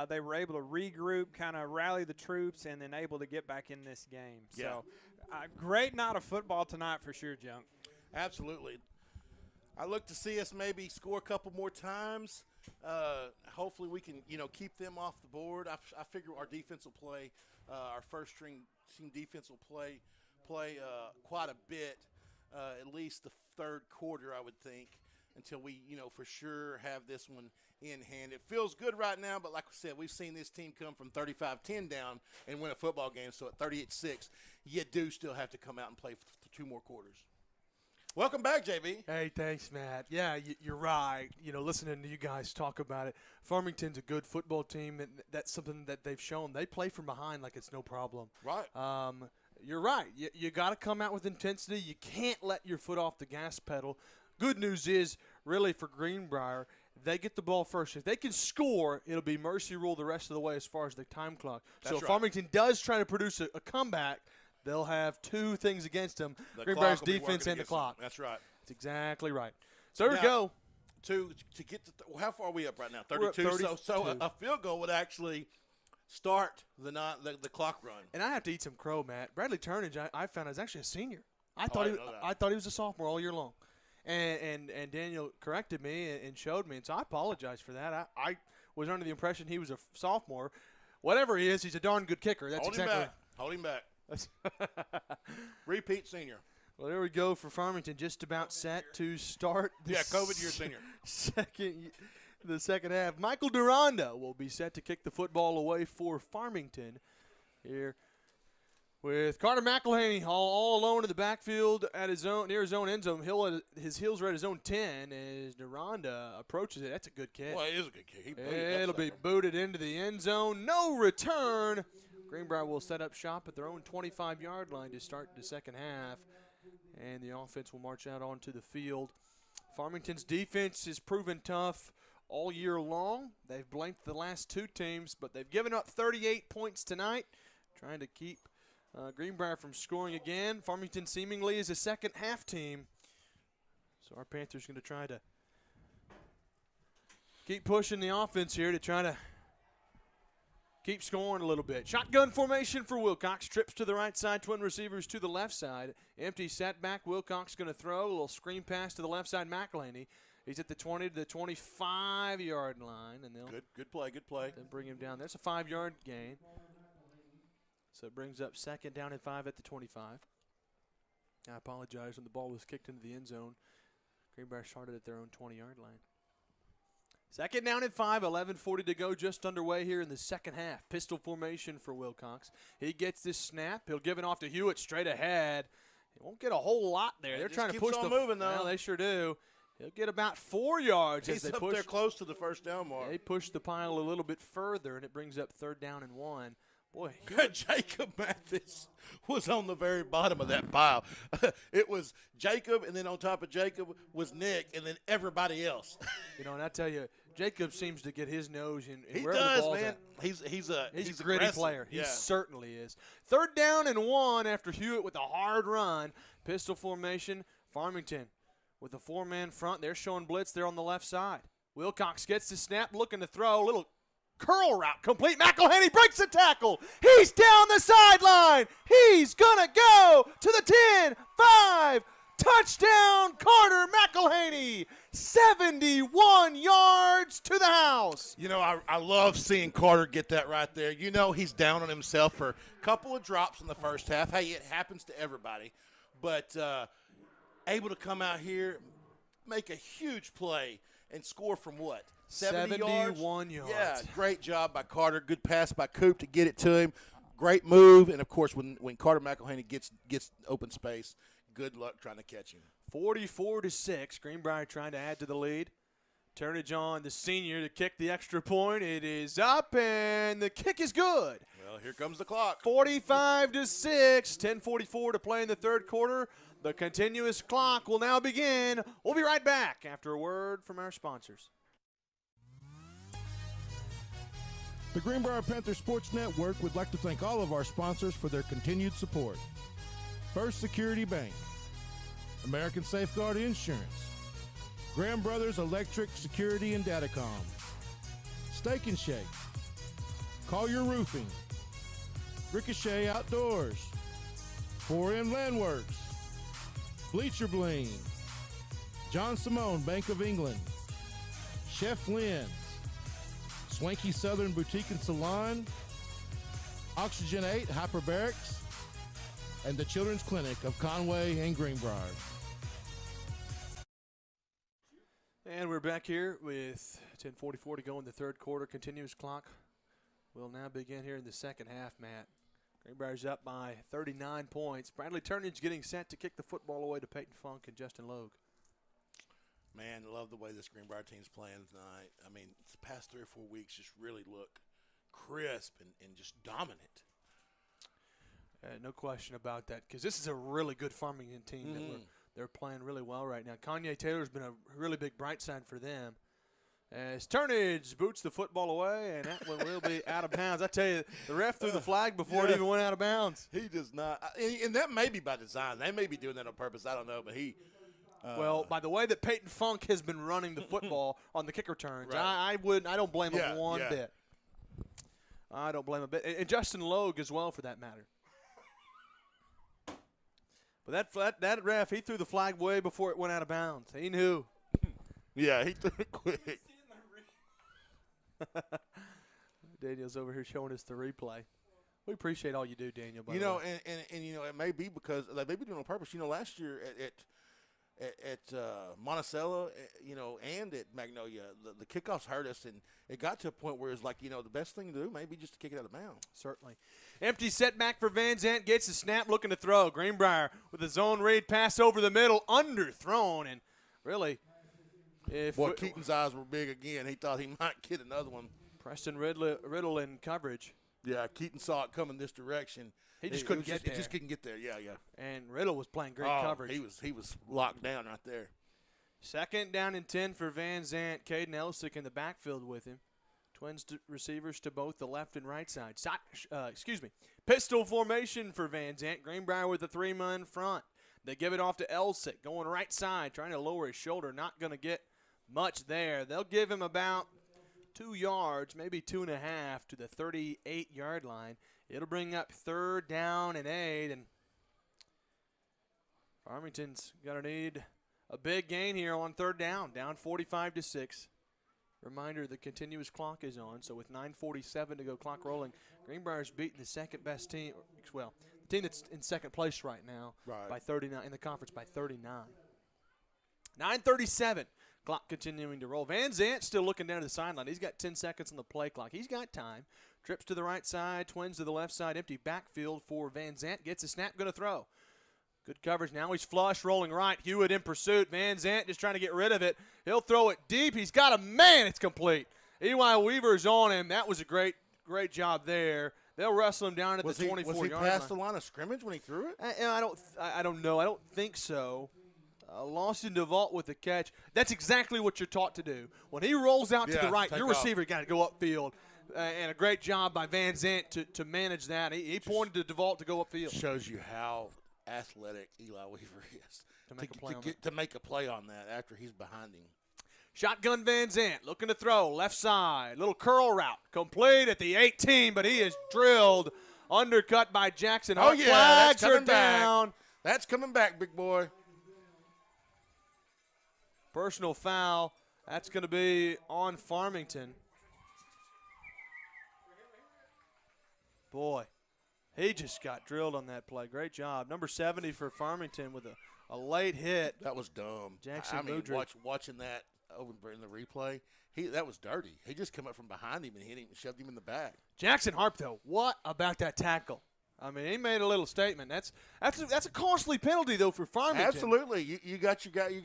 They were able to regroup, kind of rally the troops, and then able to get back in this game. Yeah. So, great night of football tonight for sure, Junk. Absolutely. I look to see us maybe score a couple more times. Hopefully we can, keep them off the board. I figure our defense will play. Our first-string team defense will play quite a bit, at least the third quarter, I would think, until we, for sure have this one in hand. It feels good right now, but like I said, we've seen this team come from 35-10 down and win a football game. So at 38-6, you do still have to come out and play for 2 more quarters. Welcome back, JB. Hey, thanks, Matt. Yeah, you're right. Listening to you guys talk about it, Farmington's a good football team, and that's something that they've shown. They play from behind like it's no problem. Right. You're right. You got to come out with intensity. You can't let your foot off the gas pedal. Good news is, really, for Greenbrier, they get the ball first. If they can score, it'll be mercy rule the rest of the way as far as the time clock. That's so right. if Farmington does try to produce a comeback, they'll have 2 things against them, Greenbrier's defense and the clock. That's right. That's exactly right. So here we go. To get how far are we up right now? 32. So a field goal would actually start the clock run. And I have to eat some crow, Matt. Bradley Turnage, I found is actually a senior. I thought he was a sophomore all year long. And Daniel corrected me and showed me, and so I apologize for that. I was under the impression he was a sophomore. Whatever he is, he's a darn good kicker. That's Hold him back. Repeat senior. Well, there we go for Farmington, just about set to start COVID year senior. The second half. Michael Duranda will be set to kick the football away for Farmington here with Carter McElhaney all alone in the backfield near his own end zone. His heels are at his own 10 as Duranda approaches it. That's a good kick. Well, it is a good kick. It'll be booted into the end zone. No return. Greenbrier will set up shop at their own 25-yard line to start the second half, and the offense will march out onto the field. Farmington's defense has proven tough all year long. They've blanked the last 2 teams, but they've given up 38 points tonight, trying to keep Greenbrier from scoring again. Farmington seemingly is a second-half team, so our Panthers going to try to keep pushing the offense here to try to keep scoring a little bit. Shotgun formation for Wilcox. Trips to the right side, twin receivers to the left side. Empty setback. Wilcox going to throw. A little screen pass to the left side, McElhaney. He's at the 20 to the 25-yard line. And they'll Good play. Then bring him down. There's a 5-yard gain. So it brings up second down and 5 at the 25. I apologize when the ball was kicked into the end zone. Greenbrier started at their own 20-yard line. Second down and 5, 11:40 to go, just underway here in the second half. Pistol formation for Wilcox. He gets this snap. He'll give it off to Hewitt straight ahead. He won't get a whole lot there. They're trying to push on the moving though. Well, they sure do. He'll get about 4 yards He's as they up push. there close to the first down mark. They push the pile a little bit further, and it brings up third down and 1. Boy, Jacob Mathis was on the very bottom of that pile. It was Jacob, and then on top of Jacob was Nick, and then everybody else. You know, and I tell you, Jacob seems to get his nose in He wherever does, the ball's man. at. He's a gritty aggressive. player. He Yeah. certainly is. Third down and 1 after Hewitt with a hard run. Pistol formation. Farmington with a 4-man front. They're showing blitz there on the left side. Wilcox gets the snap, looking to throw. Little curl route complete. McElhaney breaks the tackle. He's down the sideline. He's going to go to the 10, 5. Touchdown, Carter McElhaney. 71 yards to the house. You know, I love seeing Carter get that right there. You know he's down on himself for a couple of drops in the first half. Hey, it happens to everybody. But able to come out here, make a huge play, and score from what? 71 yards. Yeah, great job by Carter. Good pass by Coop to get it to him. Great move. And, of course, when Carter McElhaney gets open space, good luck trying to catch him. 44-6. Greenbrier trying to add to the lead. Turnage on the senior to kick the extra point. It is up, and the kick is good. Well, here comes the clock. 45-6. 10:44 to play in the third quarter. The continuous clock will now begin. We'll be right back after a word from our sponsors. The Greenbrier Panthers Sports Network would like to thank all of our sponsors for their continued support. First Security Bank, American Safeguard Insurance, Graham Brothers Electric Security and Datacom, Steak and Shake, Collier Roofing, Ricochet Outdoors, 4M Landworks, Bleacher Bling, John Simone Bank of England, Chef Lynn's, Swanky Southern Boutique and Salon, Oxygen 8 Hyperbarics, and the Children's Clinic of Conway and Greenbrier. And we're back here with 10:44 to go in the third quarter. Continuous clock will now begin here in the second half, Matt. Greenbrier's up by 39 points. Bradley Turnage getting set to kick the football away to Peyton Funk and Justin Logue. Man, I love the way this Greenbrier team's playing tonight. I mean, the past 3 or 4 weeks just really look crisp and just dominant. No question about that, because this is a really good Farmington team that they're playing really well right now. Kanye Taylor's been a really big bright side for them. As Turnage boots the football away, and that one will be out of bounds. I tell you, the ref threw the flag before it even went out of bounds. He does not. And that may be by design. They may be doing that on purpose. I don't know, but he well, by the way that Peyton Funk has been running the football on the kick returns, right. I don't blame him one bit. I don't blame him a bit. And Justin Logue as well, for that matter. But that ref, he threw the flag way before it went out of bounds. He knew. Yeah, he threw it quick. Daniel's over here showing us the replay. We appreciate all you do, Daniel. You know, and you know, it may be because they may be doing it on purpose. You know, last year at Monticello, you know, and at Magnolia, the kickoffs hurt us, and it got to a point where it's like, you know, the best thing to do may be just to kick it out of bounds. Certainly. Empty setback for Van Zant, gets the snap, looking to throw. Greenbrier with a zone read pass over the middle, underthrown, and really, Keaton's eyes were big again. He thought he might get another one. Preston Riddle in coverage. Yeah, Keaton saw it coming this direction. He just couldn't get there. He just couldn't get there. Yeah. And Riddle was playing great coverage. He was locked down right there. Second down and 10 for Van Zant. Caden Elsick in the backfield with him. Twins receivers to both the left and right side. Pistol formation for Van Zant. Greenbrier with a 3-man front. They give it off to Elsick, going right side, trying to lower his shoulder. Not going to get much there. They'll give him about 2 yards, maybe 2.5 to the 38-yard line. It'll bring up third down and 8, and Farmington's going to need a big gain here on third down 45-6. Reminder, the continuous clock is on, so with 9:47 to go, clock rolling, Greenbrier's beating the second-best team, well, the team that's in second place right now by 39 in the conference by 39. 9:37. Clock continuing to roll. Van Zant still looking down to the sideline. He's got 10 seconds on the play clock. He's got time. Trips to the right side, twins to the left side. Empty backfield for Van Zant. Gets a snap, going to throw. Good coverage. Now he's flush, rolling right. Hewitt in pursuit. Van Zant just trying to get rid of it. He'll throw it deep. He's got a man. It's complete. E.Y. Weaver's on him. That was a great job there. They'll wrestle him down at the 24-yard line. Was he past the line of scrimmage when he threw it? I don't know. I don't think so. Lawson DeVault with the catch. That's exactly what you're taught to do. When he rolls out to the right, your receiver got to go upfield. And a great job by Van Zant to manage that. He pointed to DeVault to go upfield. Shows you how athletic Eli Weaver is to make a play on that after he's behind him. Shotgun Van Zant looking to throw left side. Little curl route complete at the 18, but he is drilled. Undercut by Jackson. Oh, yeah, flags that's coming are down. back. That's coming back, big boy. Personal foul. That's going to be on Farmington. Boy, he just got drilled on that play. Great job. Number 70 for Farmington with a late hit. That was dumb. Jackson I mean, Mudrick. watching that over in the replay, that was dirty. He just came up from behind him and hit him and shoved him in the back. Jackson Harp, though, what about that tackle? I mean, he made a little statement. That's a costly penalty, though, for Farmington. Absolutely. You got your you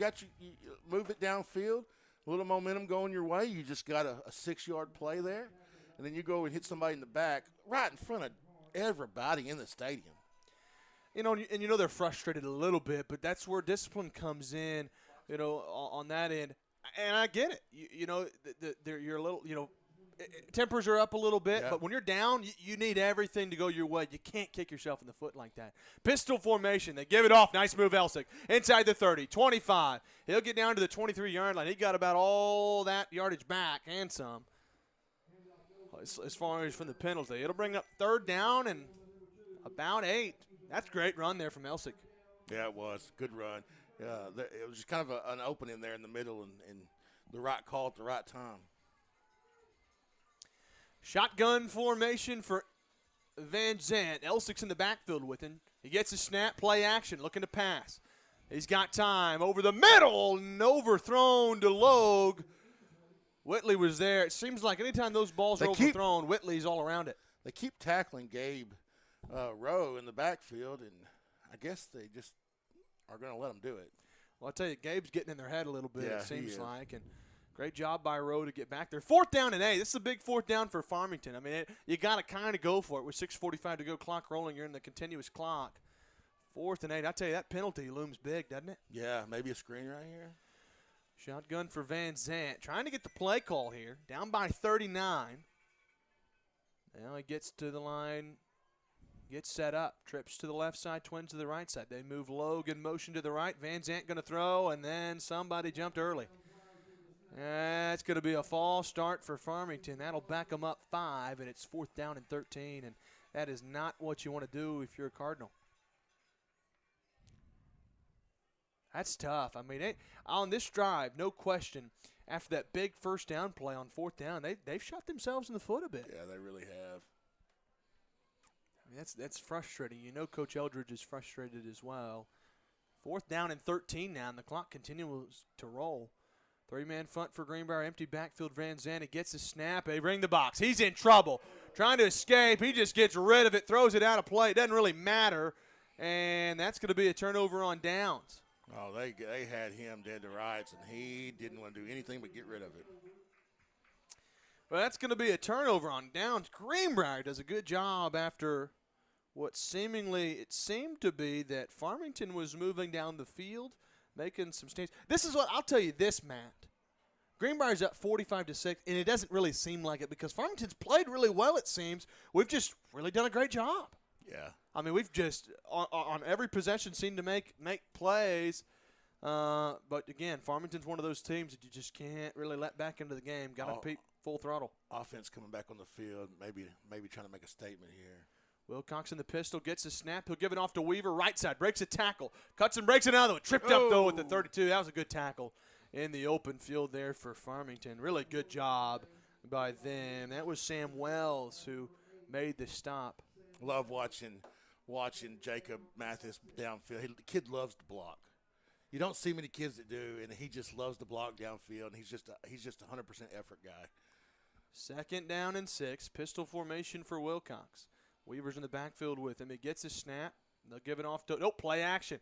move it downfield, a little momentum going your way. You just got a 6-yard play there, and then you go and hit somebody in the back right in front of everybody in the stadium. You know, and they're frustrated a little bit, but that's where discipline comes in, on that end. And I get it. You're a little, tempers are up a little bit, but when you're down, you need everything to go your way. You can't kick yourself in the foot like that. Pistol formation. They give it off. Nice move, Elsick. Inside the 30, 25. He'll get down to the 23-yard line. He got about all that yardage back and some. As far as from the penalty. It'll bring up 3rd down and about 8. That's a great run there from Elsick. Yeah, it was. Good run. It was just kind of an opening there in the middle and the right call at the right time. Shotgun formation for Van Zant. Elsick's in the backfield with him. He gets a snap, play action, looking to pass. He's got time over the middle and overthrown to Logue. Whitley was there. It seems like anytime those balls are overthrown, Whitley's all around it. They keep tackling Gabe Rowe in the backfield, and I guess they just are going to let him do it. Well, I'll tell you, Gabe's getting in their head a little bit, it seems he like. And great job by Rowe to get back there. 4th down and 8. This is a big 4th down for Farmington. I mean, you got to kind of go for it. With 6:45 to go, clock rolling, you're in the continuous clock. 4th and 8. I tell you, that penalty looms big, doesn't it? Yeah, maybe a screen right here. Shotgun for Van Zant. Trying to get the play call here. Down by 39. Now he gets to the line. Gets set up. Trips to the left side. Twins to the right side. They move Logue in motion to the right. Van Zant going to throw, and then somebody jumped early. That's going to be a false start for Farmington. That'll back them up 5, and it's 4th down and 13, and that is not what you want to do if you're a Cardinal. That's tough. I mean, on this drive, no question, after that big 1st down play on 4th down, they've shot themselves in the foot a bit. Yeah, they really have. I mean, that's frustrating. Coach Eldridge is frustrated as well. 4th down and 13 now, and the clock continues to roll. 3-man front for Greenbrier. Empty backfield. Van Zandt gets a snap. They ring the box. He's in trouble. Trying to escape. He just gets rid of it, throws it out of play. It doesn't really matter. And that's going to be a turnover on downs. Oh, they had him dead to rights, and he didn't want to do anything but get rid of it. Well, that's going to be a turnover on downs. Greenbrier does a good job after what it seemed to be that Farmington was moving down the field, making some stains. This is what I'll tell you this, Matt. Greenbrier's up 45-6, and it doesn't really seem like it because Farmington's played really well, it seems. We've just really done a great job. Yeah. I mean, we've just, on every possession, seemed to make plays. But, again, Farmington's one of those teams that you just can't really let back into the game. Got to compete full throttle. Offense coming back on the field, maybe trying to make a statement here. Wilcox in the pistol, gets a snap. He'll give it off to Weaver, right side, breaks a tackle. Cuts and breaks another one. Tripped up, though, at the 32. That was a good tackle in the open field there for Farmington. Really good job by them. That was Sam Wells who made the stop. Love watching Jacob Mathis downfield. The kid loves to block. You don't see many kids that do, and he just loves to block downfield, and he's just a 100% effort guy. 2nd down and 6. Pistol formation for Wilcox. Weaver's in the backfield with him. He gets his snap. They'll give it off to – nope, play action.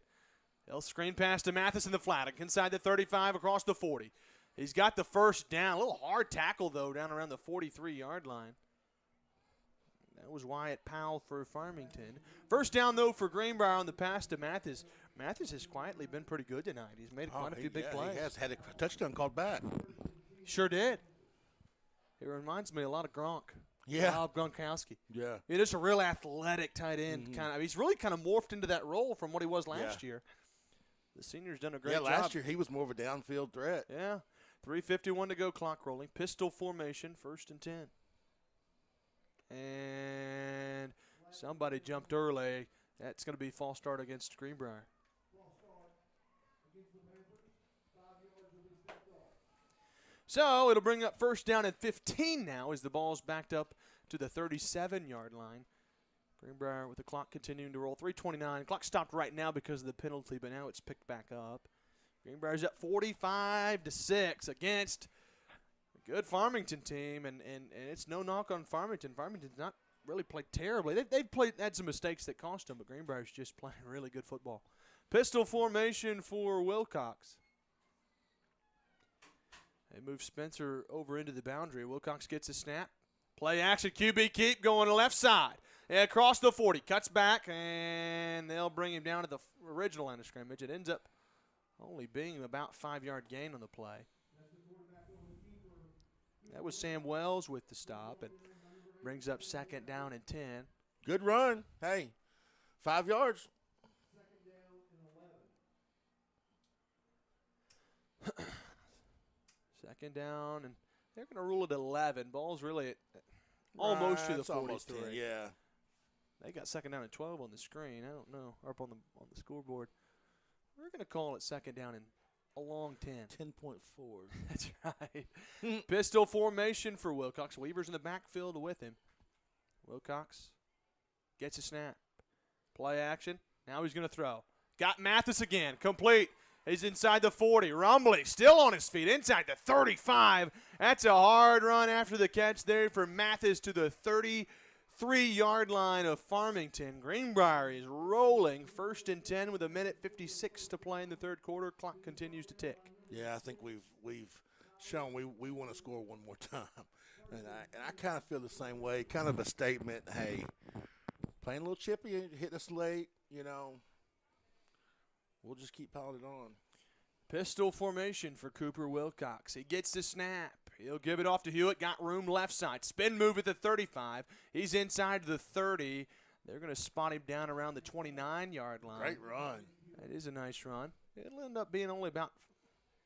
They'll screen pass to Mathis in the flat. Inside the 35, across the 40. He's got the first down. A little hard tackle, though, down around the 43-yard line. That was Wyatt Powell for Farmington. First down, though, for Greenbrier on the pass to Mathis. Mathis has quietly been pretty good tonight. He's made quite a few big plays. He has had a touchdown called back. Sure did. It reminds me a lot of Gronk. Yeah. Bob Gronkowski. Yeah. It is a real athletic tight end. He's really kind of morphed into that role from what he was last year. The senior's done a great job. Yeah, last year he was more of a downfield threat. Yeah. 3:51 to go, clock rolling. Pistol formation, 1st and 10. And somebody jumped early. That's going to be false start against Greenbrier. So it'll bring up 1st down and 15 now as the ball's backed up to the 37-yard line. Greenbrier with the clock continuing to roll. 3:29. Clock stopped right now because of the penalty, but now it's picked back up. Greenbrier's up 45-6 against a good Farmington team, and it's no knock on Farmington. Farmington's not really played terribly. They've had some mistakes that cost them, but Greenbrier's just playing really good football. Pistol formation for Wilcox. They move Spencer over into the boundary. Wilcox gets a snap. Play action, QB keep going to left side. Across the 40, cuts back, and they'll bring him down to the original line of scrimmage. It ends up only being about 5-yard gain on the play. That was Sam Wells with the stop, and brings up 2nd down and 10. Good run. Hey, 5 yards. 2nd down, and they're going to rule it 11. Ball's really almost to the 43. Yeah. They got 2nd down and 12 on the screen. I don't know, up on the scoreboard. We're going to call it 2nd down and a long 10. 10.4. That's right. Pistol formation for Wilcox. Weaver's in the backfield with him. Wilcox gets a snap. Play action. Now he's going to throw. Got Mathis again. Complete. He's inside the 40. Rumbly still on his feet. Inside the 35. That's a hard run after the catch there for Mathis to the 33-yard line of Farmington. Greenbrier is rolling. 1st and 10 with 1:56 to play in the 3rd quarter. Clock continues to tick. Yeah, I think we've shown we want to score one more time. And I kind of feel the same way. Kind of a statement, hey, playing a little chippy, hitting us late, we'll just keep piling it on. Pistol formation for Cooper Wilcox. He gets the snap. He'll give it off to Hewitt. Got room left side. Spin move at the 35. He's inside the 30. They're going to spot him down around the 29-yard line. Great run. That is a nice run. It'll end up being only about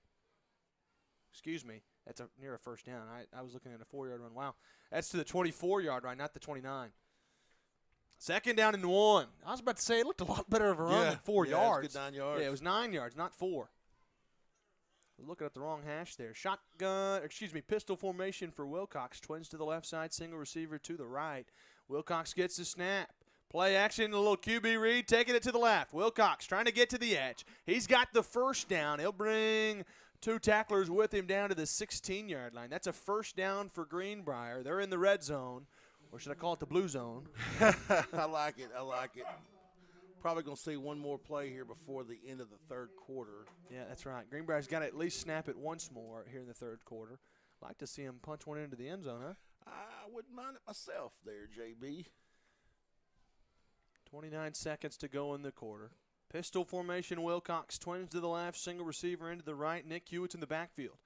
– excuse me. That's near a 1st down. I was looking at a 4-yard run. Wow. That's to the 24-yard line, not the 29. 2nd down and 1. I was about to say it looked a lot better of a run than 4 yards. It was good 9 yards. Yeah, it was 9 yards, not 4. We're looking at the wrong hash there. Pistol formation for Wilcox. Twins to the left side, single receiver to the right. Wilcox gets the snap. Play action, a little QB read, taking it to the left. Wilcox trying to get to the edge. He's got the 1st down. He'll bring 2 tacklers with him down to the 16-yard line. That's a 1st down for Greenbrier. They're in the red zone, or should I call it the blue zone? I like it. Probably going to see one more play here before the end of the 3rd quarter. Yeah, that's right. Greenbrier's got to at least snap it once more here in the 3rd quarter. Like to see him punch one into the end zone, huh? I wouldn't mind it myself there, JB. 29 seconds to go in the quarter. Pistol formation, Wilcox. Twins to the left, single receiver into the right. Nick Hewitt's in the backfield.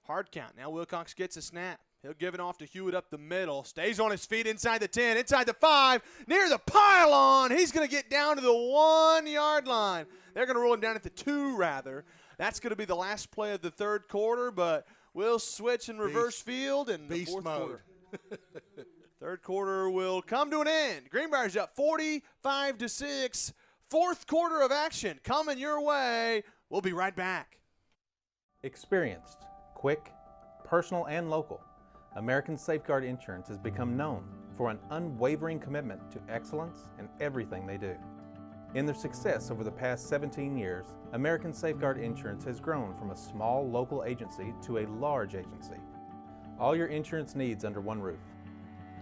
Hard count. Now Wilcox gets a snap. He'll give it off to Hewitt up the middle. Stays on his feet inside the 10, inside the 5, near the pylon. He's going to get down to the 1-yard line. They're going to roll him down at the 2, rather. That's going to be the last play of the 3rd quarter, but we'll switch and reverse field in the 4th quarter. 3rd quarter will come to an end. Greenbrier's up 45-6. 4th quarter of action coming your way. We'll be right back. Experienced, quick, personal, and local, American Safeguard Insurance has become known for an unwavering commitment to excellence in everything they do. In their success over the past 17 years, American Safeguard Insurance has grown from a small local agency to a large agency. All your insurance needs under one roof.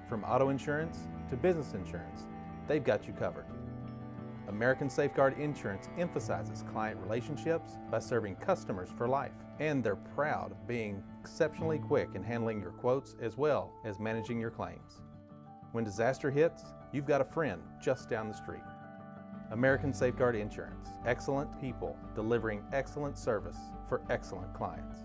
From auto insurance to business insurance, they've got you covered. American Safeguard Insurance emphasizes client relationships by serving customers for life, and they're proud of being exceptionally quick in handling your quotes as well as managing your claims. When disaster hits, you've got a friend just down the street. American Safeguard Insurance, excellent people delivering excellent service for excellent clients.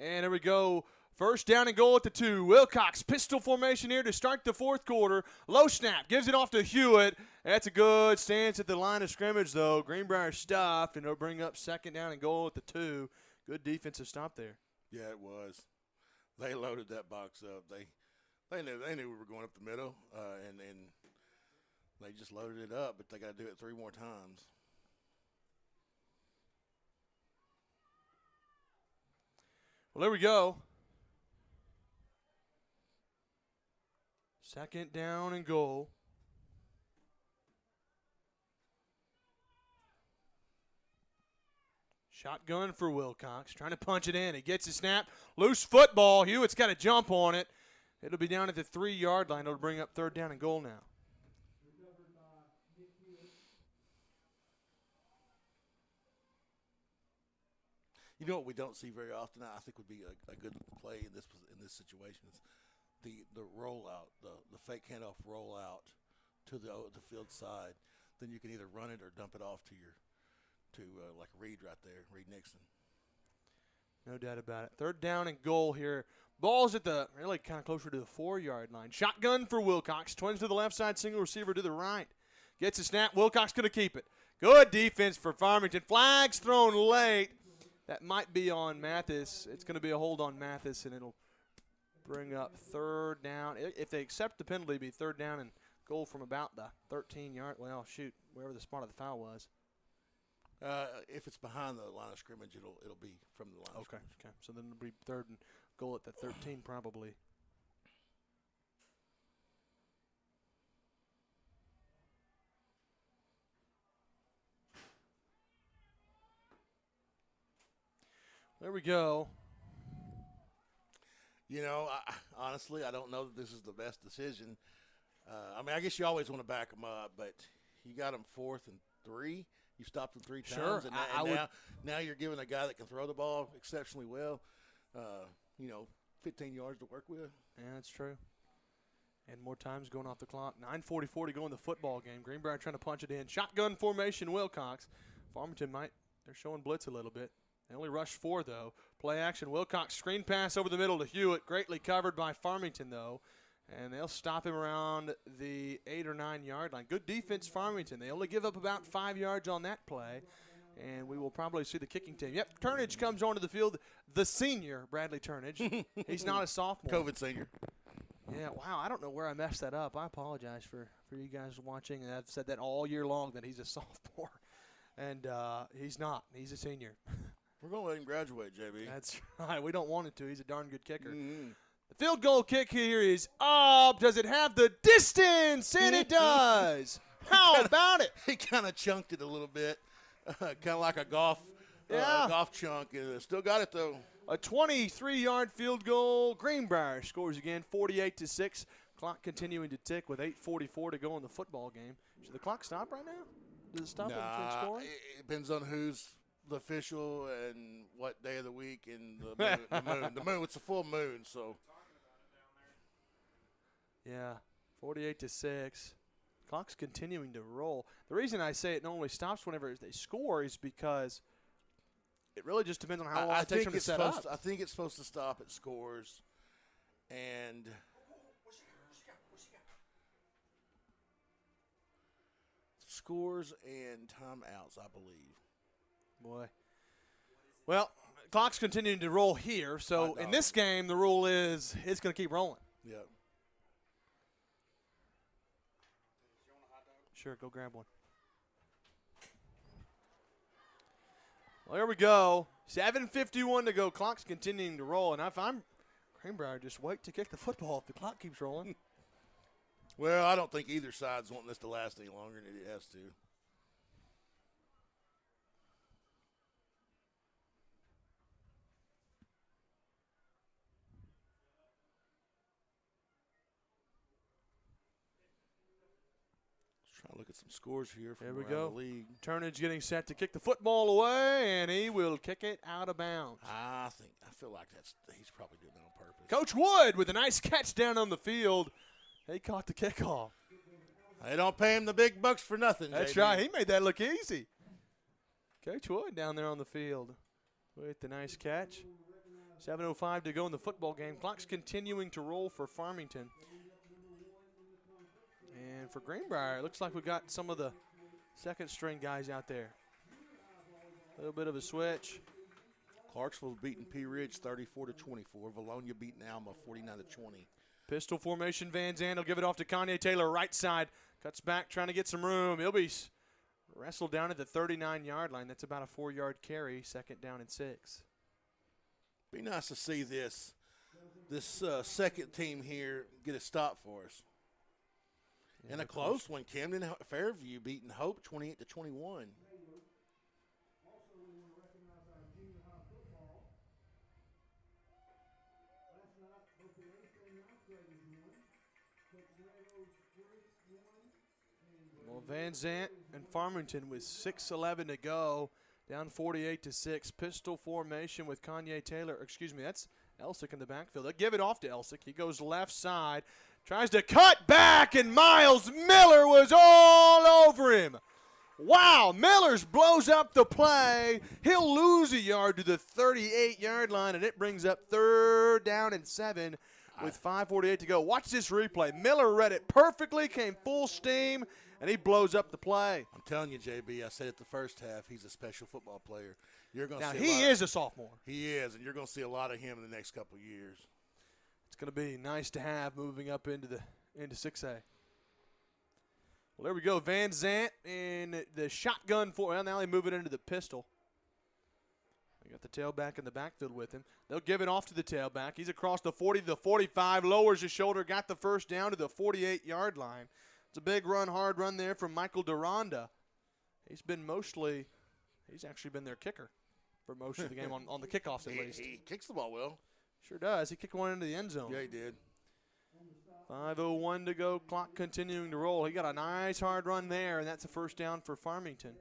And here we go. First down and goal at the 2. Wilcox, pistol formation here to start the fourth quarter. Low snap, gives it off to Hewitt. That's a good stance at the line of scrimmage, though. Greenbrier stuffed, and they'll bring up second down and goal at the 2. Good defensive stop there. Yeah, it was. They loaded that box up. They knew we were going up the middle, and they just loaded it up, but they got to do it 3 more times. Well, there we go. Second down and goal. Shotgun for Wilcox, trying to punch it in. He gets a snap. Loose football. Hewitt's got a jump on it. It'll be down at the 3-yard line. It'll bring up third down and goal now. You know what we don't see very often, I think would be a good play in this situation is the rollout, the fake handoff rollout to the field side. Then you can either run it or dump it off to like Reed right there, Reed Nixon. No doubt about it. Third down and goal here. Ball's at the really kind of closer to the 4-yard line. Shotgun for Wilcox. Twins to the left side, single receiver to the right. Gets a snap. Wilcox going to keep it. Good defense for Farmington. Flags thrown late. That might be on Mathis. It's going to be a hold on Mathis, and it'll bring up third down. If they accept the penalty, it'll be third down and goal from about the 13-yard. Well, shoot, wherever the spot of the foul was. If it's behind the line of scrimmage, it'll be from the line of scrimmage. Okay. So then it'll be third and goal at the 13 probably. There we go. You know, honestly, I don't know that this is the best decision. I mean, I guess you always want to back them up, but you got them 4th and 3. You stopped them 3 times, Sure. Now you're giving a guy that can throw the ball exceptionally well, 15 yards to work with. Yeah, that's true. And more times going off the clock. 9:44 to go in the football game. Greenbrier trying to punch it in. Shotgun formation, Wilcox. Farmington they're showing blitz a little bit. They only rushed 4, though. Play action. Wilcox screen pass over the middle to Hewitt. Greatly covered by Farmington, though. And they'll stop him around the 8 or 9-yard line. Good defense, Farmington. They only give up about 5 yards on that play. And we will probably see the kicking team. Yep, Turnage comes onto the field. The senior, Bradley Turnage. He's not a sophomore. COVID senior. Yeah, wow, I don't know where I messed that up. I apologize for you guys watching. And I've said that all year long that he's a sophomore. And he's not. He's a senior. We're going to let him graduate, JB. That's right. We don't want him to. He's a darn good kicker. Mm-hmm. The field goal kick here is up. Does it have the distance? And it does. How about it? He kind of chunked it a little bit, kind of like a golf chunk. Still got it, though. A 23-yard field goal. Greenbrier scores again, 48-6. Clock continuing to tick with 8:44 to go in the football game. Should the clock stop right now? Does it stop when scoring? It depends on who's the official and what day of the week and the moon. The moon. It's a full moon, so. Yeah, 48-6. Clock's continuing to roll. The reason I say it normally stops whenever they score is because it really just depends on how long it takes them to set up. I think it's supposed to stop at scores, and scores and timeouts, I believe. Boy. Well, clock's continuing to roll here, so in this game, the rule is it's going to keep rolling. Yeah. Sure, go grab one. Well, here we go. 7:51 to go. Clock's continuing to roll, and if I'm Greenbrier, just wait to kick the football if the clock keeps rolling. Well, I don't think either side's wanting this to last any longer than it has to. Trying to look at some scores here from There we around go. the league. Turnage getting set to kick the football away, and he will kick it out of bounds. I feel like he's probably doing that on purpose. Coach Wood with a nice catch down on the field. He caught the kickoff. They don't pay him the big bucks for nothing. That's JD. right. He made that look easy. Coach Wood down there on the field with the nice catch. 7:05 to go in the football game. Clock's continuing to roll for Farmington. And for Greenbrier, it looks like we got some of the second-string guys out there. A little bit of a switch. Clarksville's beating Pea Ridge 34-24. Valonia beating Alma 49-20. Pistol formation. Van Zandt will give it off to Kanye Taylor, right side. Cuts back, trying to get some room. He'll be wrestled down at the 39-yard line. That's about a 4-yard carry, 2nd down and 6. Be nice to see this second team here get a stop for us. Yeah, and a close one. Camden Fairview beating Hope 28-21. Well, Van Zandt and Farmington with 6:11 to go, down 48-6. Pistol formation with Kanye Taylor. Excuse me, that's Elsick in the backfield. They'll give it off to Elsick. He goes left side, tries to cut back, and Miles Miller was all over him. Wow, Millers blows up the play. He'll lose a yard to the 38-yard line, and it brings up 3rd down and 7 with 5:48 to go. Watch this replay. Miller read it perfectly, came full steam, and he blows up the play. I'm telling you, JB, I said it the first half, he's a special football player. You're going to now, see he is a sophomore. He is, and you're going to see a lot of him in the next couple of years. It's going to be nice to have moving up into 6A. Well, there we go. Van Zandt in the shotgun for. Well, now they move it into the pistol. They got the tailback in the backfield with him. They'll give it off to the tailback. He's across the 40 to the 45, lowers his shoulder, got the first down to the 48-yard line. It's a big run, hard run there from Michael Duranda. He's actually been their kicker for most of the game on the kickoffs at least. He kicks the ball well. Sure does. He kicked one into the end zone. Yeah, he did. 5:01 to go. Clock continuing to roll. He got a nice hard run there, and that's a 1st down for Farmington.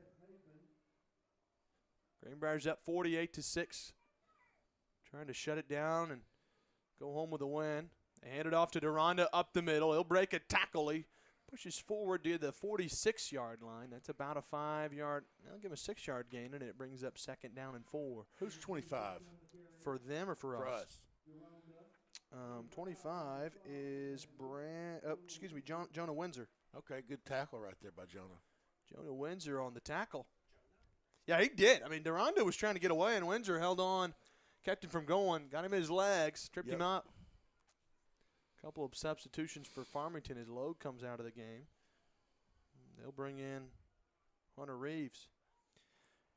Greenbrier's up 48-6. Trying to shut it down and go home with a win. They hand it off to Duranda up the middle. He'll break a tackle. He pushes forward to the 46-yard line. That's about a 5-yard. I'll give him a 6-yard gain, and it brings up 2nd down and 4. Who's 25? For them or for us? For us. 25 is Jonah Windsor. Okay, good tackle right there by Jonah. Jonah Windsor on the tackle. Yeah, he did. I mean, Duranda was trying to get away, and Windsor held on, kept him from going, got him in his legs, tripped him up. Couple of substitutions for Farmington as Logue comes out of the game. They'll bring in Hunter Reeves.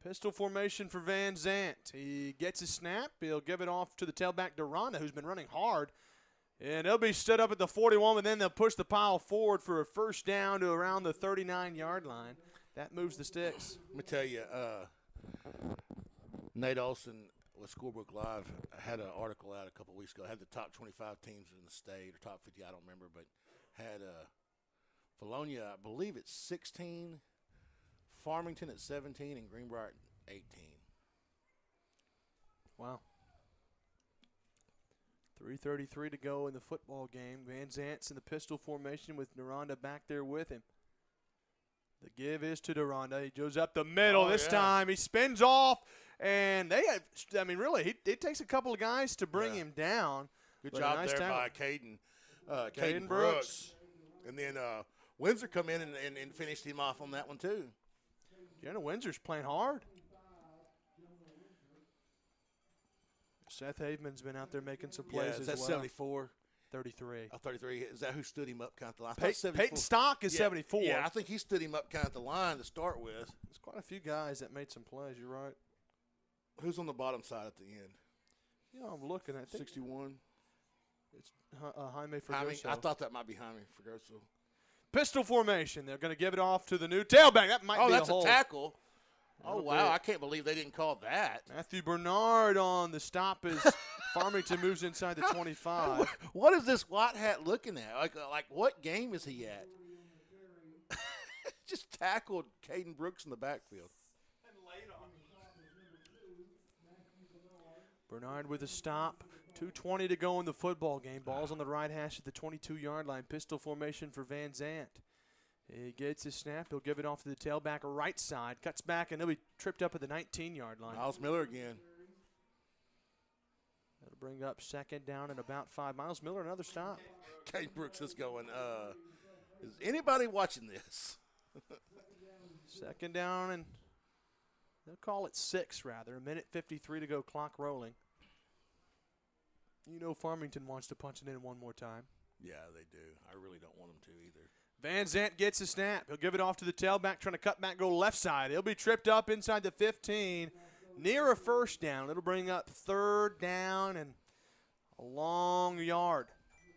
Pistol formation for Van Zandt. He gets his snap. He'll give it off to the tailback, Duranda, who's been running hard. And they'll be stood up at the 41, but then they'll push the pile forward for a 1st down to around the 39-yard line. That moves the sticks. Let me tell you, Nate Olson with Scorebook Live had an article out a couple weeks ago. Had the top 25 teams in the state, or top 50, I don't remember, but had Valonia, I believe it's 16, Farmington at 17, and Greenbrier at 18. Wow. 3:33 to go in the football game. Van Zant's in the pistol formation with Duranda back there with him. The give is to Duranda. He goes up the middle this time. He spins off, and they have, I mean, really, it takes a couple of guys to bring him down. Good job nice there by Caden Brooks. And then Windsor come in and finished him off on that one, too. Jenna Windsor's playing hard. Seth Haveman's been out there making some plays as well. 74? 33. Oh, 33. Is that who stood him up kind of the line? Peyton Stock is 74. Yeah, I think he stood him up kind of the line to start with. There's quite a few guys that made some plays. You're right. Who's on the bottom side at the end? Yeah, I'm looking at 61. It's Jaime Fregoso. I thought that might be Jaime Fregoso. Pistol formation. They're going to give it off to the new tailback. That might be that's a hold. Tackle. Oh, wow. I can't believe they didn't call that. Matthew Bernard on the stop as Farmington moves inside the 25. What is this white hat looking at? Like what game is he at? Just tackled Caden Brooks in the backfield. Bernard with a stop. 2:20 to go in the football game. Ball's on the right hash at the 22-yard line. Pistol formation for Van Zant. He gets his snap. He'll give it off to the tailback right side. Cuts back, and he'll be tripped up at the 19-yard line. Miles Miller again. That'll bring up second down and about 5. Miles Miller, another stop. Caden Brooks is going, is anybody watching this? Second down, and they'll call it 6, rather. 1:53 to go, clock rolling. You know Farmington wants to punch it in one more time. Yeah, they do. I really don't want them to either. Van Zant gets a snap. He'll give it off to the tailback, trying to cut back, go left side. He'll be tripped up inside the 15, near a first down. It'll bring up third down and a long yard.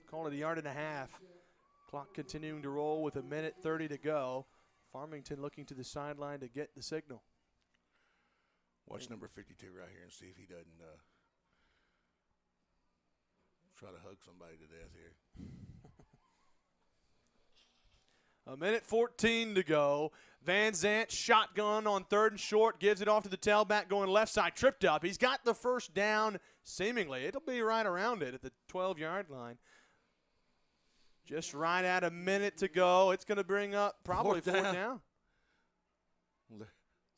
Call it a yard and a half. Clock continuing to roll with 1:30 to go. Farmington looking to the sideline to get the signal. Watch number 52 right here and see if he doesn't try to hug somebody to death here. 1:14 to go. Van Zant shotgun on 3rd and short. Gives it off to the tailback going left side. Tripped up. He's got the first down seemingly. It'll be right around it at the 12-yard line. Just right at a minute to go. It's going to bring up probably fourth down.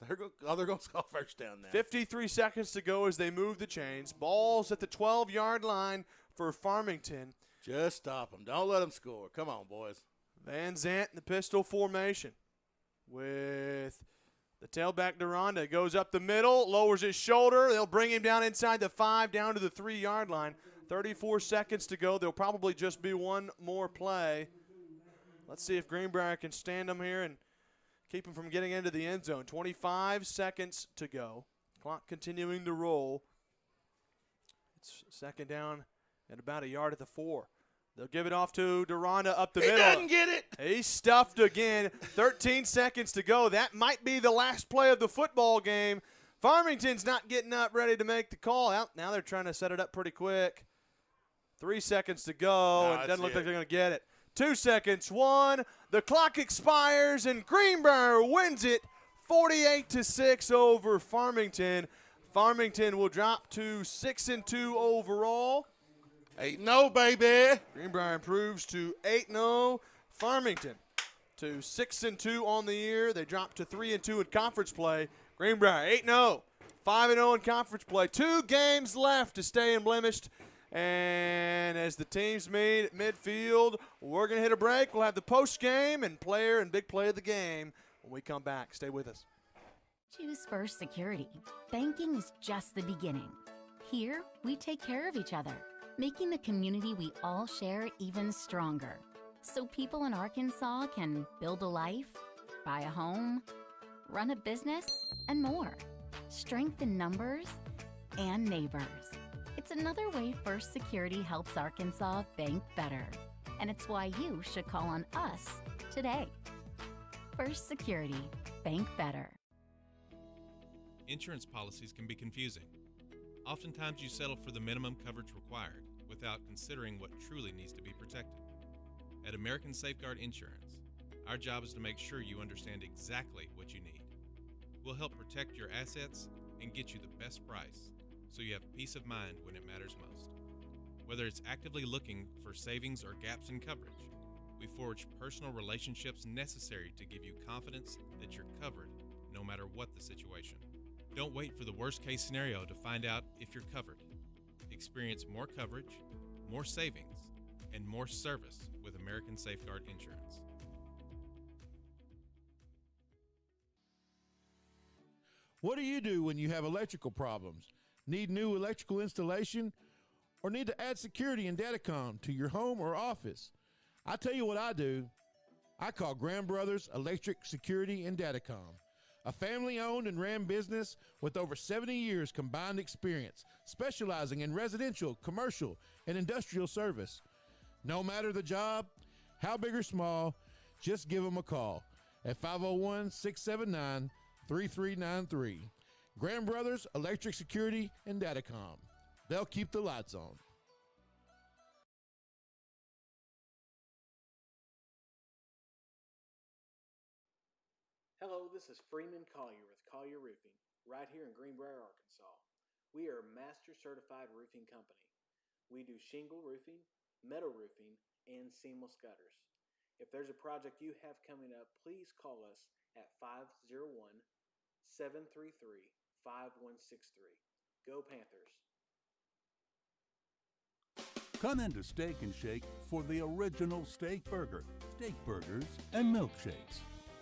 They're going to call first down now. 53 seconds to go as they move the chains. Ball's at the 12-yard line for Farmington. Just stop them. Don't let them score. Come on, boys. Van Zant in the pistol formation with the tailback Duranda. Goes up the middle, lowers his shoulder. They'll bring him down inside the 5, down to the 3-yard line. 34 seconds to go. There'll probably just be one more play. Let's see if Greenbrier can stand him here and keep him from getting into the end zone. 25 seconds to go. Clock continuing to roll. It's second down and about a yard at the 4. They'll give it off to Duranda up the middle. He doesn't get it. He's stuffed again. 13 seconds to go. That might be the last play of the football game. Farmington's not getting up ready to make the call. Now they're trying to set it up pretty quick. 3 seconds to go. It doesn't look like they're going to get it. 2 seconds. 1. The clock expires, and Greenbrier wins it 48-6 over Farmington. Farmington will drop to 6-2 overall. 8-0, baby. Greenbrier improves to 8-0. Farmington to 6-2 on the year. They drop to 3-2 in conference play. Greenbrier 8-0, 5-0 in conference play. 2 games left to stay unblemished. And as the teams meet at midfield, we're going to hit a break. We'll have the post game and player and big play of the game when we come back. Stay with us. Choose First Security. Banking is just the beginning. Here, we take care of each other, making the community we all share even stronger. So people in Arkansas can build a life, buy a home, run a business, and more. Strength in numbers and neighbors. It's another way First Security helps Arkansas bank better. And it's why you should call on us today. First Security. Bank better. Insurance policies can be confusing. Oftentimes you settle for the minimum coverage required without considering what truly needs to be protected. At American Safeguard Insurance, our job is to make sure you understand exactly what you need. We'll help protect your assets and get you the best price so you have peace of mind when it matters most. Whether it's actively looking for savings or gaps in coverage, we forge personal relationships necessary to give you confidence that you're covered no matter what the situation. Don't wait for the worst-case scenario to find out if you're covered. Experience more coverage, more savings, and more service with American Safeguard Insurance. What do you do when you have electrical problems? Need new electrical installation? Or need to add security and datacom to your home or office? I tell you what I do. I call Greenbrier Electric Security and Datacom, a family-owned and ran business with over 70 years combined experience, specializing in residential, commercial, and industrial service. No matter the job, how big or small, just give them a call at 501-679-3393. Greenbrier Electric Security and Datacom. They'll keep the lights on. Hello, this is Freeman Collier with Collier Roofing, right here in Greenbrier, Arkansas. We are a master certified roofing company. We do shingle roofing, metal roofing, and seamless gutters. If there's a project you have coming up, please call us at 501-733-5163. Go Panthers! Come into Steak and Shake for the original steak burger, steak burgers, and milkshakes.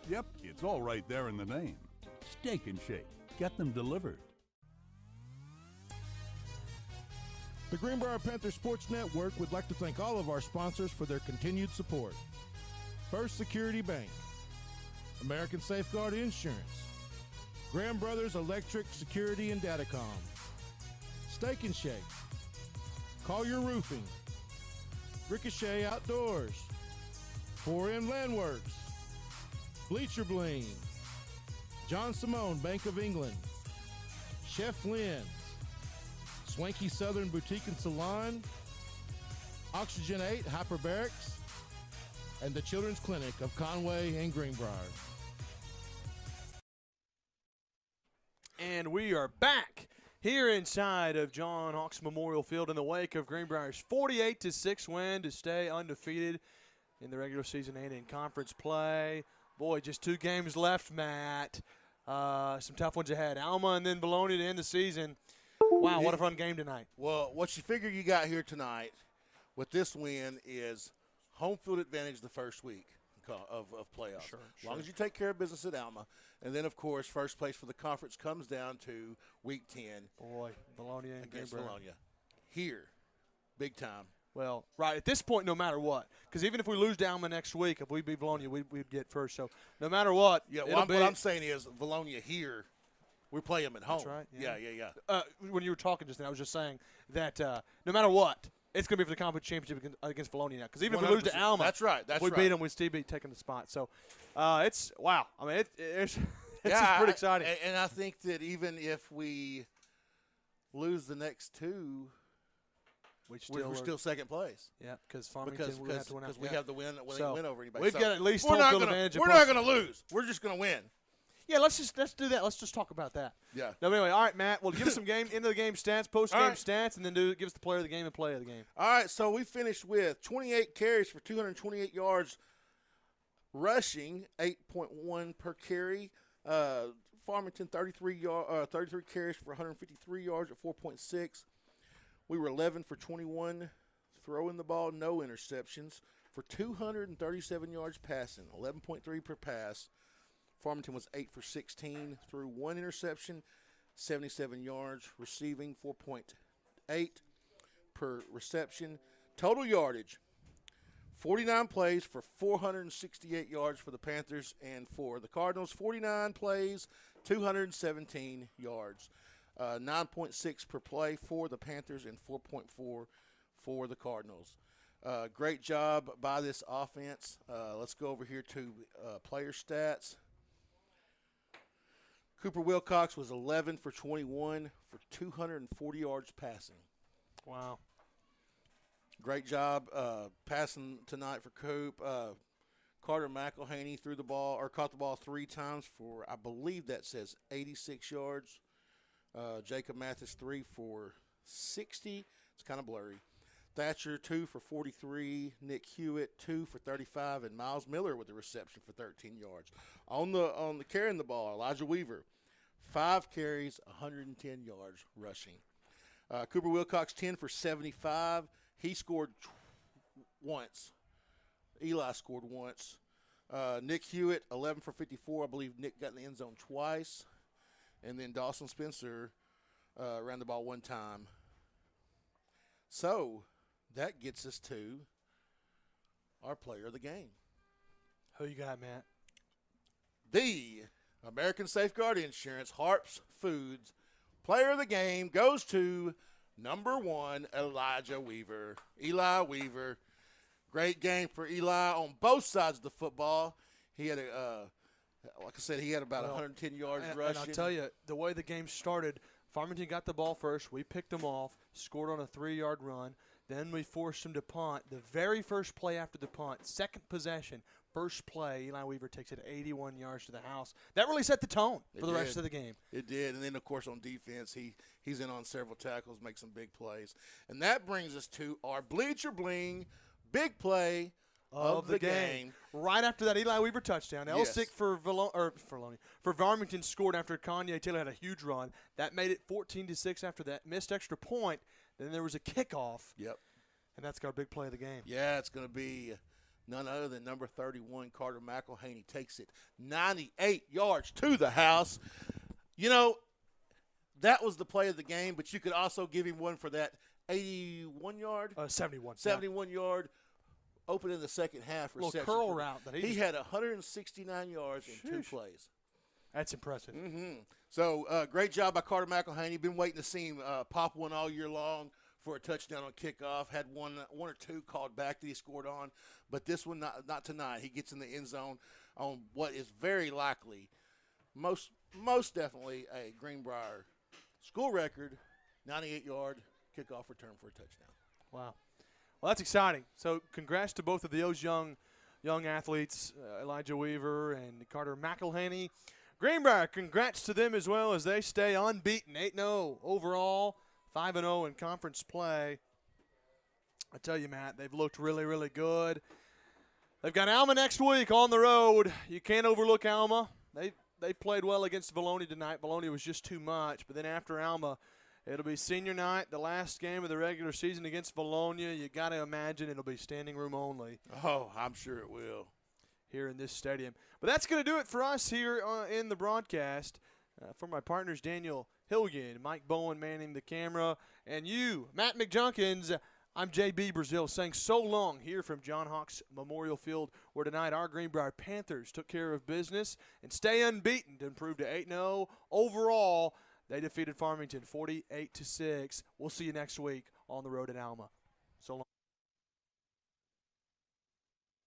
Yep, it's all right there in the name. Steak and Shake. Get them delivered. The Greenbrier Panthers Sports Network would like to thank all of our sponsors for their continued support. First Security Bank, American Safeguard Insurance, Greenbrier Electric Security and Datacom, Steak and Shake, Collier Roofing, Ricochet Outdoors, 4M Landworks, Bleacher Bling, John Simone Bank of England, Chef Lynn's, Swanky Southern Boutique and Salon, Oxygen 8 Hyperbarics, and the Children's Clinic of Conway and Greenbrier. And we are back here inside of John Hawks Memorial Field in the wake of Greenbrier's 48-6 win to stay undefeated in the regular season and in conference play. Boy, just 2 games left, Matt. Some tough ones ahead. Alma and then Bologna to end the season. Wow, what a fun game tonight. Well, what you figure you got here tonight with this win is home field advantage the first week of playoffs. Sure, as long as you take care of business at Alma. And then, of course, first place for the conference comes down to week 10. Boy, Bologna and against Greenbrier. Bologna. Here, big time. Well, right, at this point, no matter what, because even if we lose to Alma next week, if we beat Bologna, we'd get first. So no matter what, yeah. Well, what I'm saying is Bologna here, we play them at home. That's right. Yeah. When you were talking just then, I was just saying that no matter what, it's going to be for the conference championship against Bologna now. Because even if we lose to Alma, that's right. If we beat them, we'd still be taking the spot. So it's wow. I mean, it's just pretty exciting. And I think that even if we lose the next 2. We're still second place. Yeah, because Farmington we have to win out. Because we have the win over anybody. We've got at least home field advantage. We're not going to lose. We're just going to win. Yeah, let's do that. Let's just talk about that. Yeah. No, anyway, all right, Matt. Well, give us some end of the game stats, post game stats, and then give us the player of the game and play of the game. All right. So we finished with 28 carries for 228 yards, rushing 8.1 per carry. Farmington 33 carries for 153 yards at 4.6. We were 11 for 21 throwing the ball, no interceptions, for 237 yards passing, 11.3 per pass. Farmington was 8 for 16, threw 1 interception, 77 yards, receiving 4.8 per reception. Total yardage, 49 plays for 468 yards for the Panthers, and for the Cardinals, 49 plays, 217 yards. 9.6 per play for the Panthers and 4.4 for the Cardinals. Great job by this offense. Let's go over here to player stats. Cooper Wilcox was 11 for 21 for 240 yards passing. Wow. Great job passing tonight for Coop. Carter McElhaney caught the ball 3 times for, I believe that says 86 yards. Jacob Mathis, 3 for 60. It's kind of blurry. Thatcher, 2 for 43. Nick Hewitt, 2 for 35. And Miles Miller with the reception for 13 yards. On the carrying the ball, Elijah Weaver, 5 carries, 110 yards rushing. Cooper Wilcox, 10 for 75. He scored once. Eli scored once. Nick Hewitt, 11 for 54. I believe Nick got in the end zone twice. And then Dawson Spencer ran the ball 1 time. So that gets us to our player of the game. Who you got, Matt? The American Safeguard Insurance Harps Foods player of the game goes to number 1, Elijah Weaver. Eli Weaver. Great game for Eli on both sides of the football. He had like I said, he had about 110 yards rushing. And I'll tell you, the way the game started, Farmington got the ball first. We picked them off, scored on a 3-yard run. Then we forced them to punt. The very first play after the punt, second possession, first play, Eli Weaver takes it 81 yards to the house. That really set the tone for the rest of the game. It did. And then, of course, on defense, he's in on several tackles, makes some big plays. And that brings us to our Bleacher Bling big play of the game. Right after that Eli Weaver touchdown, Elsick for Farmington scored after Kanye Taylor had a huge run. That made it 14-6 after that. Missed extra point. Then there was a kickoff. Yep. And that's our big play of the game. Yeah, it's going to be none other than number 31, Carter McElhaney, takes it 98 yards to the house. You know, that was the play of the game, but you could also give him one for that 81-yard? 71. 71-yard open in the second half. Little curl route. He had 169 yards in 2 plays. That's impressive. Mm-hmm. So, great job by Carter McElhaney. Been waiting to see him pop one all year long for a touchdown on kickoff. Had one or two called back that he scored on. But this one, not tonight. He gets in the end zone on what is very likely, most definitely, a Greenbrier school record, 98-yard kickoff return for a touchdown. Wow. Well, that's exciting. So congrats to both of those young athletes, Elijah Weaver and Carter McElhaney. Greenbrier, congrats to them as well as they stay unbeaten, 8-0 overall, 5-0 in conference play. I tell you, Matt, they've looked really, really good. They've got Alma next week on the road. You can't overlook Alma. They played well against Vilonia tonight. Vilonia was just too much. But then after Alma, it'll be senior night, the last game of the regular season against Vilonia. You got to imagine it'll be standing room only. Oh, I'm sure it will. Here in this stadium. But that's going to do it for us here in the broadcast. For my partners, Daniel Hilligan, Mike Bowen manning the camera, and you, Matt McJunkins, I'm J.B. Brazil saying so long here from John Hawks Memorial Field, where tonight our Greenbrier Panthers took care of business and stay unbeaten to improve to 8-0 overall. They defeated Farmington 48-6. We'll see you next week on the road at Alma. So long.